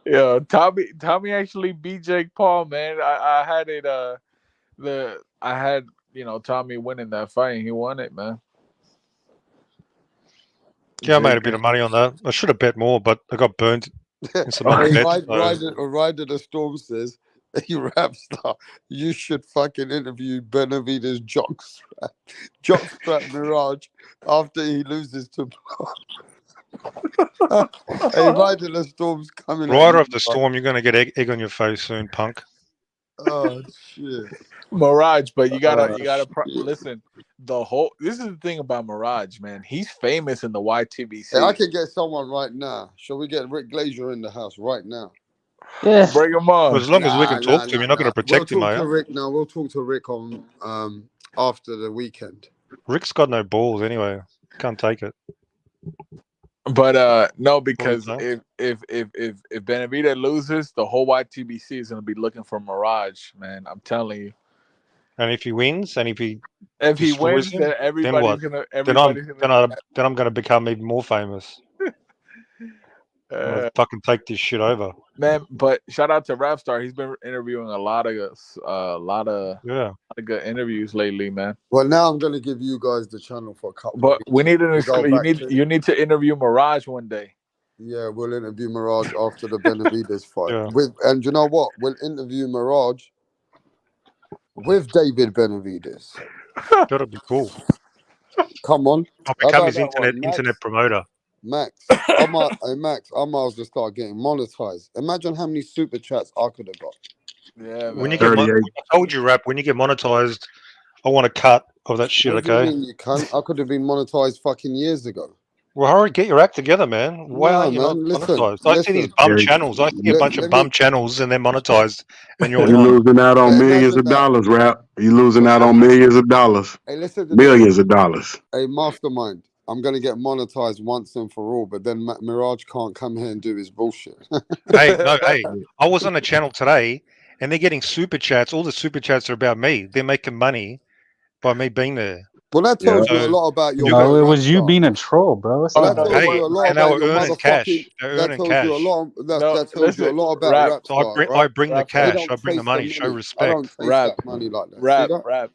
Yeah, Tommy actually beat Jake Paul, man. I had it. I had Tommy winning that fight, and he won it, man. Yeah, I made a bit of money on that. I should have bet more, but I got burned in some other bets. Rider the Storm says, "Hey, WRAPSTAR, you should fucking interview Benavidez jockstrap Mirage after he loses to." Hey, Rider the Storm's coming. Rider of the Storm, you're gonna get egg on your face soon, punk. Oh shit, Mirage, but you gotta listen. This is the thing about Mirage, man. He's famous in the YTBC. Hey, I can get someone right now. Shall we get Rick Glazier in the house right now? Yeah, bring him on. Well, as long as we can talk to him, you're not going to protect him, We'll talk to Rick on after the weekend. Rick's got no balls anyway. Can't take it. But no, because if Benavidez loses, the whole YTBC is going to be looking for Mirage, man. I'm telling you. And if he wins, and if he wins, him, then everybody's then gonna. I'm going to become even more famous. I'm gonna fucking take this shit over, man. But shout out to WRAPSTAR. He's been interviewing a lot of good interviews lately, man. Well, now I'm gonna give you guys the channel for a couple But of we need an weeks to go back to. you need to interview Mirage one day. Yeah, we'll interview Mirage after the Benavides fight. Yeah. And you know what? We'll interview Mirage with David Benavides. That'll be cool. Come on. I'll How become about his that one, internet promoter. Max, Max, I might as well start getting monetized. Imagine how many super chats I could have got. Yeah, man. When you get, I told you, Rap. When you get monetized, I want a cut of that shit. What do you Okay. mean you can't? I could have been monetized fucking years ago. Well, hurry, get your act together, man. Why aren't you not monetized? I see these bum channels. I see a bunch of bum channels, and they're monetized, and you're You're not. losing out on millions of dollars, Rap. You're losing out on millions of dollars. Hey, listen to millions of dollars. Hey, Mastermind, I'm gonna get monetized once and for all, but then Mirage can't come here and do his bullshit. Hey, I was on a channel today, and they're getting super chats. All the super chats are about me. They're making money by me being there. Well, that tells you a lot about your. No, it was you being a troll, bro. That tells you a lot about your motherfucking. That tells you a lot. That tells you a lot about WRAPSTAR. So I bring the cash. I bring the money. Show respect. I don't taste that money like that. Rap.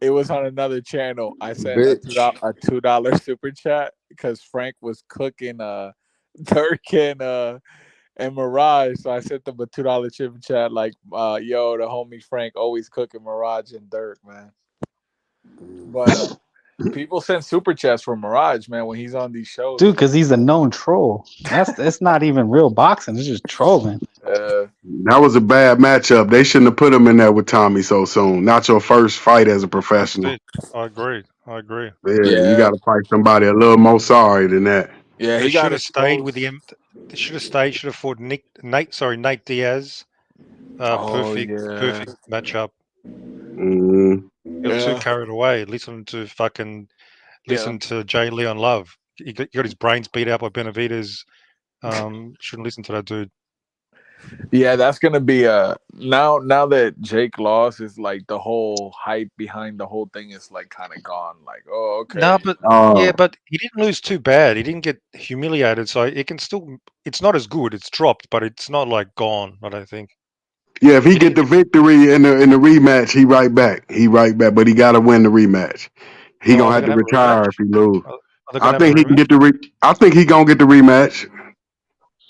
It was on another channel. I sent a $2 super chat because Frank was cooking Dirk and Mirage. So I sent them a $2 super chat like, yo, the homie Frank always cooking Mirage and Dirk, man. But people send super chats for Mirage, man, when he's on these shows. Dude, because he's a known troll. That's not even real boxing. It's just trolling. That was a bad matchup. They shouldn't have put him in there with Tommy so soon. Not your first fight as a professional. I agree. Yeah, you got to fight somebody a little more sorry than that. Yeah, he should have stayed with him. They should have stayed. Should have fought Nate Diaz. Perfect matchup. Got too carried away. Listen to Jay Leon Love. He got his brains beat out by Benavides. Shouldn't listen to that dude. Yeah, that's gonna be now that Jake lost, is like the whole hype behind the whole thing is like kind of gone. Like, oh, okay. No, but but he didn't lose too bad. He didn't get humiliated, so it can still. It's not as good. It's dropped, but it's not like gone. I don't think. Yeah, if he get the victory in the rematch, he right back. But he got to win the rematch. He gonna have to retire if he lose. I think he can get I think he gonna get the rematch.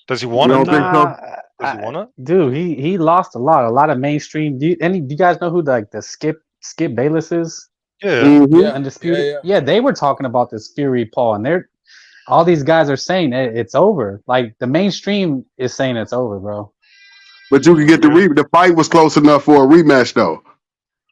Does he want it? Think so? Does he want it? Dude, he lost a lot of mainstream. Do you guys know who the Skip Bayless is? Yeah, Undisputed. Yeah, they were talking about this Fury Paul, and all these guys are saying it's over. Like the mainstream is saying it's over, bro. But you can get the fight was close enough for a rematch though.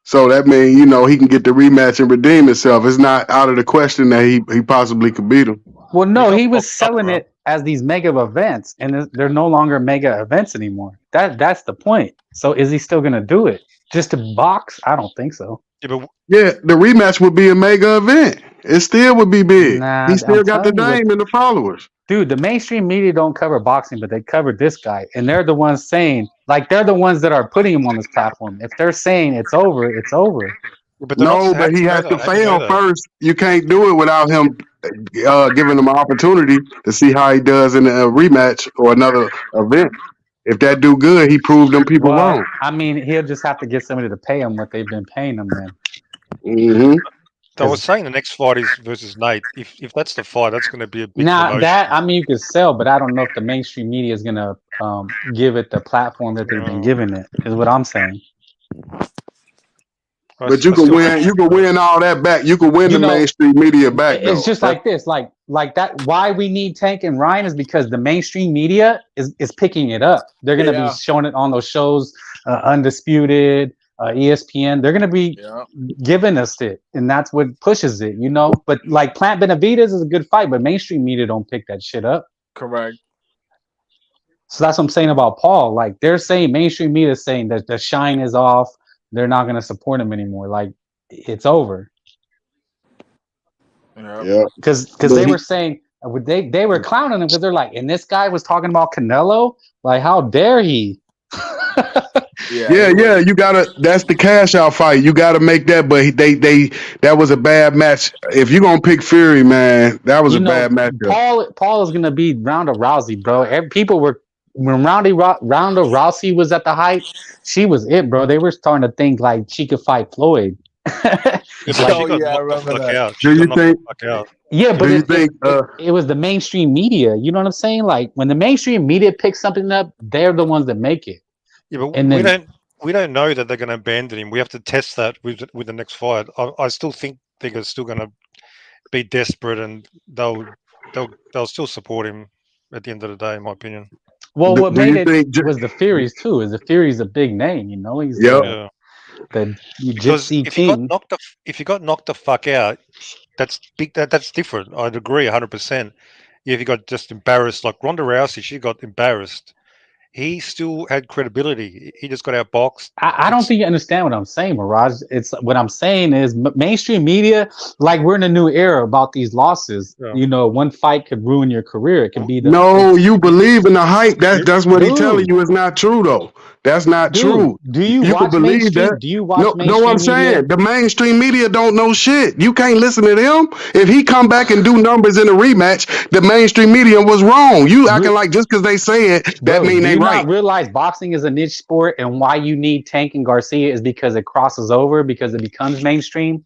So that means, he can get the rematch and redeem himself. It's not out of the question that he possibly could beat him. Well, no, he was selling it as these mega events, and they're no longer mega events anymore. That's the point. So is he still going to do it? Just to box? I don't think so. Yeah, the rematch would be a mega event. It still would be big. Nah, he still got the name and the followers. Dude, the mainstream media don't cover boxing, but they cover this guy. And they're the ones saying, like, they're the ones that are putting him on this platform. If they're saying it's over, it's over. But he has to fail first. You can't do it without him giving him an opportunity to see how he does in a rematch or another event. If that do good, he proved them people wrong. I mean, he'll just have to get somebody to pay him what they've been paying him then. Mm-hmm. I was saying the next fight is versus Nate. If that's the fight, that's going to be a big promotion. You could sell, but I don't know if the mainstream media is going to give it the platform that they've been giving it, is what I'm saying. But you can win. You can win all that back. You can win the mainstream media back. It's just like this, like that. Why we need Tank and Ryan is because the mainstream media is picking it up. They're going to be showing it on those shows, Undisputed, ESPN. They're going to be giving us it, and that's what pushes it, But like Plant Benavides is a good fight, but mainstream media don't pick that shit up. Correct. So that's what I'm saying about Paul. Like they're saying, mainstream media is saying that the shine is off. They're not going to support him anymore. Like it's over. Yeah. Because they were saying they were clowning him because they're like, and this guy was talking about Canelo. Like, how dare he? Yeah, you gotta. That's the cash out fight. You gotta make that. But that was a bad match. If you're gonna pick Fury, man, that was a bad matchup. Paul is gonna be Ronda Rousey, bro. People were when Ronda Rousey was at the height. She was it, bro. They were starting to think like she could fight Floyd. Yeah, but she got knocked the fuck out. Do you think? Yeah, but it was the mainstream media. You know what I'm saying? Like when the mainstream media picks something up, they're the ones that make it. Yeah, but we don't know that they're going to abandon him. We have to test that with the next fight. I still think they're still going to be desperate, and they'll still support him at the end of the day, in my opinion. Well, what made it was the Furies too. Is the Furies a big name? You know, he's the Gypsy King. If you got knocked the fuck out, that's big. That's different. I'd agree 100%. If you got just embarrassed, like Ronda Rousey, she got embarrassed. He still had credibility. He just got outboxed. I don't think you understand what I'm saying, Mirage. It's what I'm saying is mainstream media, like we're in a new era about these losses. Yeah. You know, one fight could ruin your career. It could be you believe in the hype. That's what he's telling you is not true though. That's not true. Do you watch mainstream? Do you watch mainstream what I'm saying? The mainstream media don't know shit. You can't listen to them. If he come back and do numbers in a rematch, the mainstream media was wrong. You acting like just because they say it, that mean they right. Not realize boxing is a niche sport, and why you need Tank and Garcia is because it crosses over, because it becomes mainstream.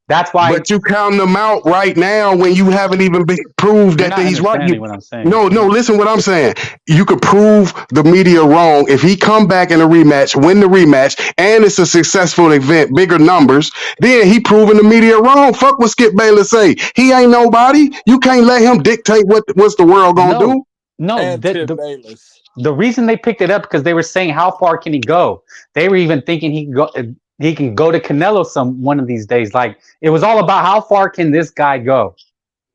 That's why. But you count them out right now when you haven't even proved that he's right. What I'm saying. No, listen what I'm saying. You could prove the media wrong if he come back in a rematch, win the rematch, and it's a successful event, bigger numbers. Then he proving the media wrong. Fuck what Skip Bayless say. He ain't nobody. You can't let him dictate what's the world gonna do. No, the reason they picked it up because they were saying how far can he go. They were even thinking he can go to Canelo one of these days. Like it was all about how far can this guy go.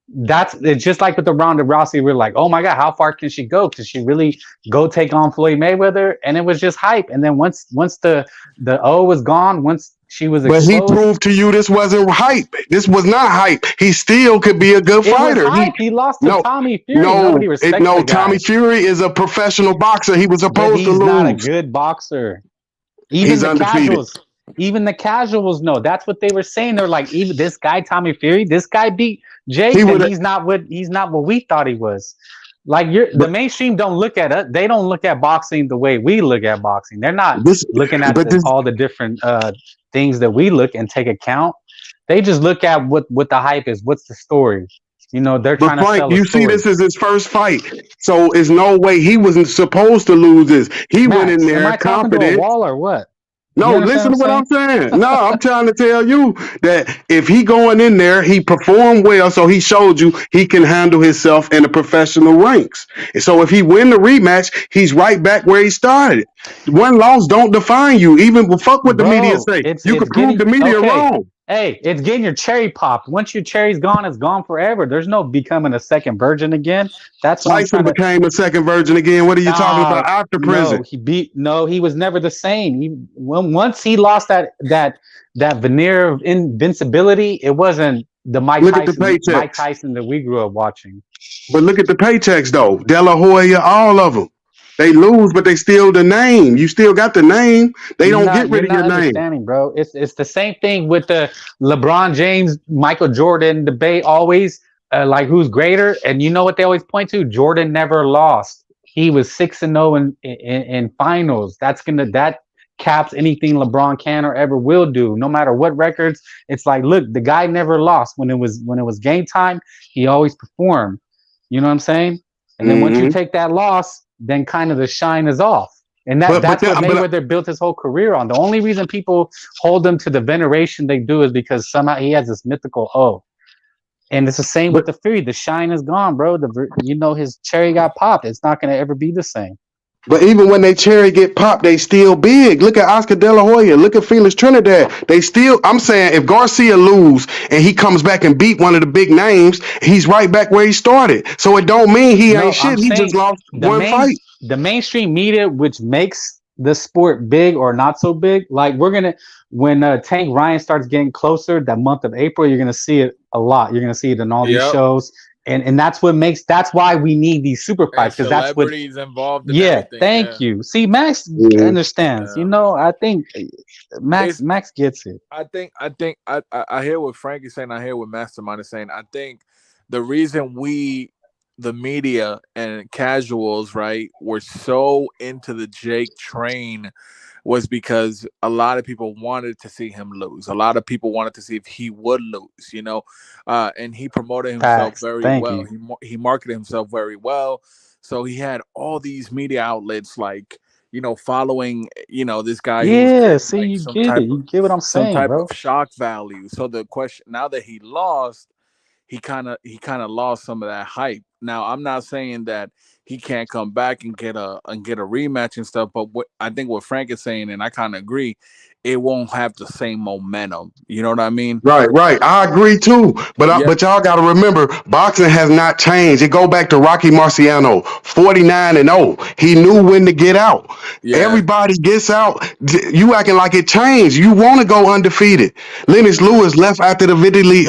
It's just like with the Ronda Rousey. We're like, oh my god, how far can she go? Can she really go take on Floyd Mayweather? And it was just hype. And then once the O was gone, once she was exposed, but he proved to you this wasn't hype. This was not hype. He still could be a good fighter. Was hype. He lost to Tommy Fury. Nobody respects the guy. Tommy Fury is a professional boxer. He was supposed to lose. He's not a good boxer. Even the casuals know. That's what they were saying. They're like, even this guy Tommy Fury, this guy beat Jake, and he's not what we thought he was. Like the mainstream don't look at it. They don't look at boxing the way we look at boxing. They're not looking at all the different things that we look and take account. They just look at what the hype is. What's the story? You know, they're trying to sell a story. See, this is his first fight, so there's no way he wasn't supposed to lose this. He went in there confident. Am I talking to a wall or what? No, listen to what I'm saying. No, I'm trying to tell you that if he going in there, he performed well, so he showed you he can handle himself in the professional ranks. And so if he win the rematch, he's right back where he started. One loss don't define you. Even fuck what the media say. You could prove the media wrong. Hey, it's getting your cherry popped. Once your cherry's gone, it's gone forever. There's no becoming a second virgin again. That's why Tyson became a second virgin again. What are you talking about after prison? He was never the same. Once he lost that veneer of invincibility, it wasn't the Mike Tyson that we grew up watching. But look at the paychecks though. De La Hoya, all of them. They lose, but they steal the name. You still got the name. They don't get rid of your name. Understanding, bro. It's the same thing with the LeBron James, Michael Jordan debate. Always like who's greater, and you know what they always point to? Jordan never lost. He was 6-0 in finals. That caps anything LeBron can or ever will do. No matter what records, it's like, look, the guy never lost. When it was game time, he always performed. You know what I'm saying? And then once you take that loss, then kind of the shine is off. And that's what Mayweather built his whole career on. The only reason people hold him to the veneration they do is because somehow he has this mythical O. And it's the same with the Fury. The shine is gone, bro. His cherry got popped. It's not going to ever be the same. But even when they cherry get popped, they still big. Look at Oscar De La Hoya. Look at Felix Trinidad. I'm saying if Garcia lose and he comes back and beat one of the big names, he's right back where he started. So it don't mean he ain't shit. He just lost one fight. The mainstream media, which makes the sport big or not so big, like when Tank Ryan starts getting closer, that month of April, you're going to see it a lot. You're going to see it in all these shows. And that's why we need these super fights, because that's what. Celebrities involved in Yeah, everything. thank you. See, Max understands. Yeah. You know, I think Max gets it. I hear what Frank is saying. I hear what Mastermind is saying. I think the reason the media and casuals, right, were so into the Jake train was because a lot of people wanted to see him lose. A lot of people wanted to see if he would lose, you know, and he promoted himself very well. He marketed himself very well. So he had all these media outlets like, you know, following, you know, this guy. Yeah, see, like, you get it. You get what I'm saying, some type bro. of shock value. So the question now that he lost, he kind of lost some of that hype. Now I'm not saying that he can't come back and get a rematch and stuff, but I think what Frank is saying, and I kind of agree, it won't have the same momentum. You know what I mean? Right. I agree too. But y'all got to remember, boxing has not changed. It go back to Rocky Marciano, 49-0. He knew when to get out. Yeah. Everybody gets out. You acting like it changed. You want to go undefeated. Lennox Lewis left after the Vitaly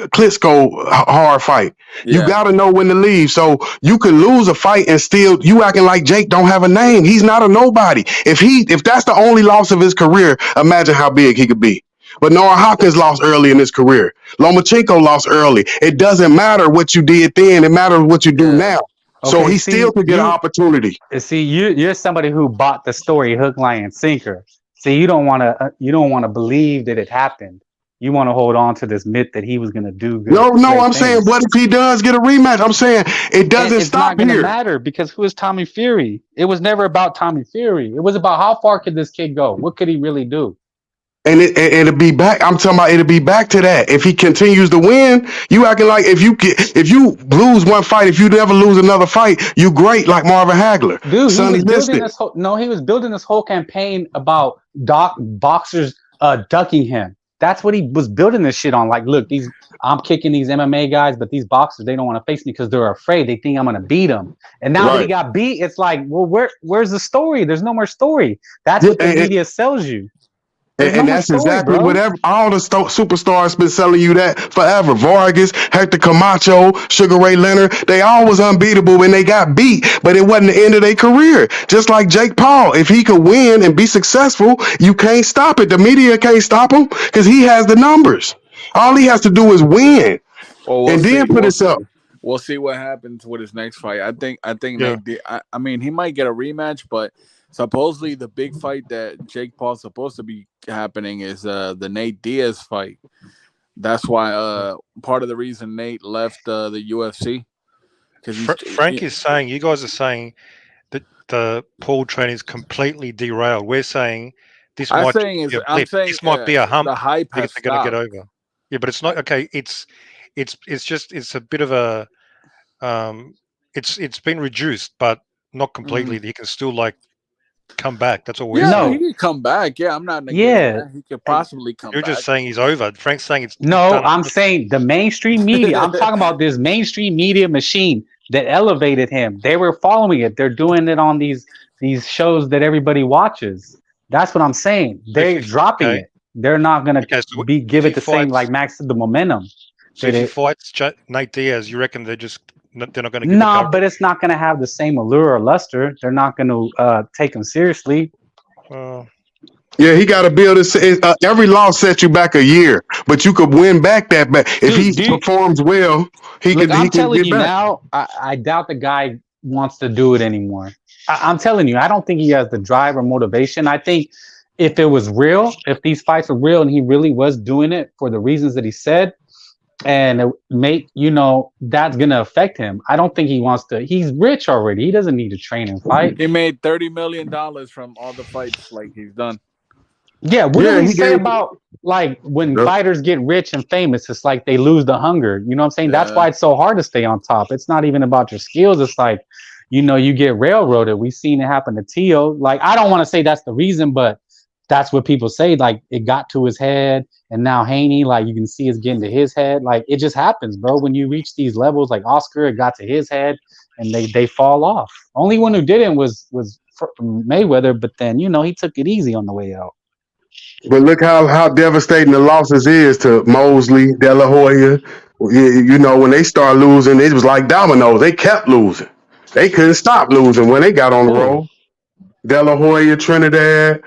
Klitschko hard fight. Yeah. You got to know when to leave. So you could lose a fight and still you acting like Jake don't have a name. He's not a nobody. If that's the only loss of his career, imagine how big he could be. But Bernard Hopkins lost early in his career. Lomachenko lost early. It doesn't matter what you did then. It matters what you do now. Okay, so he still could get an opportunity. See, you're somebody who bought the story hook, line, and sinker. See, you don't want to believe that it happened. You want to hold on to this myth that he was going to do good. No, I'm saying, what if he does get a rematch? I'm saying it doesn't stop here. It's not going to matter because who is Tommy Fury? It was never about Tommy Fury. It was about how far could this kid go? What could he really do? And it'll be back. I'm talking about it'll be back to that. If he continues to win, you acting like if you lose one fight, if you never lose another fight, you great like Marvin Hagler. Dude, he was building this whole campaign about boxers ducking him. That's what he was building this shit on. Like, look, I'm kicking these MMA guys, but these boxers, they don't want to face me because they're afraid. They think I'm going to beat them. And now that he got beat, it's like, well, where's the story? There's no more story. That's what the media sells you. And that's exactly what all the superstars been selling you that forever. Vargas, Hector Camacho, Sugar Ray Leonard, they all was unbeatable when they got beat, but it wasn't the end of their career. Just like Jake Paul, if he could win and be successful, you can't stop it. The media can't stop him because he has the numbers. All he has to do is win, and then put it up. We'll see what happens with his next fight. I think I mean, he might get a rematch, but supposedly the big fight that Jake Paul's supposed to be happening is the Nate Diaz fight. That's why part of the reason Nate left the UFC. Because Frank is saying, you guys are saying that the Paul train is completely derailed. We're saying this might be a hump. The hype has they're going to get over. Yeah, but it's not okay. It's a bit of a it's been reduced, but not completely. He can still come back. That's all we're saying. He can come back. Yeah, I'm not negating that. He could possibly come back. You're just saying he's over. Frank's saying it's no. I'm saying the mainstream media. I'm talking about this mainstream media machine that elevated him. They were following it. They're doing it on these shows that everybody watches. That's what I'm saying. They're dropping it. They're not going to give it the same like Max the momentum. So if he fights Nate Diaz, you reckon they're not going to give it but it's not going to have the same allure or luster. They're not going to take him seriously. Yeah, he got to build every loss sets you back a year, but you could win back that if he performs well, he can. I'm telling you back. Now, I doubt the guy wants to do it anymore. I'm telling you, I don't think he has the drive or motivation. I think if it was real, if these fights were real, and he really was doing it for the reasons that he said, and that's going to affect him. I don't think he wants to. He's rich already. He doesn't need to train and fight. He made $30 million from all the fights he's done. Yeah, what do we say about when fighters get rich and famous? It's like they lose the hunger. You know what I'm saying? Yeah. That's why it's so hard to stay on top. It's not even about your skills. It's like, you get railroaded. We've seen it happen to Tio. I don't want to say that's the reason, but that's what people say. It got to his head, and now Haney, you can see it's getting to his head. It just happens, bro. When you reach these levels, like Oscar, it got to his head, and they fall off. Only one who didn't was Mayweather, but then he took it easy on the way out. But look how devastating the losses is to Mosley, De La Hoya, You know, when they start losing, it was like dominoes. They kept losing. They couldn't stop losing when they got on the Who? roll. De La Hoya, Trinidad,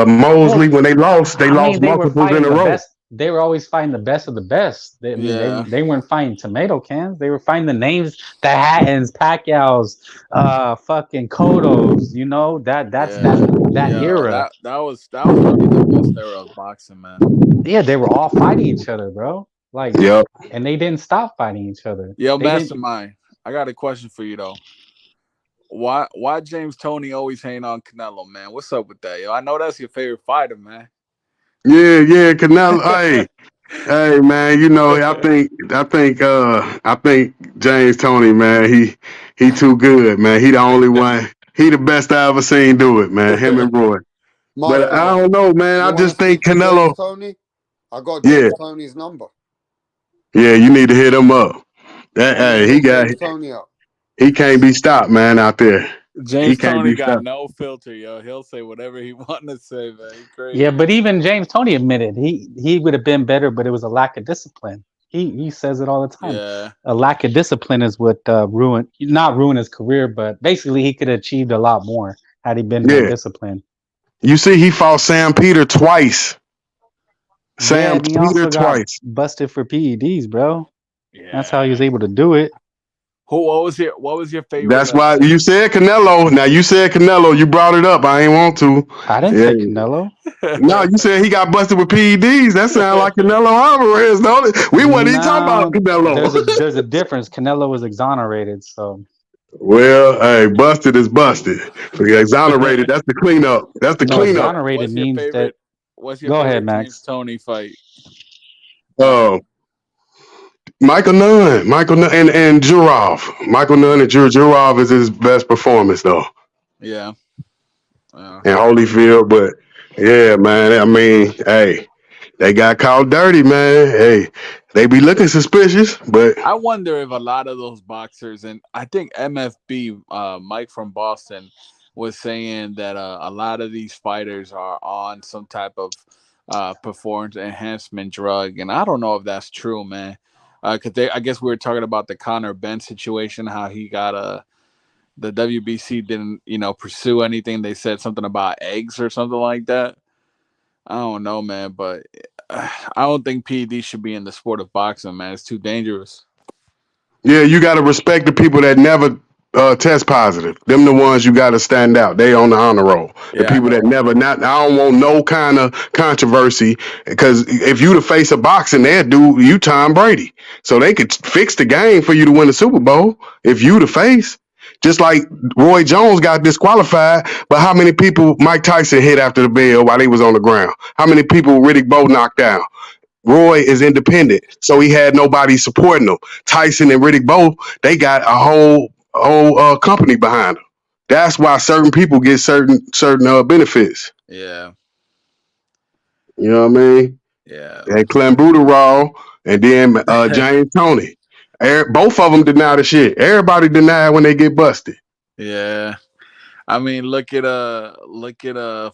Mosley. Well, When they I lost mean, they were multiples in fighting a the row. best. They were always fighting the best of the best. I mean, Yeah. they weren't fighting tomato cans. They were fighting the names, the Hattons, Pacquiao's, fucking Cottos. You know that's Yeah. that Yeah. era. That was probably the best era of boxing, man. Yeah, they were all fighting each other, bro. Like, Yep. and they didn't stop fighting each other. Yo, They didn't. Mastermind, I got a question for you though. Why James Toney always hang on Canelo, man? What's up with that, yo? I know that's your favorite fighter, man. Yeah, Canelo. Hey, man. You know, I think James Toney, man. He too good, man. He the only one. He the best I ever seen do it, man. Him and Roy. But I Mastermind. don't know, man. I You want to just think speak to James Canelo. Toney? I got Yeah, James Toney's number. yeah. You need to hit him up. I'm gonna Hey, hit James Toney up. he can't be stopped, man. Out there, he James can't Toney be got stopped. no filter, yo. He'll say whatever he want to say, man. He Yeah, crazy. but even James Toney admitted he would have been better, but it was a lack of discipline. He says it all the time. Yeah. A lack of discipline is what not ruined his career, but basically he could have achieved a lot more had he been more Yeah, disciplined. you see, he fought Sam Peter twice. Yeah, Sam and he Peter also got twice. busted for PEDs, bro. That's how he was Yeah. able to do it. What was your favorite That's why you said Canelo. Now you said Canelo. You brought it up. I ain't want to. I didn't Yeah. say Canelo. No, you said he got busted with PEDs. That sounds like Canelo Alvarez, don't it? We wasn't even talking about No, Canelo. there's a difference. Canelo was exonerated, so Well, hey, busted is busted. Exonerated, that's the cleanup. That's the no, cleanup. exonerated means that. What's your Go ahead, favorite James Max. Toney fight? Uh, Michael Nunn and Jurov. Michael Nunn and Jurov is his best performance though. Yeah. And Holyfield, but yeah, man. I mean, hey, they got caught dirty, man. Hey, they be looking suspicious, but I wonder if a lot of those boxers, and I think MFB, Mike from Boston, was saying that a lot of these fighters are on some type of performance enhancement drug, and I don't know if that's true, man. Because I guess we were talking about the Conor Ben situation, how he got the WBC didn't, pursue anything. They said something about eggs or something like that. I don't know, man, but I don't think PED should be in the sport of boxing, man. It's too dangerous. yeah, you got to respect the people that never test positive. Them the ones you got to stand out. They on the honor roll. The Yeah, I people that know. never not. I don't want no kind of controversy because if you the face of boxing, they'd do you Tom Brady, so they could fix the game for you to win the Super Bowl if you the face. Just like Roy Jones got disqualified, but how many people Mike Tyson hit after the bell while he was on the ground? How many people Riddick Bowe knocked down? Roy is independent, so he had nobody supporting him. Tyson and Riddick Bowe, they got a whole company behind them. That's why certain people get certain benefits. Yeah, You know what I mean? yeah, And Clem Raw, and then James Toney. Both of them deny the shit. Everybody deny when they get busted. yeah. I mean, look at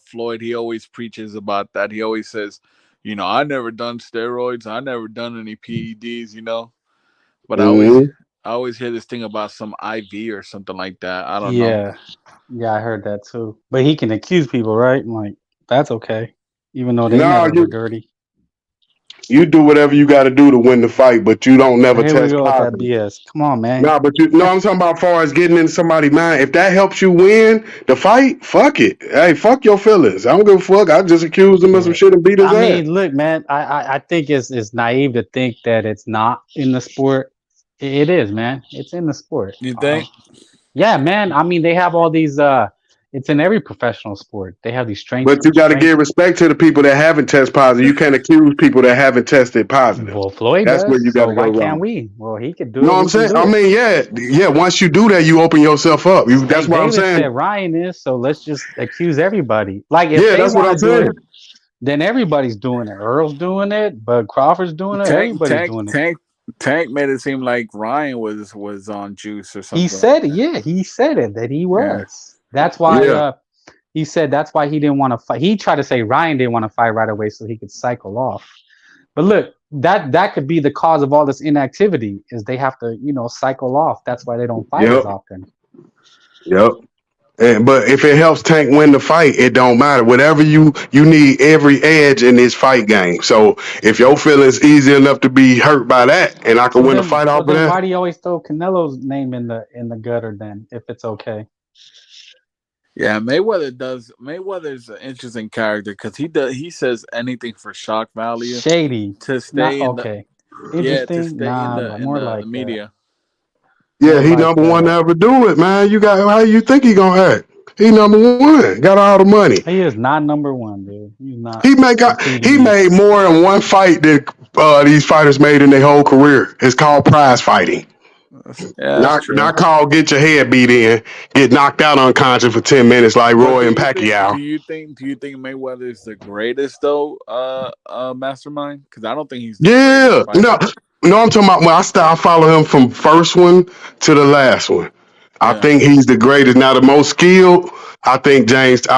Floyd. He always preaches about that. He always says, I never done steroids. I never done any PEDs. But Mm-hmm. I always hear this thing about some IV or something like that. I don't know. Yeah, yeah, I heard that too. But he can accuse people, right? Like that's okay, even though they No, never were dirty. you do whatever you got to do to win the fight, but you don't never Here we test go with that positive. BS. Come on, man. No, but I'm talking about far as getting into somebody's mind. If that helps you win the fight, fuck it. Hey, fuck your feelings. I don't give a fuck. I just accused him of some Yeah. shit and beat his I ass. mean, look, man. I think it's naive to think that it's not in the sport. It is, man. It's in the sport. You think? Yeah, man. I mean, they have all these. It's in every professional sport. They have these But you got to strength. give respect to the people that haven't tested positive. You can't accuse people that haven't tested positive. Well, Floyd That's where does. you got So to go why wrong. can't we? Well, he could do No, it. I'm We can saying. do I it. mean, yeah. Once you do that, you open yourself up. That's Tank what I'm Davis saying. said Ryan is, so let's just accuse everybody. Like if Yeah, they that's what want I'm to do saying. it, then everybody's doing it. Earl's doing it, Bud Crawford's doing it. Everybody's doing it. Tank made it seem like Ryan was on juice or something. He said it. Yeah, he said it that he was. That's why. Yeah. He said that's why he didn't want to fight. He tried to say Ryan didn't want to fight right away so he could cycle off. But look, that could be the cause of all this inactivity. Is they have to cycle off. That's why they don't fight as Yep. often. Yep. But if it helps Tank win the fight, it don't matter. Whatever you need every edge in this fight game. So if your feelings easy enough to be hurt by that, and I can So win a then, fight so off of then, that, why do you always throw Canelo's name in the gutter then, if it's okay? Yeah, Mayweather's an interesting character because he says anything for shock value Shady, to not stay in the okay. Interesting, stay in nah, like more the like media. yeah, more he like number one to ever do it, man. You got how you think he gonna act? He number one. Got all the money. he is not number one, dude. He's not He make for he PBE. made more in one fight than these fighters made in their whole career. It's called prize fighting. Yeah, that's true. Not called get your head beat in, get knocked out unconscious for 10 minutes like But Roy and Pacquiao. do you think Mayweather is the greatest though, mastermind? Because I don't think he's the greatest Yeah, fighter. no, I'm talking about when I follow him from first one to the last one. I Yeah, think he's the greatest. Now the most skilled, I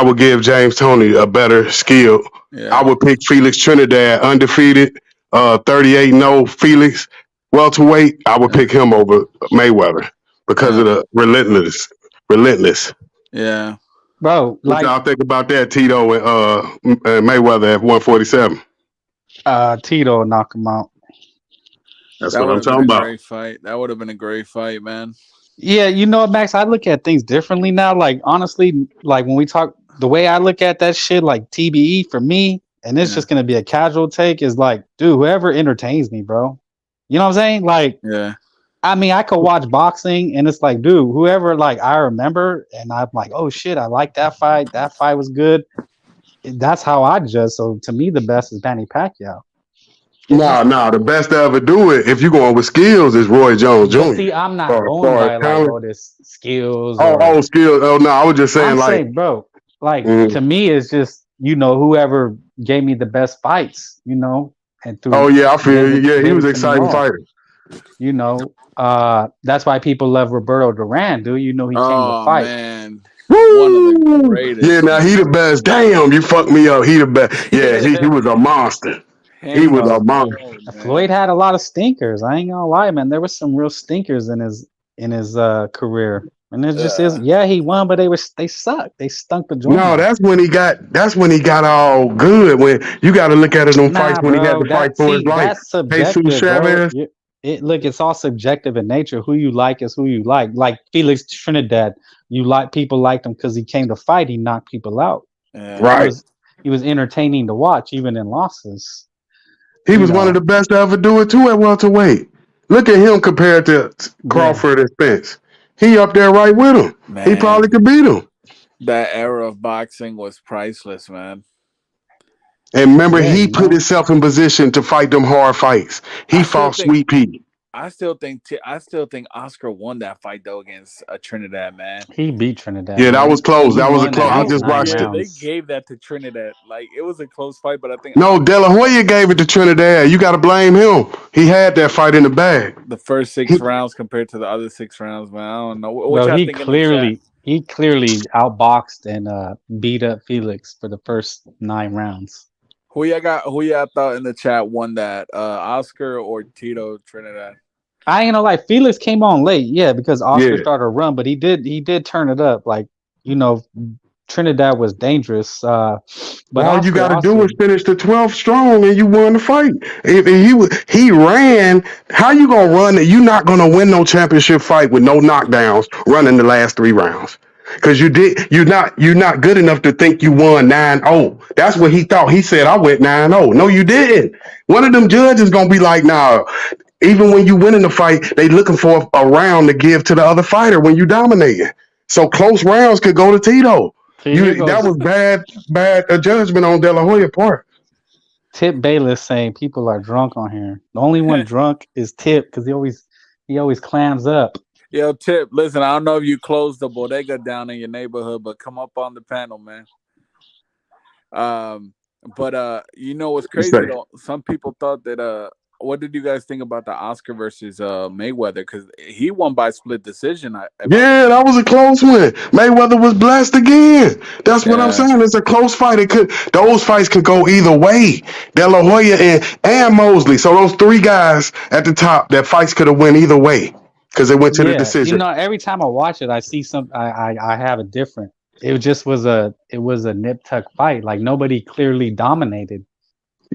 would give James Toney a better skill. I yeah, would pick Felix Trinidad, undefeated, 38-0 Felix, welterweight. I would yeah, pick him over Mayweather because yeah, of the relentless. yeah. Bro, What like y'all think about that, Tito and Mayweather at 147? Tito knock him out. That's That what would I'm have been talking a about. great fight. That would have been a great fight, man. Yeah, you know what, Max? I look at things differently now. Like honestly, like when we talk, the way I look at that shit, like TBE for me, and it's Yeah, just gonna be a casual take, is like, dude, whoever entertains me, bro. You know what I'm saying? Like, yeah, I mean, I could watch boxing, and it's like, dude, whoever like I remember, and I'm like, oh shit, I like that fight. That fight was good. That's how I judge. So to me, the best is Manny Pacquiao. It's just, No, the best to ever do it, if you're going with skills, is Roy Jones but Jr. see, I'm not Or going far as by like, talent. oh, this skills Oh, or skills. Oh, no, I was just I'm saying, like, saying, bro, like mm, to me, it's just whoever gave me the best fights, and oh, through yeah, I feel you. Yeah, he gave was it an to me exciting all. fighter. That's why people love Roberto Duran, dude. He came to oh fight. man, one of the Woo! Yeah, greatest, now he the man. best. Damn, you fucked me up. He the best. Yeah, he was a monster. He Him was and a Bro, monster. Floyd, Floyd man. had a lot of stinkers. I ain't gonna lie, man. There was some real stinkers in his career. And it just is, Uh, yeah, he won, but they sucked. They stunk the joint No, out. that's when he got all good. When you got to look at it on fights Nah, when he had bro. to fight for his life. That's Jesus subjective, bro. Chavez. Look, it's all subjective in nature. Who you like is who you like. Like Felix Trinidad, people liked him because he came to fight. He knocked people out. yeah, He Right. was he was entertaining to watch, even in losses. He You was one of know, the best to ever do it too at welterweight. Look at him compared to yeah, Crawford and Spence. He up there right with him. He probably man. could beat him. That era of boxing was priceless, man. And remember, yeah. he put himself in position to fight them hard fights. He I still fought think Sweet Pea. I still think Oscar won that fight though against Trinidad, man. He beat Trinidad, Yeah, that was man. close. He That was a won close. at I That least just nine watched yeah, it. they rounds. gave that to Trinidad. Like it was a close fight, but I think No, De La Hoya gave it to Trinidad. You got to blame him. He had that fight in the bag. the first He, 6 rounds compared to the other 6 rounds, man. I don't know. What Bro, y'all think in the chat? he clearly outboxed and beat up Felix for the first 9 rounds. Who y'all thought in the chat won that? Oscar or Tito Trinidad? I ain't gonna lie, Felix came on late, yeah, because Oscar yeah. started a run, but he did turn it up. Like, you know, Trinidad was dangerous. But All you got to do Oscar, is finish the 12th strong, and you won the fight. If he ran, how you gonna run it? You not gonna win no championship fight with no knockdowns running the last 3 rounds. Cause you're not good enough to think you won 9-0. That's what he thought. He said I went 9-0. No, you didn't. One of them judges gonna be like, nah. Even when you win in the fight, they looking for a round to give to the other fighter when you dominating. So close rounds could go to Tito. see, here That goes was bad judgment on De La Hoya part. Tip Bayless saying people are drunk on here. The only one drunk is Tip because he always clams up. Yo, Tip, listen, I don't know if you closed the bodega down in your neighborhood, but come up on the panel, man. But you know what's You crazy say, though? Some people thought that what did you guys think about the Oscar versus Mayweather? Because he won by split decision. Yeah, that was a close one. Mayweather was blessed again. That's what I'm saying. It's a close fight. Those fights could go either way. De La Hoya and Mosley. So those three guys at the top, that fights could have went either way because it went to the decision. Every time I watch it, I see I have a different. It just was a nip tuck fight. Like nobody clearly dominated.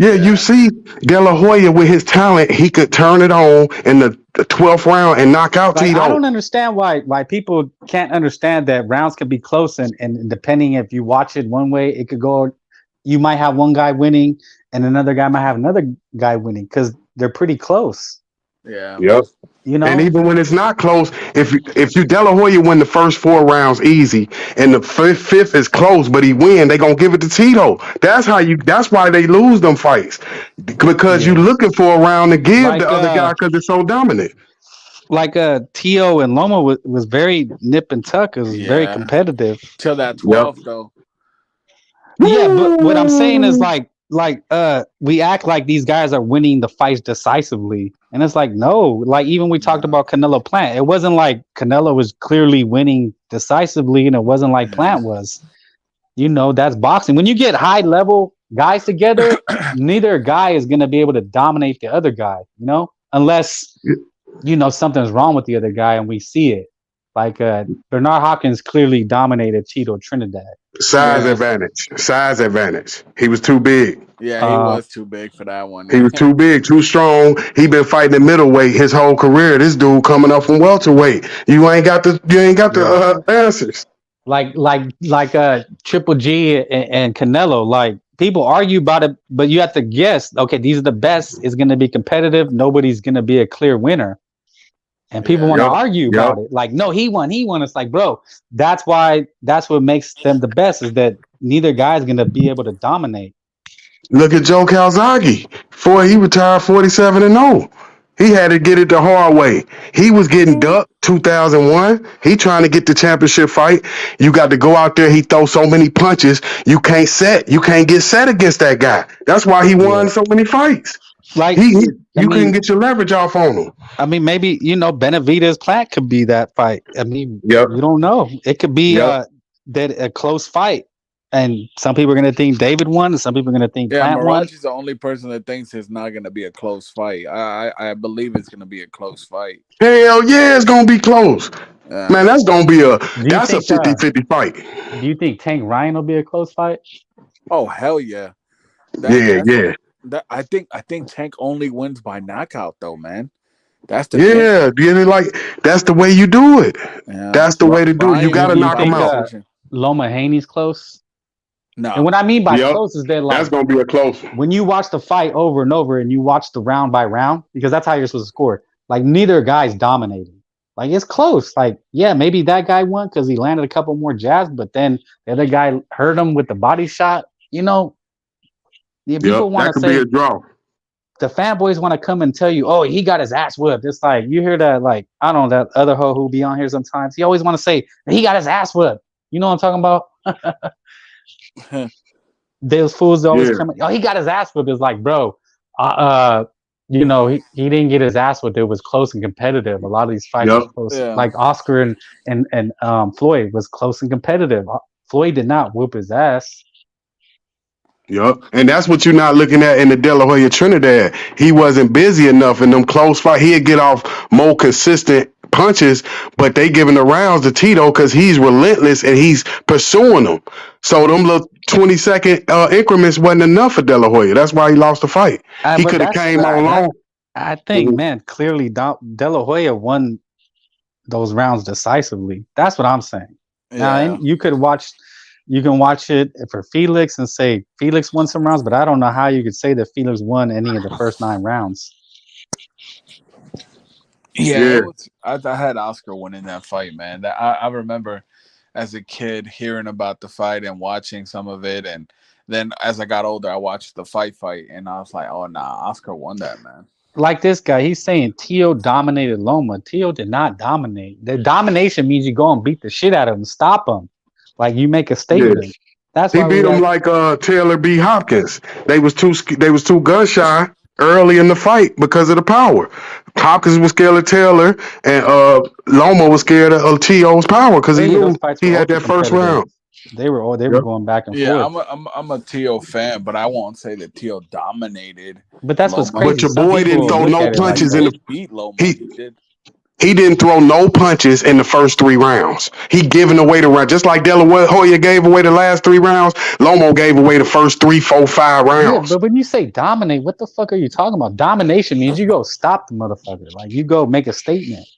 Yeah, you see De La Hoya with his talent, he could turn it on in the 12th round and knock out Tito. I don't understand why people can't understand that rounds can be close and depending if you watch it one way, it could go. You might have one guy winning and another guy might have another guy winning because they're pretty close. Yeah. Yep. And even when it's not close, if you De La Hoya win the first 4 rounds easy, and the fifth is close, but he win, they gonna give it to Tito. That's why they lose them fights because you looking for a round to give the other guy because it's so dominant. Like Tio and Loma was very nip and tuck. It was very competitive till that 12th though. Yeah, but what I'm saying is like we act like these guys are winning the fights decisively, and it's like no. Like even we talked about Canelo Plant, it wasn't like Canelo was clearly winning decisively, and it wasn't like Plant was. That's boxing. When you get high level guys together, neither guy is going to be able to dominate the other guy. Unless something's wrong with the other guy, and we see it. Like Bernard Hopkins clearly dominated Tito Trinidad. Size advantage. He was too big. Yeah, he was too big for that one. He was too big, too strong. He been fighting at middleweight his whole career. This dude coming up from welterweight. You ain't got the answers. Like Triple G and Canelo. Like people argue about it, but you have to guess. Okay, these are the best. It's going to be competitive. Nobody's going to be a clear winner. And people want to argue about it. Like, no, he won. It's like, bro, that's what makes them the best is that neither guy's going to be able to dominate. Look at Joe Calzaghe. Before he retired 47-0. He had to get it the hard way. He was getting ducked 2001. He trying to get the championship fight. You got to go out there. He throws so many punches. You can't get set against that guy. That's why he won so many fights. Like you couldn't get your leverage off on him. I mean, maybe Benavidez Plant could be that fight. I mean, you don't know. It could be a close fight, and some people are going to think David won, and some people are going to think Plant won. Mirage's the only person that thinks it's not going to be a close fight. I believe it's going to be a close fight. Hell yeah, it's going to be close. Man, that's going to be a 50-50 fight. Do you think Tank Ryan will be a close fight? Oh hell yeah! Yeah. I think Tank only wins by knockout though, man. That's the that's the way you do it. Yeah. That's the way to do it. You got to knock him out. Loma Haney's close. No, and what I mean by close is that that's gonna be a close one. When you watch the fight over and over, and you watch the round by round, because that's how you're supposed to score. Like neither guy's dominating. Like it's close. Like maybe that guy won because he landed a couple more jabs, but then the other guy hurt him with the body shot. People want to say be a draw. The fanboys want to come and tell you, oh, he got his ass whipped. It's like you hear that, like I don't know, that other hoe who be on here sometimes. He always want to say he got his ass whipped. You know what I'm talking about? Those fools always come. Oh, he got his ass whipped. It's like, bro, he didn't get his ass whipped. It was close and competitive. A lot of these fights were close. Yeah. Like Oscar and Floyd was close and competitive. Floyd did not whoop his ass. Yup, and that's what you're not looking at in the De La Hoya Trinidad. He wasn't busy enough in them close fights. He'd get off more consistent punches, but they giving the rounds to Tito because he's relentless and he's pursuing them. So them little 20-second increments wasn't enough for De La Hoya. That's why he lost the fight. He could have came on long. I think, man, clearly De La Hoya won those rounds decisively. That's what I'm saying. Yeah. Now, you can watch it for Felix and say Felix won some rounds, but I don't know how you could say that Felix won any of the first 9 rounds. Yeah. I had Oscar winning that fight, man. I remember as a kid hearing about the fight and watching some of it, and then as I got older, I watched the fight, and I was like, oh, nah, Oscar won that, man. Like this guy, he's saying Tio dominated Loma. Tio did not dominate. The domination means you go and beat the shit out of him, stop him. Like you make a statement. Yeah. That's he beat him like Taylor B. Hopkins. They was too gun shy. early in the fight because of the power. Hopkins was scared of Taylor, and Loma was scared of T.O.'s power because he Hey, knew those fights he were had ultra that first competitive. round. They were Yep. going back and Yeah, forth. I'm a T.O. fan, but I won't say that T.O. dominated. But that's what's Loma. But crazy. your Some boy didn't people throw look no at it like He punches in that. the did beat Loma. he He did. he didn't throw no punches in the first 3 rounds. He giving away the round just like De La Hoya gave away the last 3 rounds. Lomo gave away the first 3, 4, 5 Yeah, rounds. but when you say dominate, what the fuck are you talking about? Domination means you go stop the motherfucker. Like you go make a statement.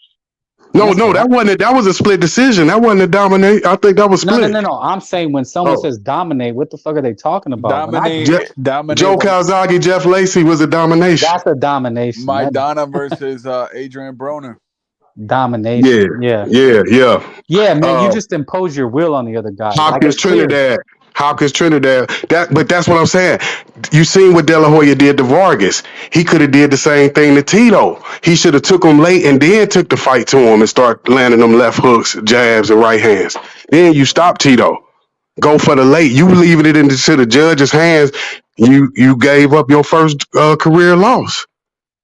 And No, that's no, what happened. that was a split decision. That wasn't a dominate. I think that was No, no, split. no, no. I'm saying when someone Oh, says dominate, what the fuck are they talking about? When I Dominate. Joe When Calzaghe, Jeff Lacey was a domination. that's a domination. That Maidana versus Adrian Broner. Yeah, domination. Yeah. yeah, yeah. Yeah, man, you Uh, just impose your will on the other guy. Like Hopkins it's clear. Trinidad. Hopkins Trinidad. But that's what I'm saying. You seen what De La Hoya did to Vargas. He could have did the same thing to Tito. He should have took him late and then took the fight to him and start landing them left hooks, jabs, and right hands. Then you stop Tito. Go for the late. You leaving it into the judge's hands. You gave up your first career loss.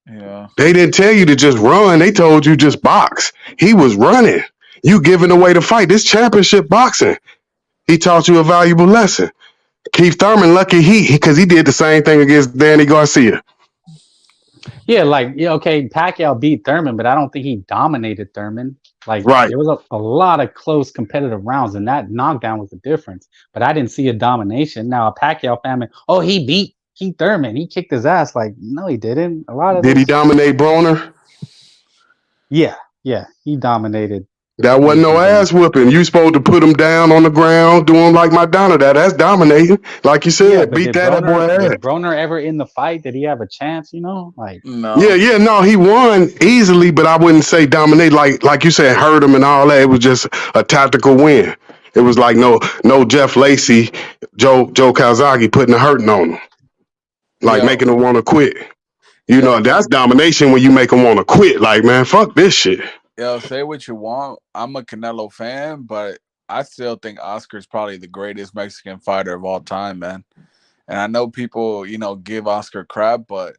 Yeah. They didn't tell you to just run. They told you just box. He was running. You giving away the fight. This championship boxing. He taught you a valuable lesson. Keith Thurman, lucky because he did the same thing against Danny Garcia. Yeah, like yeah, okay, Pacquiao beat Thurman, but I don't think he dominated Thurman. Like Right. there was a lot of close competitive rounds, and that knockdown was the difference. But I didn't see a domination. Now a Pacquiao fan, oh, he beat Keith Thurman. He kicked his ass. Like, no, he didn't. A lot of Did he those. dominate Broner? Yeah, he dominated That wasn't no Keith Thurman. ass whooping. You supposed to put him down on the ground, do him like Madonna. That's dominating. Like you Yeah, said, but beat that boy Was ass. Broner ever in the fight? Did he have a chance? Like No. Yeah, no, he won easily, but I wouldn't say dominate. Like you said, hurt him and all that. It was just a tactical win. It was like no Jeff Lacey, Joe Calzaghe putting the hurting on him, like Yo, making him want to quit. You yo, know, that's domination when you make him want to quit. Like, man, fuck this shit. yo, say what you want. I'm a Canelo fan, but I still think Oscar's probably the greatest Mexican fighter of all time, man. And I know people, give Oscar crap, but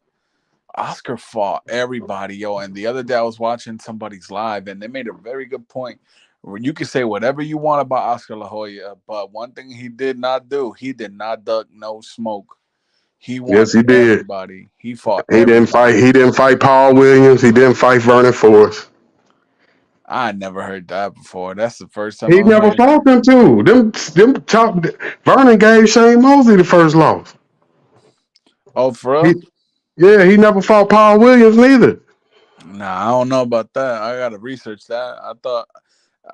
Oscar fought everybody, yo. And the other day I was watching somebody's live, and they made a very good point. Where you can say whatever you want about Oscar La Hoya, but one thing he did not do, he did not duck no smoke. He Yes, won he did. everybody. He fought He didn't fight. everybody. He didn't fight Paul Williams. He didn't fight Vernon Forrest. I never heard that before. That's the first time He I'm never hearing. fought them too. Them top. Vernon gave Shane Mosley the first loss. Oh, for He, real? yeah, he never fought Paul Williams neither. Nah, I don't know about that. I gotta research that.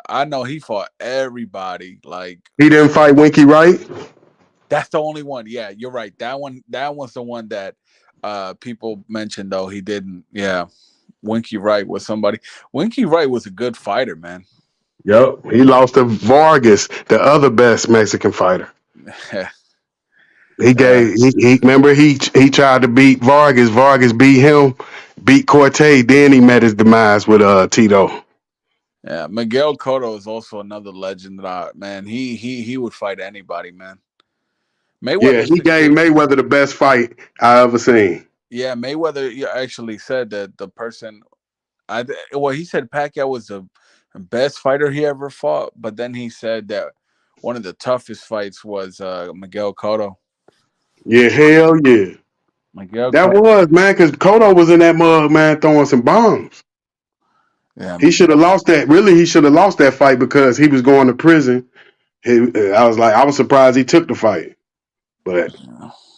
I know he fought everybody. Like He didn't fight Winky Wright. that's the only one. Yeah, you're right. That one's the one that people mentioned though. He didn't. Yeah. Winky Wright was somebody. Winky Wright was a good fighter, man. Yep, he lost to Vargas, the other best Mexican fighter. He gave he remember he tried to beat Vargas. Vargas beat him, beat Cortez. Then he met his demise with Tito. Yeah, Miguel Cotto is also another legend that man, he would fight anybody, man. Yeah, Mayweather he said, gave Mayweather the best fight I ever seen. yeah, Mayweather actually said that the person he said Pacquiao was the best fighter he ever fought, but then he said that one of the toughest fights was Miguel Cotto. Yeah, hell yeah. Miguel That Cotto. was, man, because Cotto was in that mug, man, throwing some bombs. Yeah, He should have lost that. Really, he should have lost that fight because he was going to prison. I was surprised he took the fight. But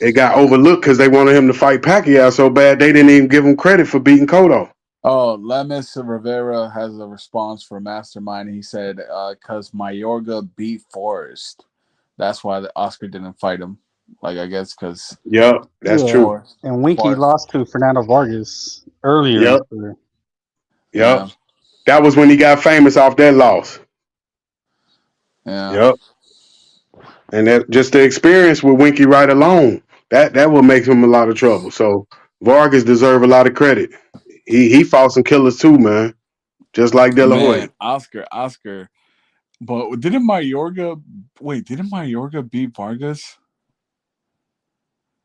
it got overlooked because they wanted him to fight Pacquiao so bad they didn't even give him credit for beating Cotto. Oh, Lemus Rivera has a response for Mastermind. He said, because Mayorga beat Forrest. That's why the Oscar didn't fight him. Like, I guess because Yep, that's yeah, true. and Winky Forrest. lost to Fernando Vargas earlier in Yep, his career. yep. Yeah. That was when he got famous off that loss. Yeah. Yep. And that just the experience with Winky Wright alone, that will make him a lot of trouble. So Vargas deserve a lot of credit. He fought some killers too, man. Just like De La Hoya. Man, Oscar. But didn't Mayorga beat Vargas?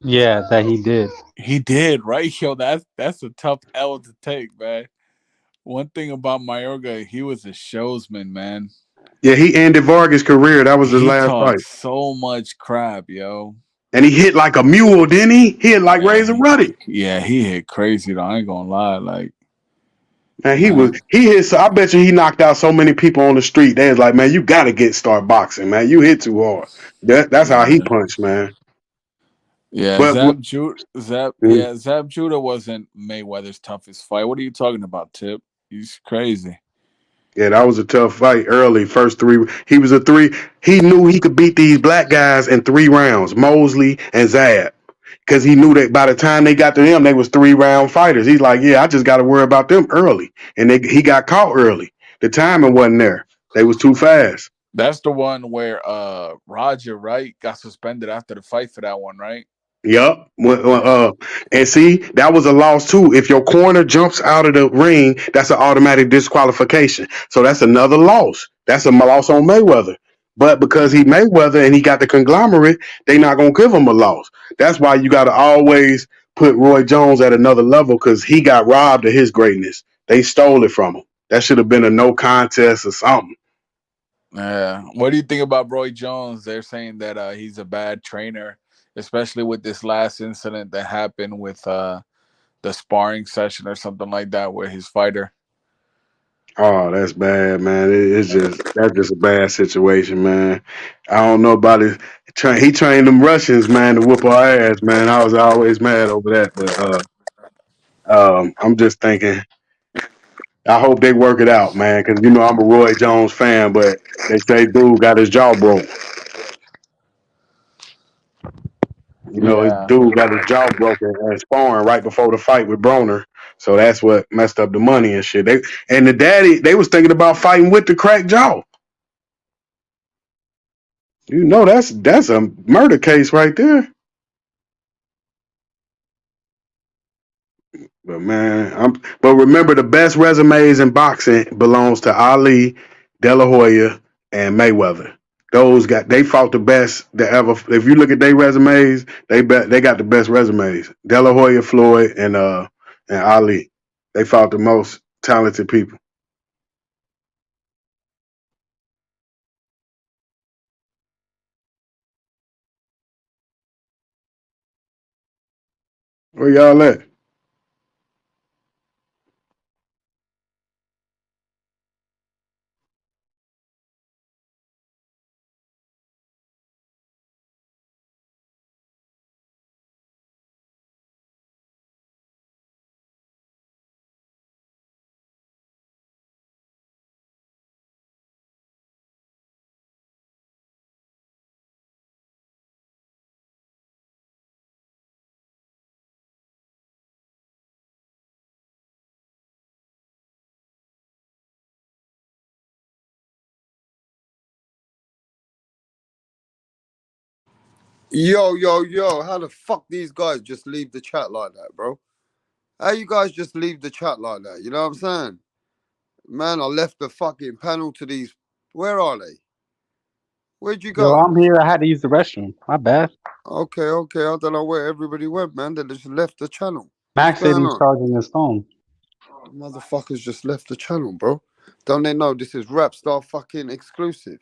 Yeah, that he did. He did, right? Yo, that's a tough L to take, man. One thing about Mayorga, he was a showsman, man. Yeah, he ended Vargas' career. That was his He last fight. talks so much crap, yo. And he hit like a mule, didn't he? He hit like Man, Razor Ruddy. he hit crazy though. I ain't gonna lie, like And man. he hit. So I bet you he knocked out so many people on the street. They was like, man, you got to start boxing, man. You hit too hard. That's how he Yeah, punched, man. yeah. But Zab Judah wasn't Mayweather's toughest fight. What are you talking about, Tip? He's crazy. yeah, that was a tough fight early. First three, he was a three. He knew he could beat these black guys in 3 rounds, Mosley and Zab, because he knew that by the time they got to him, they was 3-round fighters. He's like, yeah, I just got to worry about them early, and he got caught early. The timing wasn't there. They was too fast. That's the one where Roger, right, got suspended after the fight for that one, right? Yup. Yeah. And see, that was a loss too. If your corner jumps out of the ring, that's an automatic disqualification. So that's another loss. That's a loss on Mayweather. But because he Mayweather and he got the conglomerate, they not gonna give him a loss. That's why you got to always put Roy Jones at another level because he got robbed of his greatness. They stole it from him. That should have been a no contest or something. Yeah. What do you think about Roy Jones? They're saying that he's a bad trainer, especially with this last incident that happened with the sparring session or something like that with his fighter. Oh, that's bad, man. That's just a bad situation, man. I don't know about it. He trained them Russians, man, to whoop our ass, man. I was always mad over that, but I'm just thinking. I hope they work it out, man, because I'm a Roy Jones fan, but they say dude got his jaw broke. His Yeah. dude got his jaw broken and sparring right before the fight with Broner. So that's what messed up the money and shit. The daddy, they was thinking about fighting with the cracked jaw. That's a murder case right there. But man, but remember the best resumes in boxing belongs to Ali, De La Hoya, and Mayweather. They fought the best that ever. If you look at their resumes, they got the best resumes. De La Hoya, Floyd, and Ali. They fought the most talented people. Where y'all at? Yo, how the fuck these guys just leave the chat like that, bro? How you guys just leave the chat like that? You know what I'm saying? Man, I left the fucking panel to these. Where are they? Where'd you Yo, go? I'm here. I had to use the restroom. My bad. Okay. I don't know where everybody went, man. They just left the channel. What's Max said going he's on? charging his phone. The motherfuckers just left the channel, bro. Don't they know this is WRAPSTAR fucking exclusive?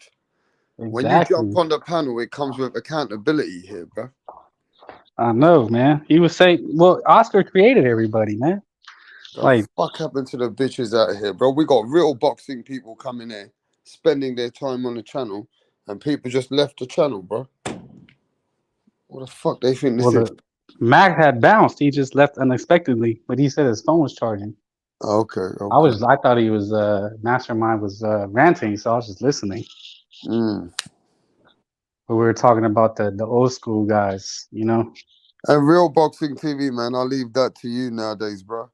When you jump Exactly. on the panel, it comes with accountability here, bro. I know, man. He was saying, well, Oscar created everybody, man. The Like, fuck happened to the bitches out here, bro? We got real boxing people coming here, spending their time on the channel, and people just left the channel, bro. What the fuck they think well, this is? the Max had bounced. He just left unexpectedly, but he said his phone was charging. Okay. I thought he was Mastermind was ranting, so I was just listening. Mm. But we were talking about the old school guys, And real boxing TV, man, I'll leave that to you nowadays, bro.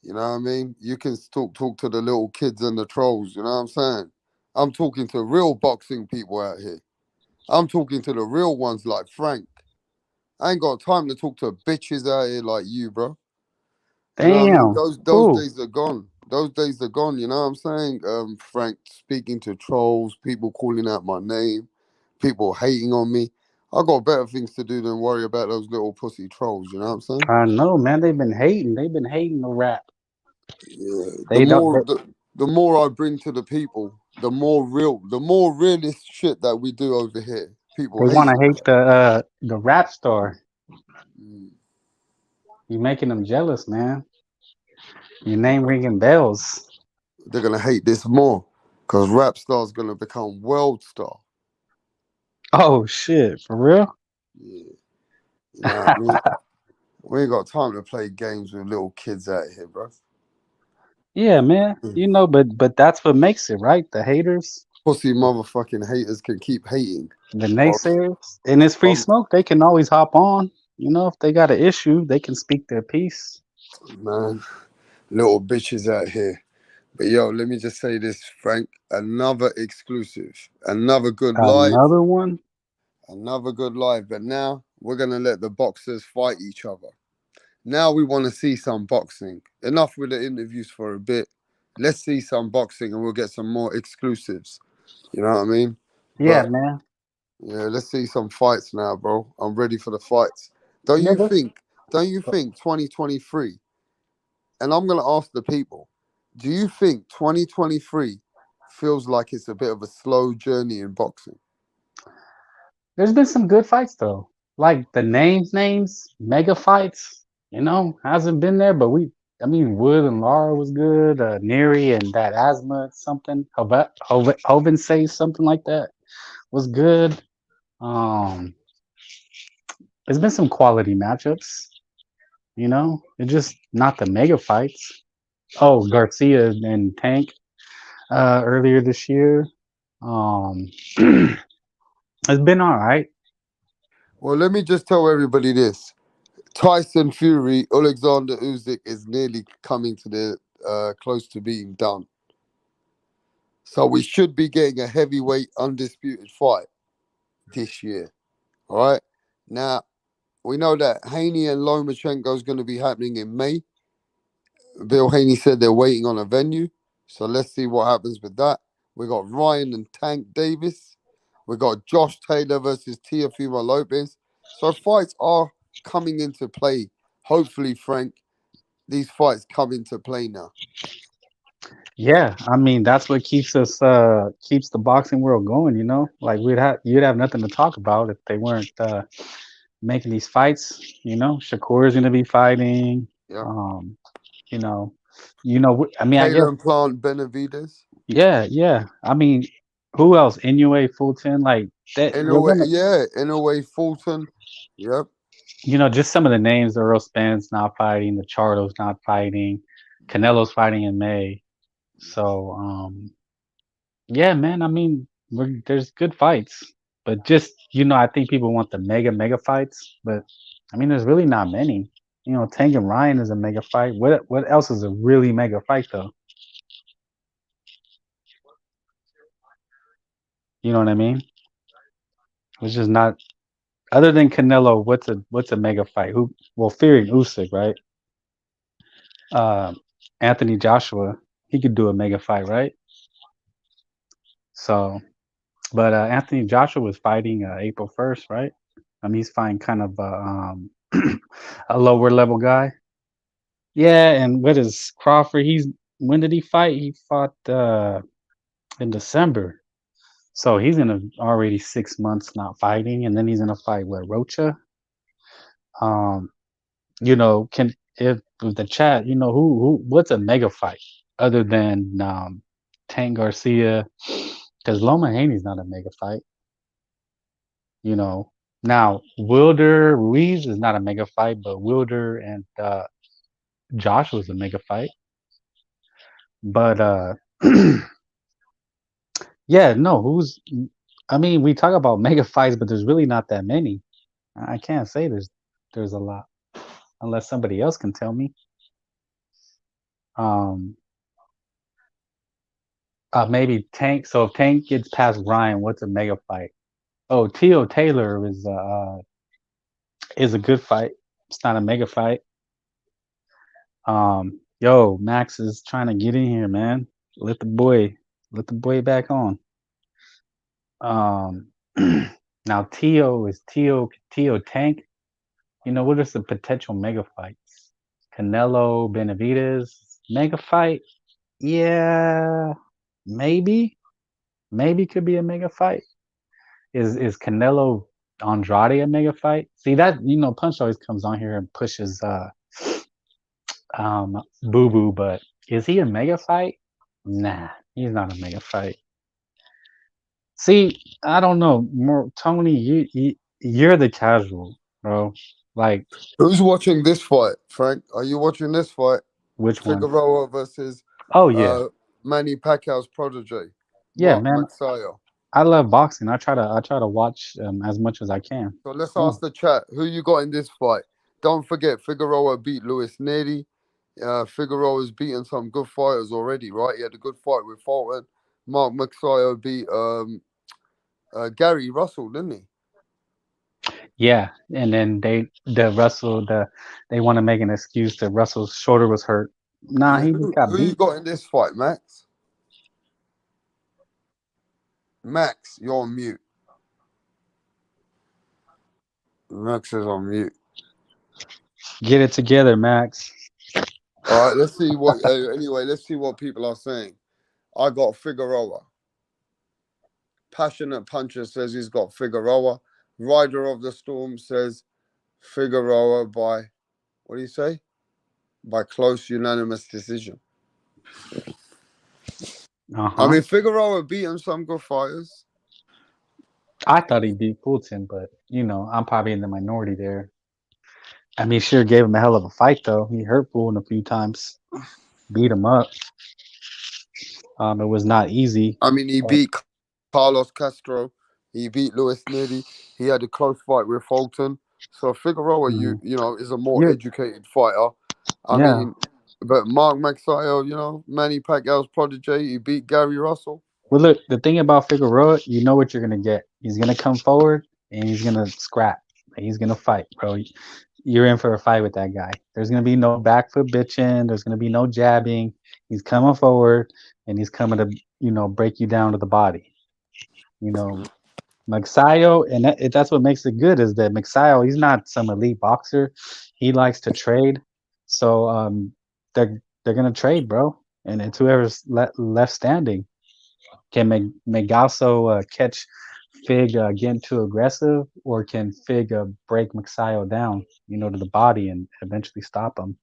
You know what I mean? You can talk to the little kids and the trolls, you know what I'm saying? I'm talking to real boxing people out here. I'm talking to the real ones like Frank. I ain't got time to talk to bitches out here like you, bro. You know what I mean? Damn, Those cool. days are gone. Those days are gone, you know what I'm saying? Frank speaking to trolls, people calling out my name, people hating on me. I got better things to do than worry about those little pussy trolls. You know what I'm saying? I know, man. They've been hating. They've been hating the rap. Yeah. The They don't. more the more I bring to the people, the more realist shit that we do over here. People They want hate to it. hate the rap star. Mm. You making them jealous, man. Your name ringing bells. They're gonna hate this more because rap star's gonna become world star. Oh shit, for real? Yeah, you know what I mean. We ain't got time to play games with little kids out here, bro. Yeah, man. Mm. You know, but that's what makes it, right? The haters, Pussy motherfucking haters can keep hating. the Or, naysayers, and it's free or smoke. They can always hop on. You know, if they got an issue, they can speak their piece. man, little bitches out here. But yo, let me just say this, Frank. Another exclusive, another good live, Another one. another good live. But now we're gonna let the boxers fight each other. Now we want to see some boxing. Enough with the interviews for a bit. Let's see some boxing and we'll get some more exclusives. You know what I mean? Yeah, But man. yeah, let's see some fights now, bro. I'm ready for the fights. Don't Yeah, you think, don't you think 2023, and I'm gonna ask the people, do you think 2023 feels like it's a bit of a slow journey in boxing? there's been some good fights though. Like the names, mega fights. You know, hasn't been there, but I mean, Wood and Lara was good. Neri and that asthma something. Hoven say something like that was good. Um, there's been some quality matchups. You know, it's just not the mega fights. Oh, Garcia and Tank earlier this year. Um, it's been all right. Well, let me just tell everybody this. Tyson Fury, Alexander Usyk is nearly coming to the close to being done. So we should be getting a heavyweight undisputed fight this year. All right. Now we know that Haney and Lomachenko is going to be happening in May. Bill Haney said they're waiting on a venue. So let's see what happens with that. We got Ryan and Tank Davis. We got Josh Taylor versus Teofimo Lopez. So fights are coming into play. Hopefully, Frank, these fights come into play now. Yeah, I mean that's what keeps the boxing world going, you know? Like you'd have nothing to talk about if they weren't making these fights, you know? Shakur's gonna be fighting. Yeah. Um, you know, I mean I guess Taylor and Plant Benavides. yeah. I mean, who else? Inoue, Fulton, like that In a we're way, gonna yeah, in a way, Fulton. Yep. just some of the names, the Earl Spence not fighting, the Charlos not fighting, Canelo's fighting in May. So yeah, man. I mean, there's good fights, but just I think people want the mega fights, but I mean, there's really not many. You know, Tank and Ryan is a mega fight. What else is a really mega fight though? You know what I mean? It's just not. Other than Canelo, what's a mega fight? Who? Well, fearing Usyk, right? Uh, Anthony Joshua, he could do a mega fight, right? So, but Anthony Joshua was fighting April 1st, right? I mean, he's fighting kind of a lower level guy. Yeah, and what is Crawford? When did he fight? He fought in December. So he's in already 6 months not fighting, and then he's gonna fight what Rocha. Um, can if with the chat, what's a mega fight other than Tank Garcia? Because Loma Haney's not a mega fight. You know. Now Wilder Ruiz is not a mega fight, but Wilder and Josh was a mega fight. But yeah, no, I mean, we talk about mega fights, but there's really not that many. I can't say there's a lot unless somebody else can tell me. Um, maybe Tank. So if Tank gets past Ryan, what's a mega fight? Oh, Teo Taylor is a good fight. It's not a mega fight. Yo, Max is trying to get in here, man. Let the boy back on. Um, Now Tio Tank. What are some potential mega fights? Canelo Benavidez mega fight? Yeah, maybe. Maybe could be a mega fight. Is Canelo Andrade a mega fight? See that Punch always comes on here and pushes Boo Boo, but is he a mega fight? Nah, he's not a mega fight. See, I don't know. More Tony, you're the casual, bro. Like Who's watching this fight, Frank? Are you watching this fight? which one? Figueroa versus Oh yeah, Manny Pacquiao's protege, yeah, Mark man. Magsayo. I love boxing. I try to watch as much as I can. So let's Yeah. ask the chat, who you got in this fight? Don't forget, Figueroa beat Luis Neri. Figueroa's beaten some good fighters already, right? He had a good fight with Fulton. Mark Magsayo beat Gary Russell, didn't he? Yeah, and then they want to make an excuse that Russell's shoulder was hurt. Nah, Yeah, he just got who you beat. got in this fight, Max? Max, you're on mute. Max is on mute. Get it together, Max. All right, let's see what. Anyway, let's see what people are saying. I got Figueroa. Passionate Puncher says he's got Figueroa. Rider of the Storm says Figueroa by, what do you say? By close unanimous decision. I mean, Figueroa beaten some good fighters. I thought he beat Fulton, but I'm probably in the minority there. I mean, sure gave him a hell of a fight though. He hurt Fulton a few times, beat him up. It was not easy. I mean, he beat Carlos Castro. He beat Luis Neri. He had a close fight with Fulton. So Figueroa, you know, is a more educated fighter. I mean, but Mark Magsayo, Manny Pacquiao's protege, he beat Gary Russell. Well, look, the thing about Figueroa, you know what you're gonna get. He's gonna come forward and he's gonna scrap. He's gonna fight, bro. You're in for a fight with that guy. There's gonna be no back foot bitching. There's gonna be no jabbing. He's coming forward and he's coming to, break you down to the body. Magsayo, and that's what makes it good is that Magsayo, he's not some elite boxer. He likes to trade. So they're gonna trade, bro. And it's whoever's left standing. Can Megalso catch Fig getting too aggressive, or can Fig break Magsayo down, to the body and eventually stop him?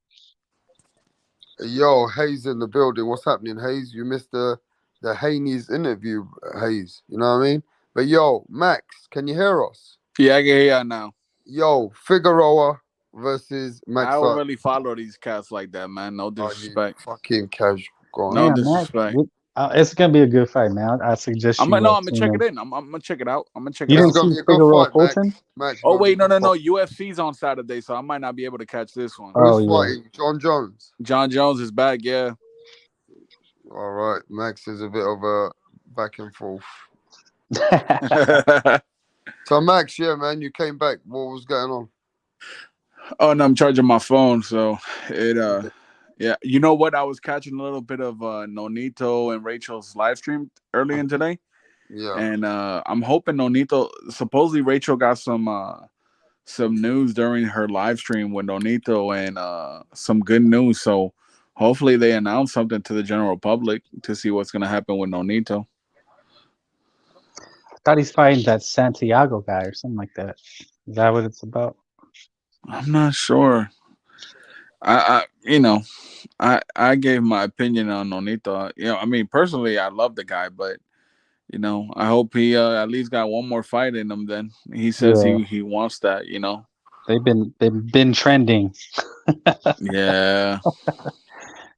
Yo, Hayes in the building. What's happening, Hayes? You missed the HANEYS interview, Hayes. You know what I mean? But yo, Max, can you hear us? Yeah, I can hear you now. Yo, Figueroa versus Max. I don't really follow these cats like that, man. No disrespect. Fucking casual. No disrespect. It's gonna be a good fight, man. I suggest I'm you. gonna check it in. I'm gonna check it out. I'm gonna check You it out. didn't see Figueroa Fulton? Max, oh wait, no. UFC's on Saturday, so I might not be able to catch this one. Who's fighting? John Jones. John Jones is back. Yeah. All right, Max is a bit of a back and forth. So Max, yeah, man, you came back. What was going on? Oh no, I'm charging my phone, so it yeah. You know what? I was catching a little bit of Nonito and Rachel's live stream earlier today. Yeah. And I'm hoping Nonito, supposedly Rachel got some news during her live stream with Nonito and some good news. So hopefully they announce something to the general public to see what's gonna happen with Nonito. I thought he's fighting that Santiago guy or something like that. Is that what it's about? I'm not sure. I gave my opinion on Nonito. I mean, personally, I love the guy, but I hope he at least got one more fight in him. Then he says he wants that. They've been trending. Yeah.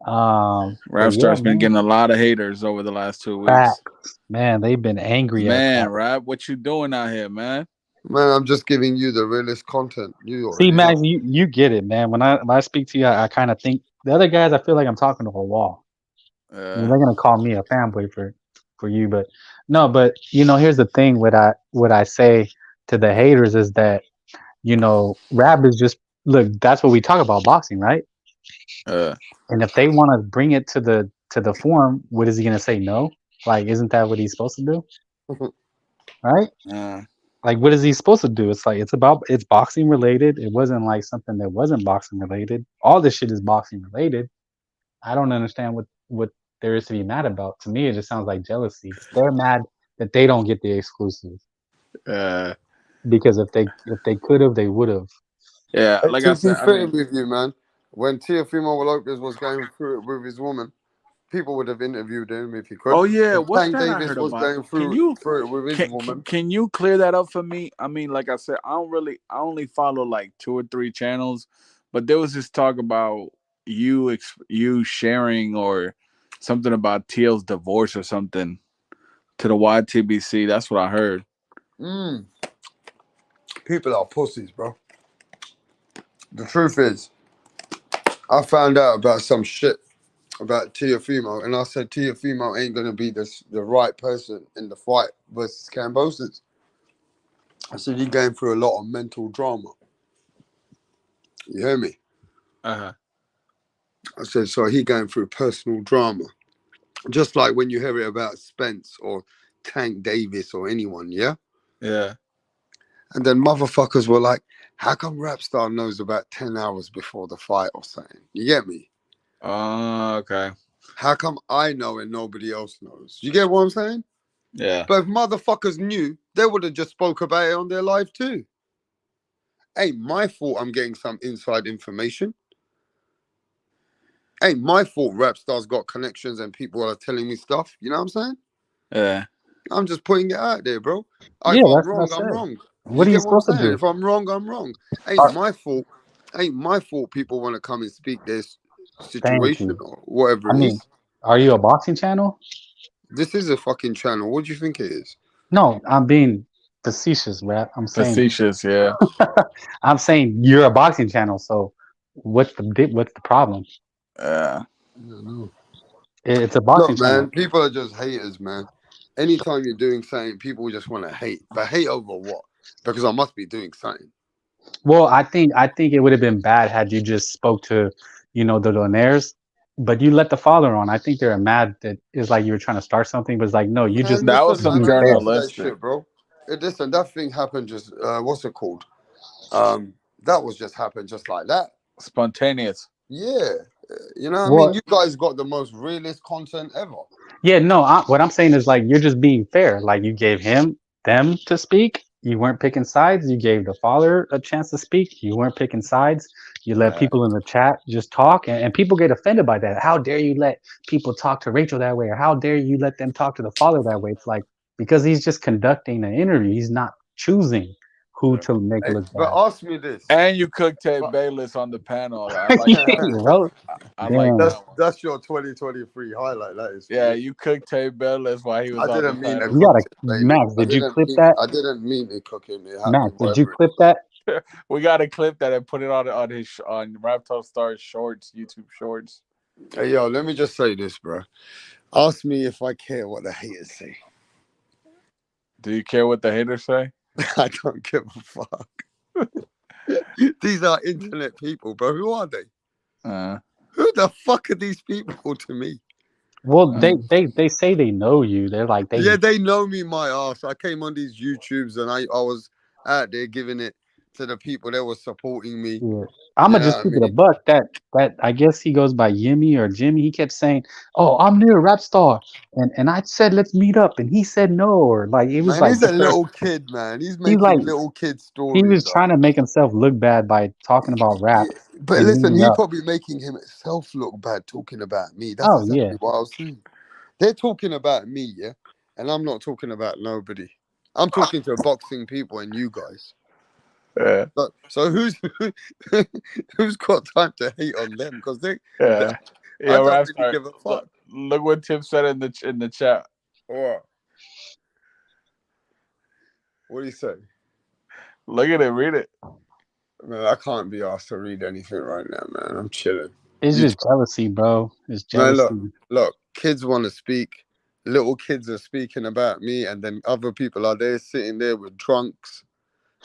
WRAPSTAR's been getting a lot of haters over the last 2 weeks. Facts. Man, they've been angry. Man, Rap, what you doing out here, man? Man, I'm just giving you the realest content. See, Max, you get it, man. When I speak to you, I kind of think the other guys. I feel like I'm talking to a wall. They're gonna call me a fanboy for you, but no. But here's the thing. What I say to the haters is that Rap is just look. That's what we talk about boxing, right? And if they want to bring it to the forum, what is he gonna say? No, like isn't that what he's supposed to do? Right? Like, what is he supposed to do? It's like it's boxing related. It wasn't like something that wasn't boxing related. All this shit is boxing related. I don't understand what there is to be mad about. To me, it just sounds like jealousy. They're mad that they don't get the exclusive because if they could have, they would have. Yeah, like I To be said, I fair mean, with you, man, when Teofimo Lopez was going through it with his woman, people would have interviewed him if he could. oh yeah, If what's Tank that I Davis heard was about? going Can through you it with his woman. can you clear that up for me? I mean, like I said, I only follow like 2 or 3 channels, but there was this talk about you sharing or something about Teal's divorce or something to the YTBC. That's what I heard. People are pussies, bro. The truth is, I found out about some shit about Teofimo, and I said Teofimo ain't gonna be the right person in the fight versus Cambosis. I said he's going through a lot of mental drama. You hear me? Uh-huh. I said, so he going through personal drama. Just like when you hear it about Spence or Tank Davis or anyone, yeah? Yeah. And then motherfuckers were like, how come WRAPSTAR knows about 10 hours before the fight or something? You get me? Oh, okay. How come I know and nobody else knows? You get what I'm saying? Yeah. But if motherfuckers knew, they would have just spoke about it on their live too. Ain't my fault I'm getting some inside information. Ain't my fault WRAPSTAR's got connections and people are telling me stuff. You know what I'm saying? Yeah. I'm just putting it out there, bro. Yeah, If I'm that's what I wrong, I'm said. wrong. What You are you get what I'm supposed to saying? do? If I'm wrong, I'm wrong. Ain't my fault. Ain't my fault people want to come and speak this Thank situation you. or whatever I it mean, is. are you a boxing channel? This is a fucking channel. What do you think it is? No, I'm being facetious, Rap. Facetious, yeah. I'm saying you're a boxing channel. So what's the problem? Yeah. No. It's a boxing Look, channel. man, people are just haters, man. Anytime you're doing something, people just want to hate. But hate over what? Because I must be doing something. Well, I think it would have been bad had you just spoke to, the Donaires, but you let the father on. I think they're mad that it's like you were trying to start something, but it's like no, you just Man, That was listen, you some man, be I ain't fair. into that journalistic. shit, bro. Listen, that thing happened just, what's it called? That was just happened just like that. Spontaneous. Yeah. You know what I mean? Well, You guys got the most realist content ever. yeah, no. What I'm saying is like you're just being fair. Like you gave them to speak. You weren't picking sides. You gave the father a chance to speak. You weren't picking sides. You let people in the chat just talk, and people get offended by that. How dare you let people talk to Rachel that way, or how dare you let them talk to the father that way? It's like because he's just conducting an interview. He's not choosing who to make Hey, look but bad. ask me this. And you cooked Tate But, Bayless on the panel. I like that one. Bro, I like damn. that one. that's your 2023 highlight. That is for Yeah, you. you cooked Tate Bayless while he was I on the didn't mean to panel. You cook gotta, Tim Bailey. Max. Did you clip that? I didn't mean to cook him. It Max, happened. did you Whatever. clip that? We got to clip that and put it on Raptor Star's shorts, YouTube shorts. Hey, yo, let me just say this, bro. Ask me if I care what the haters say. Do you care what the haters say? I don't give a fuck. These are internet people, bro. Who are they? Who the fuck are these people to me? Well, they say they know you. They're like they know me my ass. I came on these YouTubes and I was out there giving it to the people that were supporting me. Yeah. I'm You gonna know just what I keep it a mean? buck. That I guess he goes by Yimmy or Jimmy. He kept saying, "Oh, I'm near Rapstar," and I said, "Let's meet up," and he said no, or like it was Man, like he's a little kid, man. He's he's like making little kid he stories was up. trying to make himself look bad by talking about rap Yeah, but and listen, meeting he up. probably making himself look bad talking about me. That's Oh yeah, exactly what I was saying. They're talking about me, yeah, and I'm not talking about nobody. I'm talking to boxing people and you guys. Yeah. So who's got time to hate on them? Because Yeah. I Yeah, don't really Rapstar. give a fuck. Look what Tim said in the chat. What do you say? Look at it, read it. Man, I can't be asked to read anything right now, man. I'm chilling. it's just jealousy, bro. It's Man, jealousy. look. Kids want to speak. Little kids are speaking about me, and then other people are there sitting there with drunks.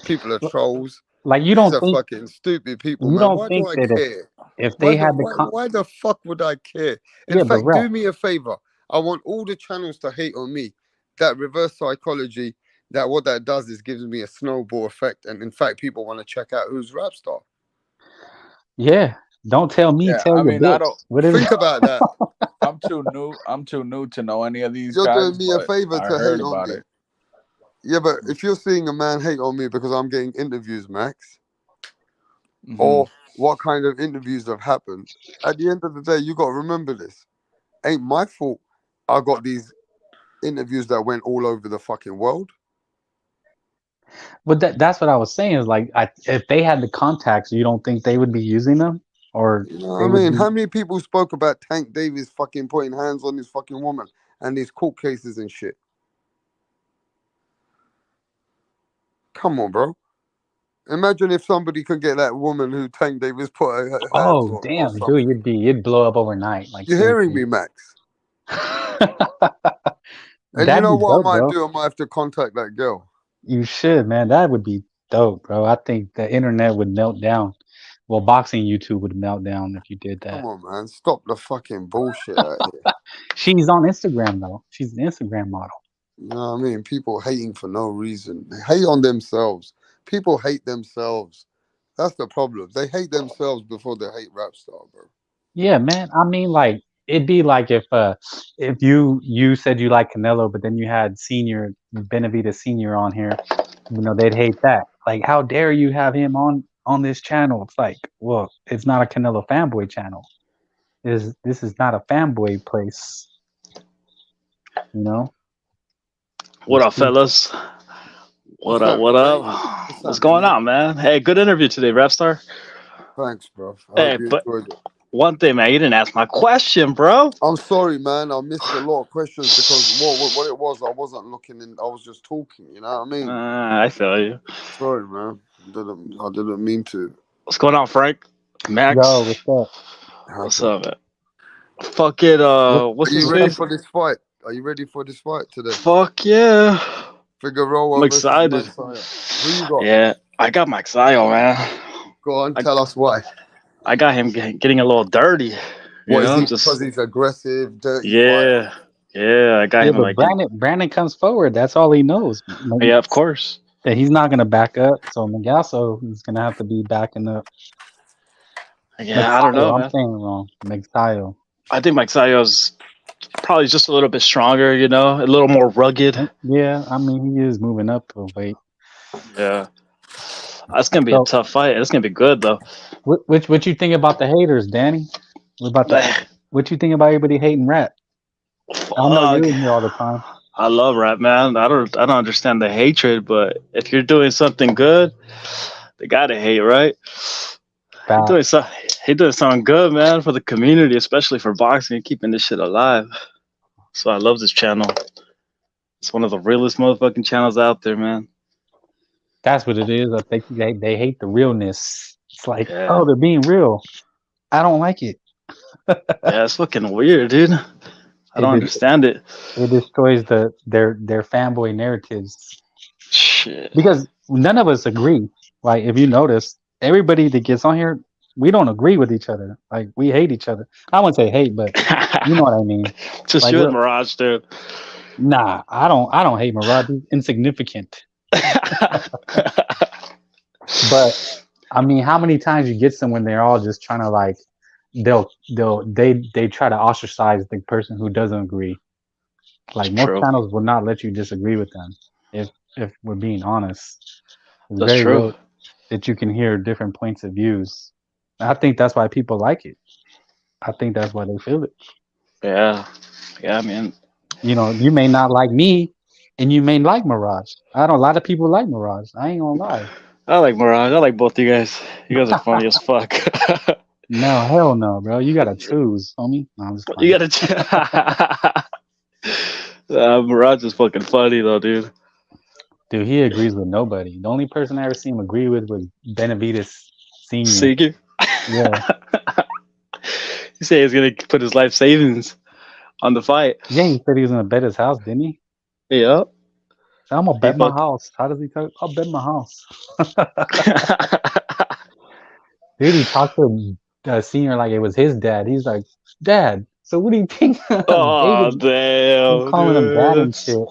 People are trolls. Like These are fucking stupid people, you man. don't Why do think I that care? if they had the Why the fuck would I care? In yeah, but fact, rap. do me a favor. I want all the channels to hate on me. That reverse psychology, that what that does is gives me a snowball effect, and in fact, people want to check out who's WRAPSTAR. Yeah, don't tell me. Yeah, tell I your mean, I bitch. don't What is Think it? about that. I'm too new. I'm too new to know any of these You're guys, doing me a but favor I to heard hate on about me. it. Yeah, but if you're seeing a man hate on me because I'm getting interviews, Max, Mhm. or what kind of interviews have happened, at the end of the day, you got to remember this. Ain't my fault I got these interviews that went all over the fucking world. But that's what I was saying. Is like, if they had the contacts, you don't think they would be using them, or You know what they I would mean? be? How many people spoke about Tank Davis fucking putting hands on this fucking woman and these court cases and shit? Come on, bro. Imagine if somebody could get that woman who Tank Davis put her hands Oh on or damn, dude, something. you'd blow up overnight. Like You hearing me, seriously. Max? And you That'd know be what I dope, might bro. do? I might have to contact that girl. You should, man. That would be dope, bro. I think the internet would melt down. Well, boxing YouTube would melt down if you did that. Come on, man. Stop the fucking bullshit out here. She's on Instagram though. She's an Instagram model. You know what I mean? People hating for no reason. They hate on themselves. People hate themselves. That's the problem. They hate themselves before they hate WRAPSTAR, bro. Yeah, man. I mean, like it'd be like if you said you like Canelo, but then you had Senior Benavidez Senior on here. You know, they'd hate that. Like, how dare you have him on this channel? It's like, well, it's not a Canelo fanboy channel. This is not a fanboy place. You know. What It's up, fellas? What What's up? happening, What mate? up? What's What's happening, going man? on, man? Hey, good interview today, WRAPSTAR. Thanks, bro. I Hey, hope you but enjoyed it. one thing, man, you didn't ask my question, bro. I'm sorry, man. I missed a lot of questions because what it was, I wasn't looking in. I was just talking. You know what I mean? I feel you. Sorry, man. I didn't mean to. What's going on, Frank? Max? Yo, what's up? What's Happen. up, man? Fuck it, What, what's Are you his ready face? for this fight? Are you ready for this fight today? Fuck yeah. Figueroa I'm versus excited. Maxiah. Who you got? Yeah, I got Max Zion, man. Go on, tell us why. I got him getting a little dirty. What is he? Just Because he's aggressive, dirty fighter. yeah, yeah. I got yeah, him but like Brandon comes forward. That's all he knows. yeah, of course. That he's not gonna back up. So Magasso is gonna have to be backing up. Yeah, I don't know, I'm man. saying it wrong. Magsayo. I think Mike Zion's probably just a little bit stronger, you know, a little more rugged. Yeah, I mean he is moving up a weight. Yeah, that's gonna be a So tough fight. It's gonna be good though. what you think about the haters, Danny? What about that? What you think about everybody hating rap? I know you're Fuck. in here all the time. I love rap, man. I don't understand the hatred, but if you're doing something good, they gotta hate, right? He doing Facts. so, he doing something good, man, for the community, especially for boxing, keeping this shit alive. So I love this channel. It's one of the realest motherfucking channels out there, man. That's what it is. I think they hate the realness. It's like, Yeah, oh, they're being real. I don't like it. yeah, it's fucking weird, dude. I don't It understand it. it destroys their fanboy narratives Shit. because none of us agree. Like if you notice, everybody that gets on here, we don't agree with each other. Like we hate each other. I wouldn't say hate, but you know what I mean. Just Like you and Mirage, dude. nah, I don't hate Murad. He's insignificant. But I mean, how many times you get someone they're all just trying to like they try to ostracize the person who doesn't agree. Like most True. channels will not let you disagree with them. If we're being honest, it's That's very true. rare that you can hear different points of views. I think that's why people like it. I think that's why they feel it. Yeah. Yeah, man. You know, you may not like me, and you may like Mirage. A lot of people like Mirage. I ain't gonna lie. I like Mirage. I like both you guys. You guys are funny as fuck. No, hell no, bro. You gotta choose, homie. No, I'm just playing. You gotta. Mirage is fucking funny though, dude. Dude, he agrees with nobody. The only person I ever seen him agree with was Benavidez Senior. Seeking. Yeah. He said he's gonna put his life savings on the fight. Yeah, he said he was gonna bet his house, didn't he? Yeah. I'm gonna bet my house. How does he talk? I'll bet my house. Dude, he talked to Senior like it was his dad. He's like, Dad, so what do you think? Oh, David, damn. he's calling him dad and shit.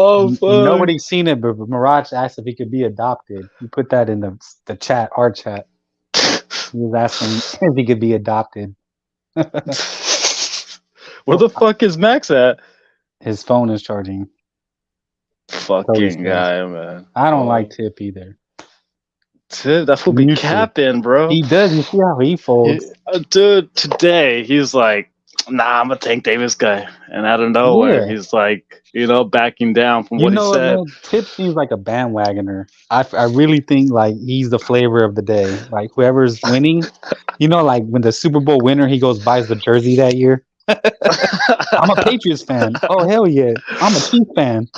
Oh fuck! Nobody's seen it, but Mirage asked if he could be adopted. He put that in the chat, our chat. He was asking if he could be adopted. Where the fuck is Max at? His phone is charging. Fucking guy, man. I don't like Tip either. Tip, that fool be capping, bro. He does. You see how he folds? Dude, today he's like, nah, I'm a Tank Davis guy. And out of nowhere, he's like, backing down from what he said. Man, Tip seems like a bandwagoner. I really think like he's the flavor of the day. Like whoever's winning, like when the Super Bowl winner, he goes buys the jersey that year. I'm a Patriots fan. Oh, hell yeah. I'm a Chiefs fan.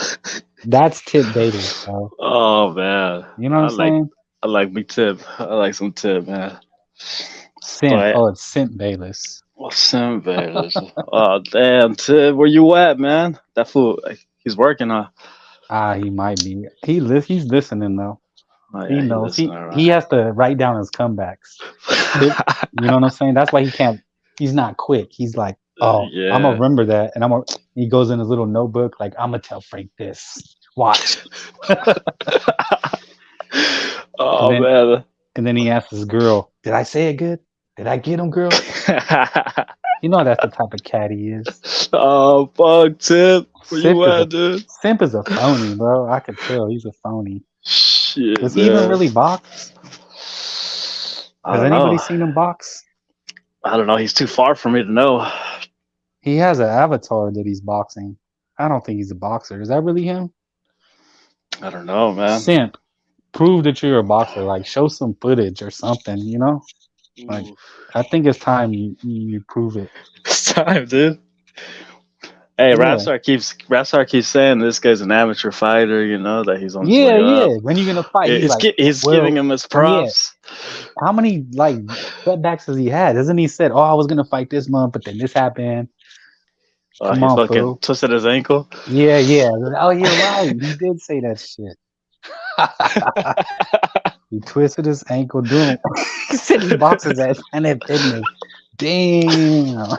That's Tip Davis, bro. Oh, man. You know what I'm saying? I like me Tip. I like some Tip, man. It's Simp Bayless. Oh, Simp Bayless. Oh, damn, Tip. Where you at, man? That fool, he's working, huh? He might be. He's listening, though. Oh, he knows. He has to write down his comebacks. You know what I'm saying? That's why he's not quick. He's like, I'm gonna remember that, and he goes in his little notebook like, I'm gonna tell Frank this. Watch. Man. And then he asks his girl, did I say it good? Did I get him, girl? You know that's the type of cat he is. Oh, fuck, Tip. Where you at, dude? Simp is a phony, bro. I could tell he's a phony. Shit, does he even really box? Has anybody seen him box? I don't know. He's too far for me to know. He has an avatar that he's boxing. I don't think he's a boxer. Is that really him? I don't know, man. Simp, prove that you're a boxer. Like, show some footage or something, Like, I think it's time you prove it. It's time, dude. Hey, WRAPSTAR keeps saying this guy's an amateur fighter, that he's on his way up. When you gonna fight? He's giving him his props. How many setbacks has he had? Hasn't he said, I was gonna fight this month, but then this happened? He fucking twisted his ankle. Yeah. Oh, you're right. He did say that shit. He twisted his ankle doing. He said he boxes at Planet Fitness. Damn.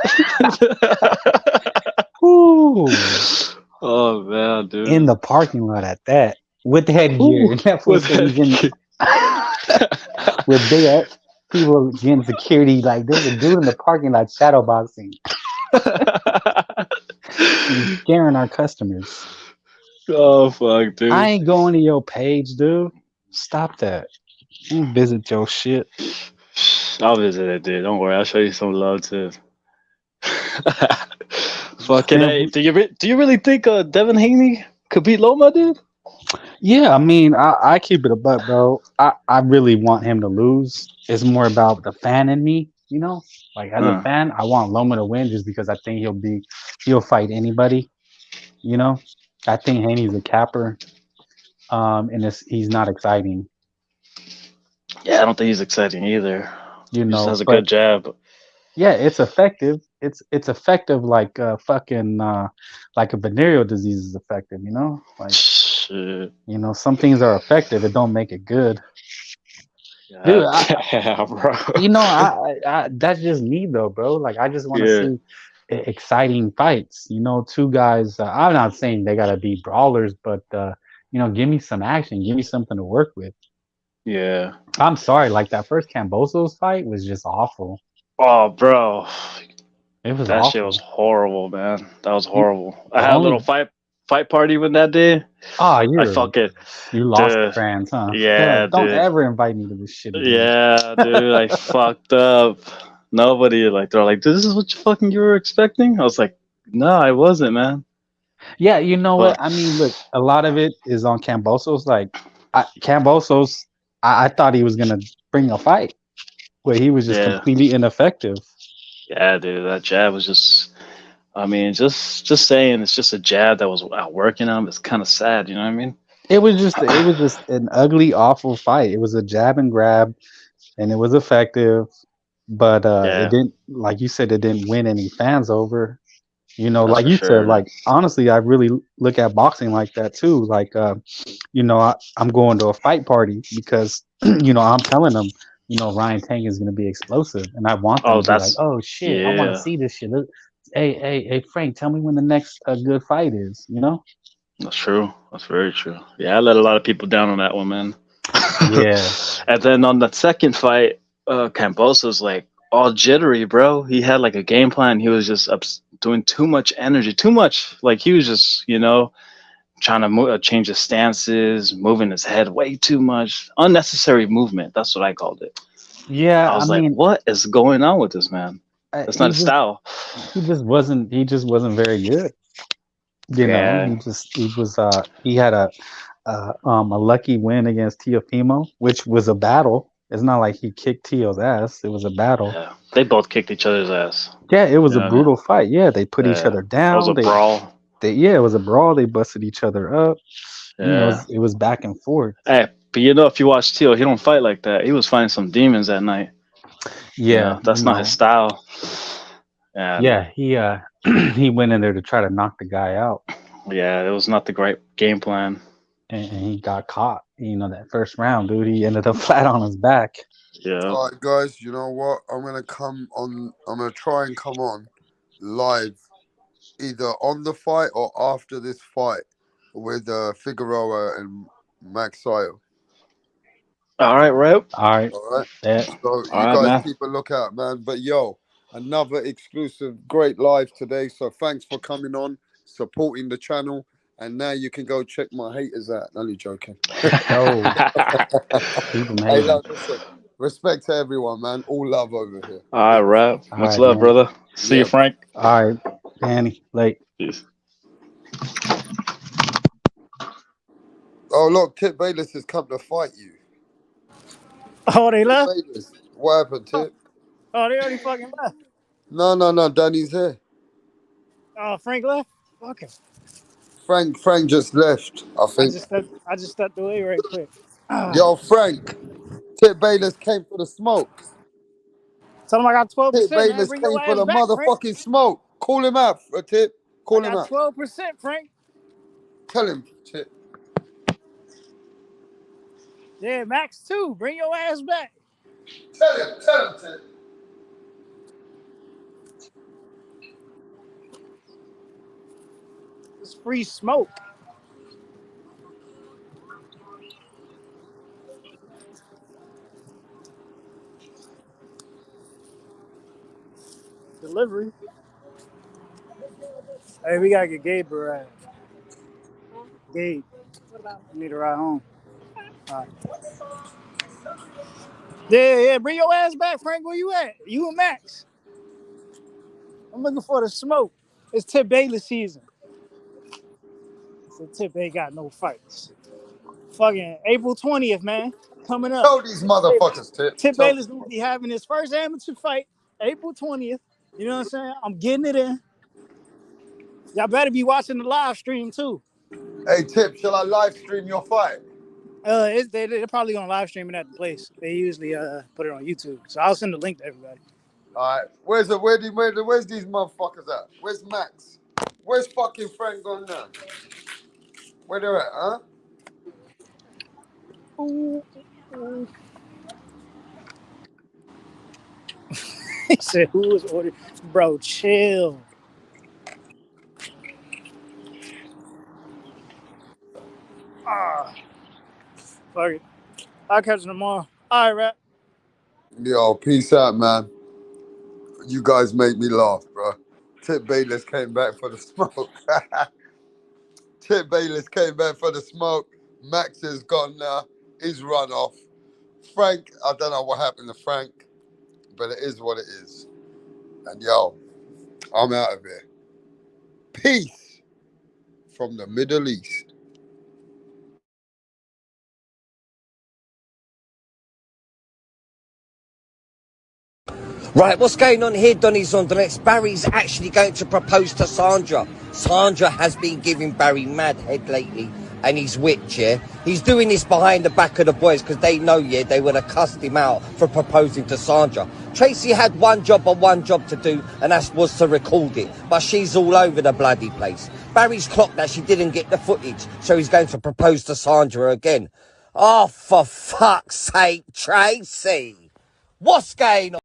Ooh. Oh man, dude! In the parking lot at that, with the headgear. With big people getting security, like there's a dude in the parking lot shadow boxing. He's scaring our customers. Oh fuck, dude! I ain't going to your page, dude. Stop that. You visit your shit. I'll visit it, dude. Don't worry. I'll show you some love too. Fucking hey, do you really think Devin Haney could beat Loma, dude? Yeah, I mean, I keep it a buck, bro. I really want him to lose. It's more about the fan in me, Like as a fan, I want Loma to win just because I think he'll fight anybody, I think Haney's a capper, and he's not exciting. Yeah, I don't think he's exciting either. He just has a good jab. Yeah, it's effective. It's effective like fucking like a venereal disease is effective, Like shit. Some things are effective, it don't make it good. Dude, bro. I that's just me though, bro. Like I just want to see exciting fights. Two guys. I'm not saying they gotta be brawlers, but give me some action, give me something to work with. Yeah. I'm sorry, like that first Cambosos fight was just awful. Oh, bro. It was that awful. Shit was horrible, man. That was horrible. I had a little fight party with that day. Oh, you lost fans, huh? Yeah, don't ever invite me to this shit again. Yeah, dude, I fucked up. Nobody they're like, this is what you were expecting? I was like, no, I wasn't, man. Yeah, you know what? I mean, look, a lot of it is on Cambosos. Like Cambosos, I thought he was gonna bring a fight, but he was just completely ineffective. Yeah, dude, that jab was just. I mean, just saying it's just a jab that was outworking him. It's kind of sad, you know what I mean? It was just an ugly, awful fight. It was a jab and grab, and it was effective, but it didn't, like you said, it didn't win any fans over. Like you said, like honestly, I really look at boxing like that too. Like, I'm going to a fight party because I'm telling them, Ryan Tang is going to be explosive, and I want them to be like, oh shit, I want to see this shit. Hey, Frank, tell me when the next good fight is, That's true. That's very true. Yeah, I let a lot of people down on that one, man. Yeah. And then on that second fight, Cambosa's like all jittery, bro. He had like a game plan. He was just doing too much energy, too much. Like he was just, trying to change his stances, moving his head way too much, unnecessary movement. That's what I called it. Yeah, I was like, mean, what is going on with this man? That's not his style. He just wasn't very good. You know, he had a lucky win against Teofimo, which was a battle. It's not like he kicked Teo's ass. It was a battle. Yeah, they both kicked each other's ass. Yeah, it was a brutal fight. Yeah, they put each other down. It was a brawl. It was a brawl. They busted each other up. Yeah. It was back and forth. Hey, but if you watch Teo, he don't fight like that. He was fighting some demons that night. Yeah, that's not his style. Yeah, he he went in there to try to knock the guy out. Yeah, it was not the great game plan. And he got caught. That first round, dude, he ended up flat on his back. Yeah. All right, guys, you know what? I'm gonna try and come on live, either on the fight or after this fight with Figueroa and Max Sayo. All right, Rep. All right. Yeah. So you guys keep a lookout, man. But another exclusive great live today. So thanks for coming on, supporting the channel. And now you can go check my haters out. Only joking. Hey, listen, respect to everyone, man. All love over here. All right, Rap. Much love, man. Brother. See you, Frank. All right, Danny. Late. Peace. Oh, look, Tip Bayless has come to fight you. Oh, they left? Bayless. What happened, Tip? Oh, they already fucking left. No. Danny's here. Oh, Frank left? Okay. Frank just left, I think. I just stepped away right quick. Yo, Frank. Tip Bayless came for the smoke. Tell him I got 12%. Tip Bayless came for the motherfucking smoke. Call him out, Tip. Call him out. 12%, Frank. Tell him, Tip. Yeah, Max too. Bring your ass back. Tell him, Tip. It's free smoke. Delivery. Hey, we gotta get Gabe a ride. Gabe, you need to ride home. All right. Yeah, bring your ass back, Frank. Where you at? You and Max. I'm looking for the smoke. It's Tip Bayless season. So Tip ain't got no fights. Fucking April 20th, man. Coming up. Tell these motherfuckers, Tip. Tip Bayless will be having his first amateur fight, April 20th. You know what I'm saying? I'm getting it in. Y'all better be watching the live stream too. Hey, Tip, shall I live stream your fight? They're probably gonna live stream it at the place. They usually put it on YouTube. So I'll send the link to everybody. All right. Where's these motherfuckers at? Where's Max? Where's fucking Frank gone now? Where they're at, huh? He said, "Who was ordered?" Bro, chill. Fuck it. I'll catch you tomorrow. All right, Rap. Yo, peace out, man. You guys make me laugh, bro. Tip Bayless came back for the smoke. Tip Bayless came back for the smoke. Max is gone now. He's run off. Frank, I don't know what happened to Frank, but it is what it is. And yo, I'm out of here. Peace from the Middle East. Right, what's going on here, Donny's on the next? Barry's actually going to propose to Sandra. Sandra has been giving Barry mad head lately, and he's witch, yeah? He's doing this behind the back of the boys, because they know, yeah, they would have cussed him out for proposing to Sandra. Tracy had one job to do, and that was to record it, but she's all over the bloody place. Barry's clocked that she didn't get the footage, so he's going to propose to Sandra again. Oh, for fuck's sake, Tracy! What's going on?